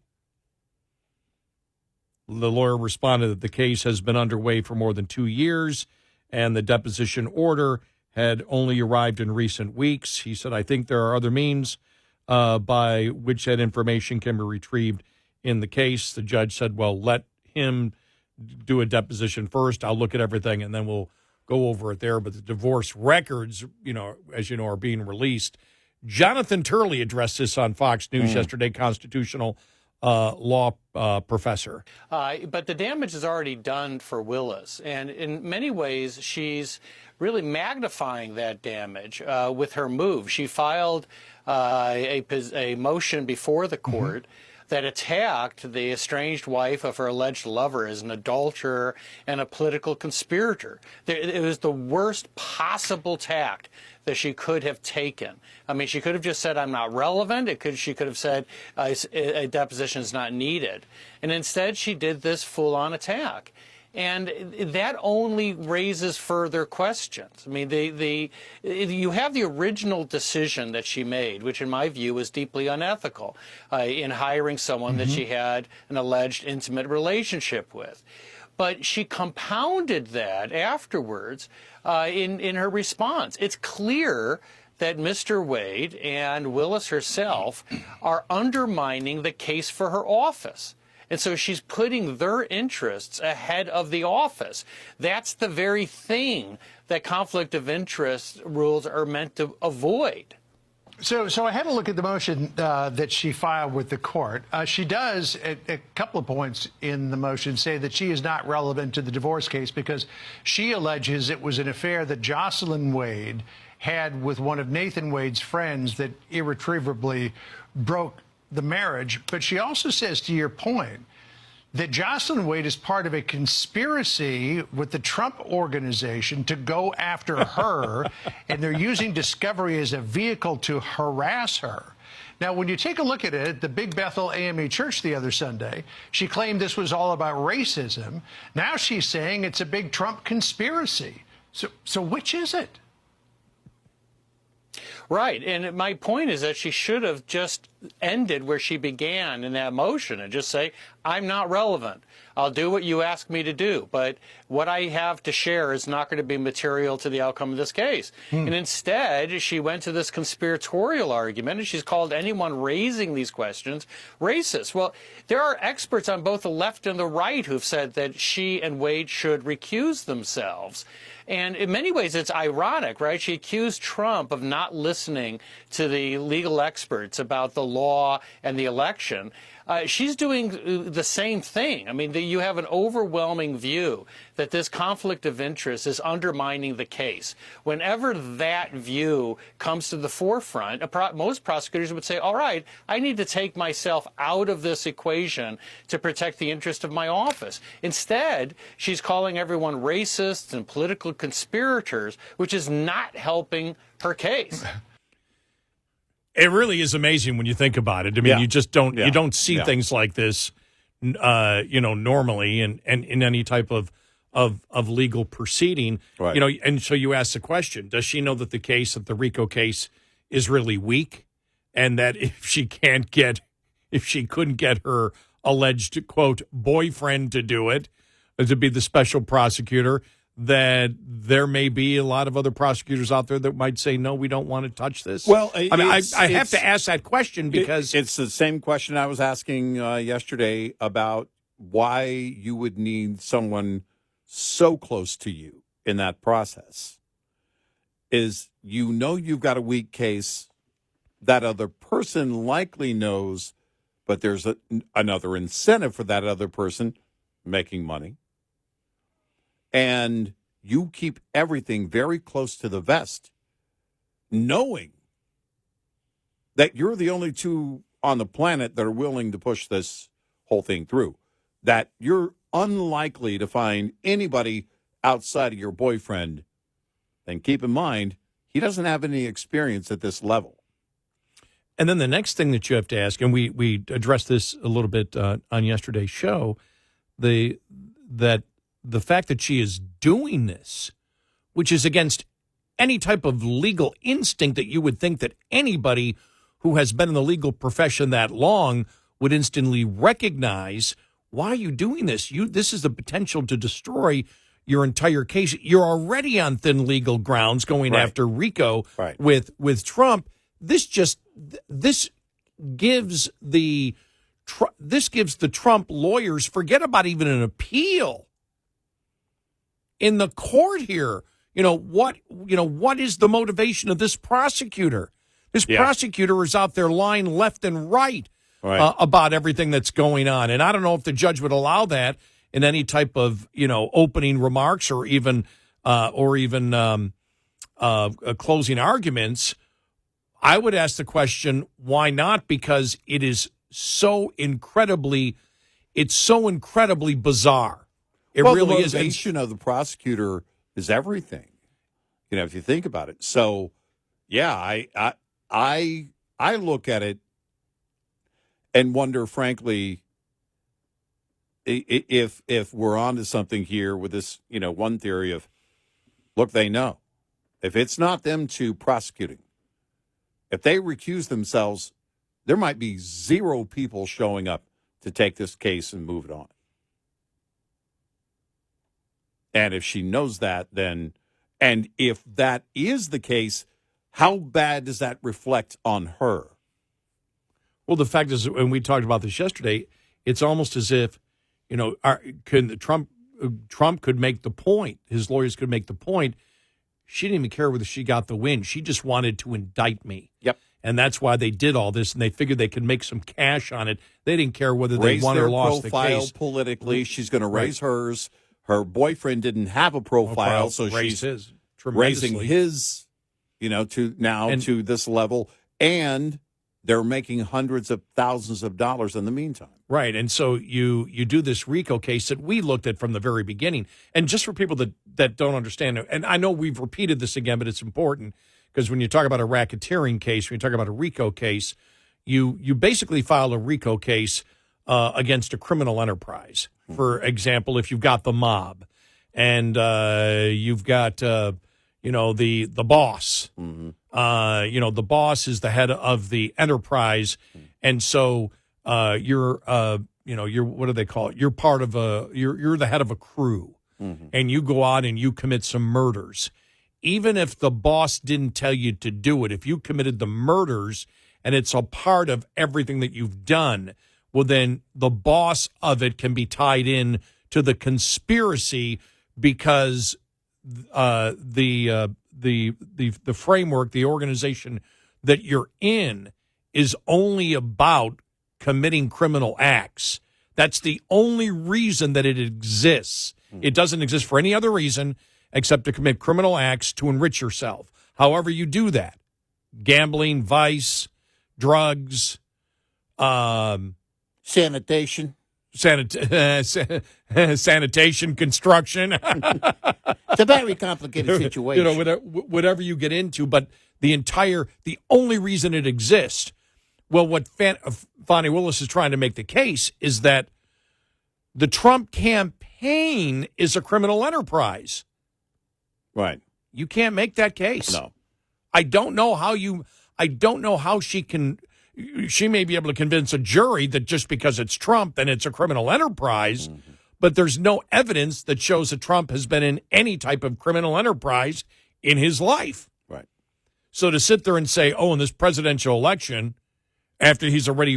The lawyer responded that the case has been underway for more than 2 years, and the deposition order had only arrived in recent weeks. He said, I think there are other means by which that information can be retrieved in the case. The judge said, well, let him do a deposition first. I'll look at everything, and then we'll go over it there. But the divorce records, as you know, are being released. Jonathan Turley addressed this on Fox News yesterday, constitutional law professor. But the damage is already done for Willis. And in many ways, she's really magnifying that damage with her move. She filed a motion before the court that attacked the estranged wife of her alleged lover as an adulterer and a political conspirator. It was the worst possible tact that she could have taken. I mean, she could have just said, I'm not relevant. She could have said, a deposition is not needed. And instead, she did this full-on attack. And that only raises further questions. I mean, you have the original decision that she made, which in my view was deeply unethical, in hiring someone that she had an alleged intimate relationship with. But she compounded that afterwards in her response. It's clear that Mr. Wade and Willis herself are undermining the case for her office. And so she's putting their interests ahead of the office. That's the very thing that conflict of interest rules are meant to avoid. So I had a look at the motion that she filed with the court. She does, at a couple of points in the motion, say that she is not relevant to the divorce case because she alleges it was an affair that Jocelyn Wade had with one of Nathan Wade's friends that irretrievably broke the marriage. But she also says, to your point, that Jocelyn Wade is part of a conspiracy with the Trump organization to go after her, and they're using Discovery as a vehicle to harass her. Now, when you take a look at it, at the Big Bethel AME Church the other Sunday, she claimed this was all about racism. Now she's saying it's a big Trump conspiracy. So which is it? Right. And my point is that she should have just ended where she began in that motion and just say, I'm not relevant. I'll do what you ask me to do. But what I have to share is not going to be material to the outcome of this case. And instead, she went to this conspiratorial argument, and she's called anyone raising these questions racist. Well, there are experts on both the left and the right who've said that she and Wade should recuse themselves. And in many ways, it's ironic, right? She accused Trump of not listening to the legal experts about the law and the election. She's doing the same thing. I mean, you have an overwhelming view that this conflict of interest is undermining the case. Whenever that view comes to the forefront, most prosecutors would say, all right, I need to take myself out of this equation to protect the interest of my office. Instead, she's calling everyone racists and political conspirators, which is not helping her case. It really is amazing when you think about it. I mean, you just don't you don't see things like this, normally in any type of legal proceeding. Right. And so you ask the question: does she know that the RICO case is really weak, and that if she couldn't get her alleged quote boyfriend to do it, to be the special prosecutor, that there may be a lot of other prosecutors out there that might say, no, we don't want to touch this? Well, I have to ask that question because it's the same question I was asking yesterday about why you would need someone so close to you in that process. Is you've got a weak case, that other person likely knows, but there's another incentive for that other person making money. And you keep everything very close to the vest, knowing that you're the only two on the planet that are willing to push this whole thing through, that you're unlikely to find anybody outside of your boyfriend. And keep in mind, he doesn't have any experience at this level. And then the next thing that you have to ask, and we addressed this a little bit on yesterday's show, that the fact that she is doing this, which is against any type of legal instinct that you would think that anybody who has been in the legal profession that long would instantly recognize why are you doing this? This is the potential to destroy your entire case. You're already on thin legal grounds going after RICO with Trump. This gives the Trump lawyers, forget about even an appeal in the court here. What is the motivation of this prosecutor? This prosecutor is out there lying left and right about everything that's going on. And I don't know if the judge would allow that in any type of, opening remarks or even closing arguments. I would ask the question, why not? Because it is so incredibly bizarre. It really the is. motivation of the prosecutor is everything, if you think about it. So, yeah, I look at it and wonder, frankly, if we're onto something here with this, one theory of, look, they know. If it's not them two prosecuting, if they recuse themselves, there might be 0 people showing up to take this case and move it on. And if she knows that, then, and if that is the case, how bad does that reflect on her? Well, the fact is, and we talked about this yesterday, it's almost as if, Trump could make the point, his lawyers could make the point, she didn't even care whether she got the win. She just wanted to indict me. Yep. And that's why they did all this, and they figured they could make some cash on it. They didn't care whether they won or lost the case. Raise their profile politically. She's going to raise hers. Her boyfriend didn't have a profile, so she's raising his, to this level. And they're making hundreds of thousands of dollars in the meantime. Right. And so you do this RICO case that we looked at from the very beginning. And just for people that don't understand, and I know we've repeated this again, but it's important because when you talk about a racketeering case, when you talk about a RICO case, you basically file a RICO case against a criminal enterprise. For example, if you've got the mob and you've got, the boss, the boss is the head of the enterprise. And so you're what do they call it? You're part of you're the head of a crew and you go out and you commit some murders. Even if the boss didn't tell you to do it, if you committed the murders and it's a part of everything that you've done, well, then the boss of it can be tied in to the conspiracy because the framework, the organization that you're in is only about committing criminal acts. That's the only reason that it exists. It doesn't exist for any other reason except to commit criminal acts to enrich yourself. However you do that, gambling, vice, drugs, sanitation, sanitation, construction. It's a very complicated situation. Whatever you get into, but the only reason it exists. Well, what Fani Willis is trying to make the case is that the Trump campaign is a criminal enterprise. Right. You can't make that case. No. I don't know how she can. She may be able to convince a jury that just because it's Trump, then it's a criminal enterprise. But there's no evidence that shows that Trump has been in any type of criminal enterprise in his life. Right. So to sit there and say, in this presidential election, after he's already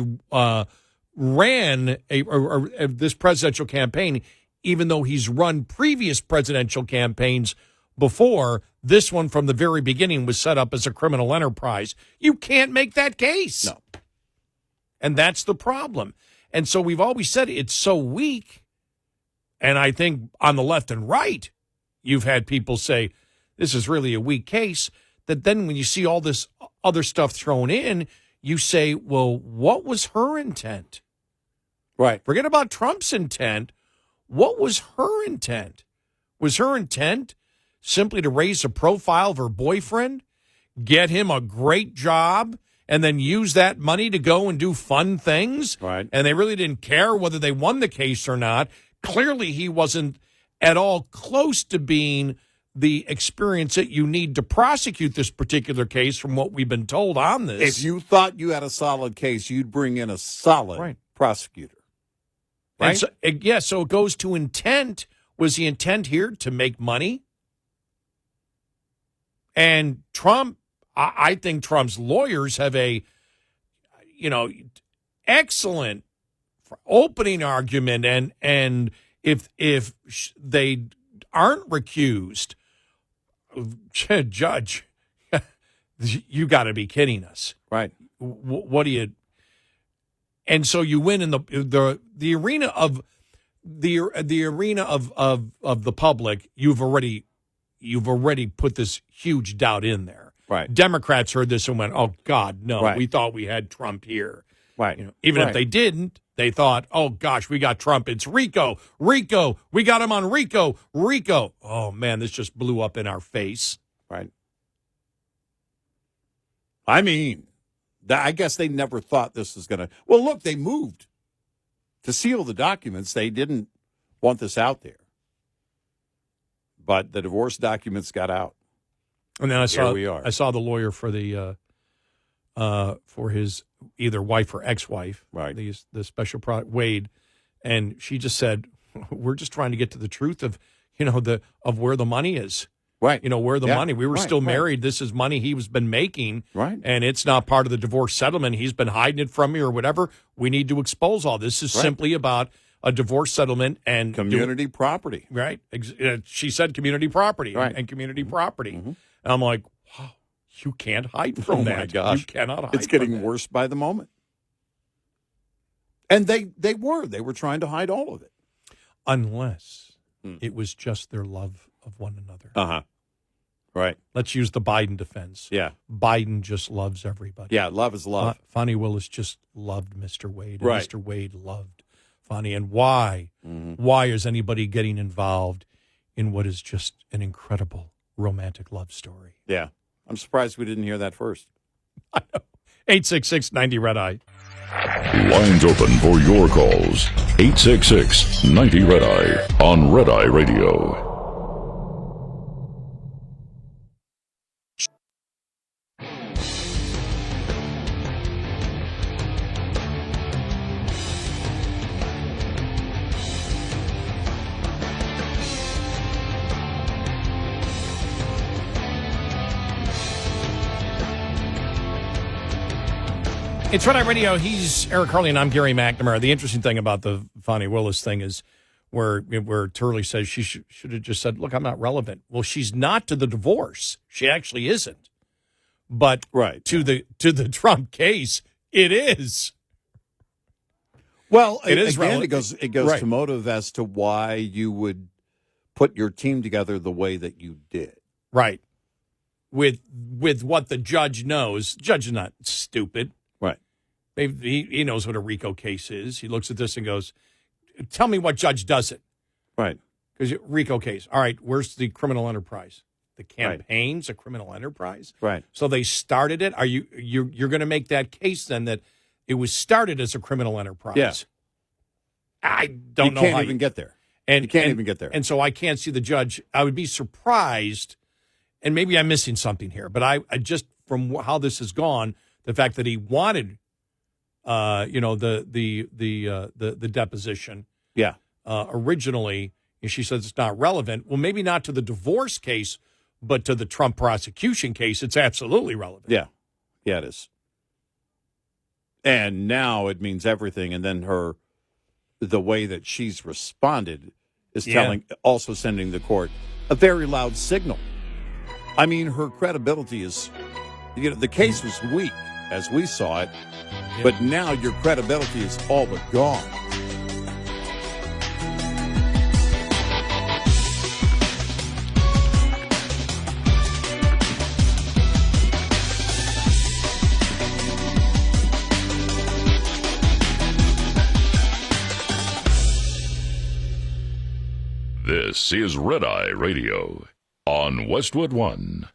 ran this presidential campaign, even though he's run previous presidential campaigns before, this one from the very beginning was set up as a criminal enterprise. You can't make that case. No. And that's the problem. And so we've always said it's so weak. And I think on the left and right, you've had people say, this is really a weak case, that then when you see all this other stuff thrown in, you say, well, what was her intent? Right. Forget about Trump's intent. What was her intent? Was her intent simply to raise the profile of her boyfriend, get him a great job, and then use that money to go and do fun things? Right. And they really didn't care whether they won the case or not. Clearly, he wasn't at all close to being the experience that you need to prosecute this particular case from what we've been told on this. If you thought you had a solid case, you'd bring in a solid prosecutor. right? So it goes to intent. Was the intent here to make money? And Trump, I think Trump's lawyers have a, excellent opening argument, and if they aren't recused, Judge, you got to be kidding us, right? What do you? And so you win in the arena of the arena of the public. You've already put this huge doubt in there. Right. Democrats heard this and went, "Oh God, no! Right. We thought we had Trump here." Right. Even right. if they didn't, they thought, "Oh gosh, we got Trump. It's Rico. We got him on Rico. Oh man, this just blew up in our face." Right. I mean, I guess they never thought this was going to. Well, look, they moved to seal the documents. They didn't want this out there, but the divorce documents got out. And then I are. saw the lawyer for the for his either wife or ex-wife, right? The special product Wade, and she just said, "We're just trying to get to the truth of of where the money is." Right. Where the money. We were still married. This is money he's been making. Right. And it's not part of the divorce settlement. He's been hiding it from me or whatever. We need to expose all this. This is simply about a divorce settlement and community property. Right. She said community property and community property. Mm-hmm. And I'm like, wow, you can't hide from that. Oh, my gosh. You cannot hide It's getting worse by the moment. And they were trying to hide all of it. Unless it was just their love of one another. Uh-huh. Right. Let's use the Biden defense. Yeah. Biden just loves everybody. Yeah, love is love. Fani Willis just loved Mr. Wade. And right. Mr. Wade loved Fani. And why? Mm-hmm. Why is anybody getting involved in what is just an incredible romantic love story? Yeah. I'm surprised we didn't hear that first. I know. 866-90-RED-EYE. Lines open for your calls. 866-90-RED-EYE on Red Eye Radio. It's Red Eye Radio. He's Eric Harley, and I'm Gary McNamara. The interesting thing about the Fani Willis thing is where Turley says she should have just said, look, I'm not relevant. Well, she's not to the divorce. She actually isn't. But to the Trump case, it is. Well, it is again, it goes to motive as to why you would put your team together the way that you did. Right. With what the judge knows. Judge is not stupid. Right. He knows what a RICO case is. He looks at this and goes, tell me what judge does it. Right. Because RICO case. All right, where's the criminal enterprise? The campaign's a criminal enterprise? Right. So they started it. Are you're going to make that case then that it was started as a criminal enterprise? Yeah. I don't know how you can't even get there. You can't even get there. And so I can't see the judge. I would be surprised, and maybe I'm missing something here, but I just, from how this has gone, the fact that he wanted, the deposition. Yeah. Originally, she says it's not relevant. Well, maybe not to the divorce case, but to the Trump prosecution case, it's absolutely relevant. Yeah. Yeah, it is. And now it means everything. And then the way that she's responded is also sending the court a very loud signal. I mean, her credibility is, the case was weak as we saw it, but now your credibility is all but gone. This is Red Eye Radio on Westwood One.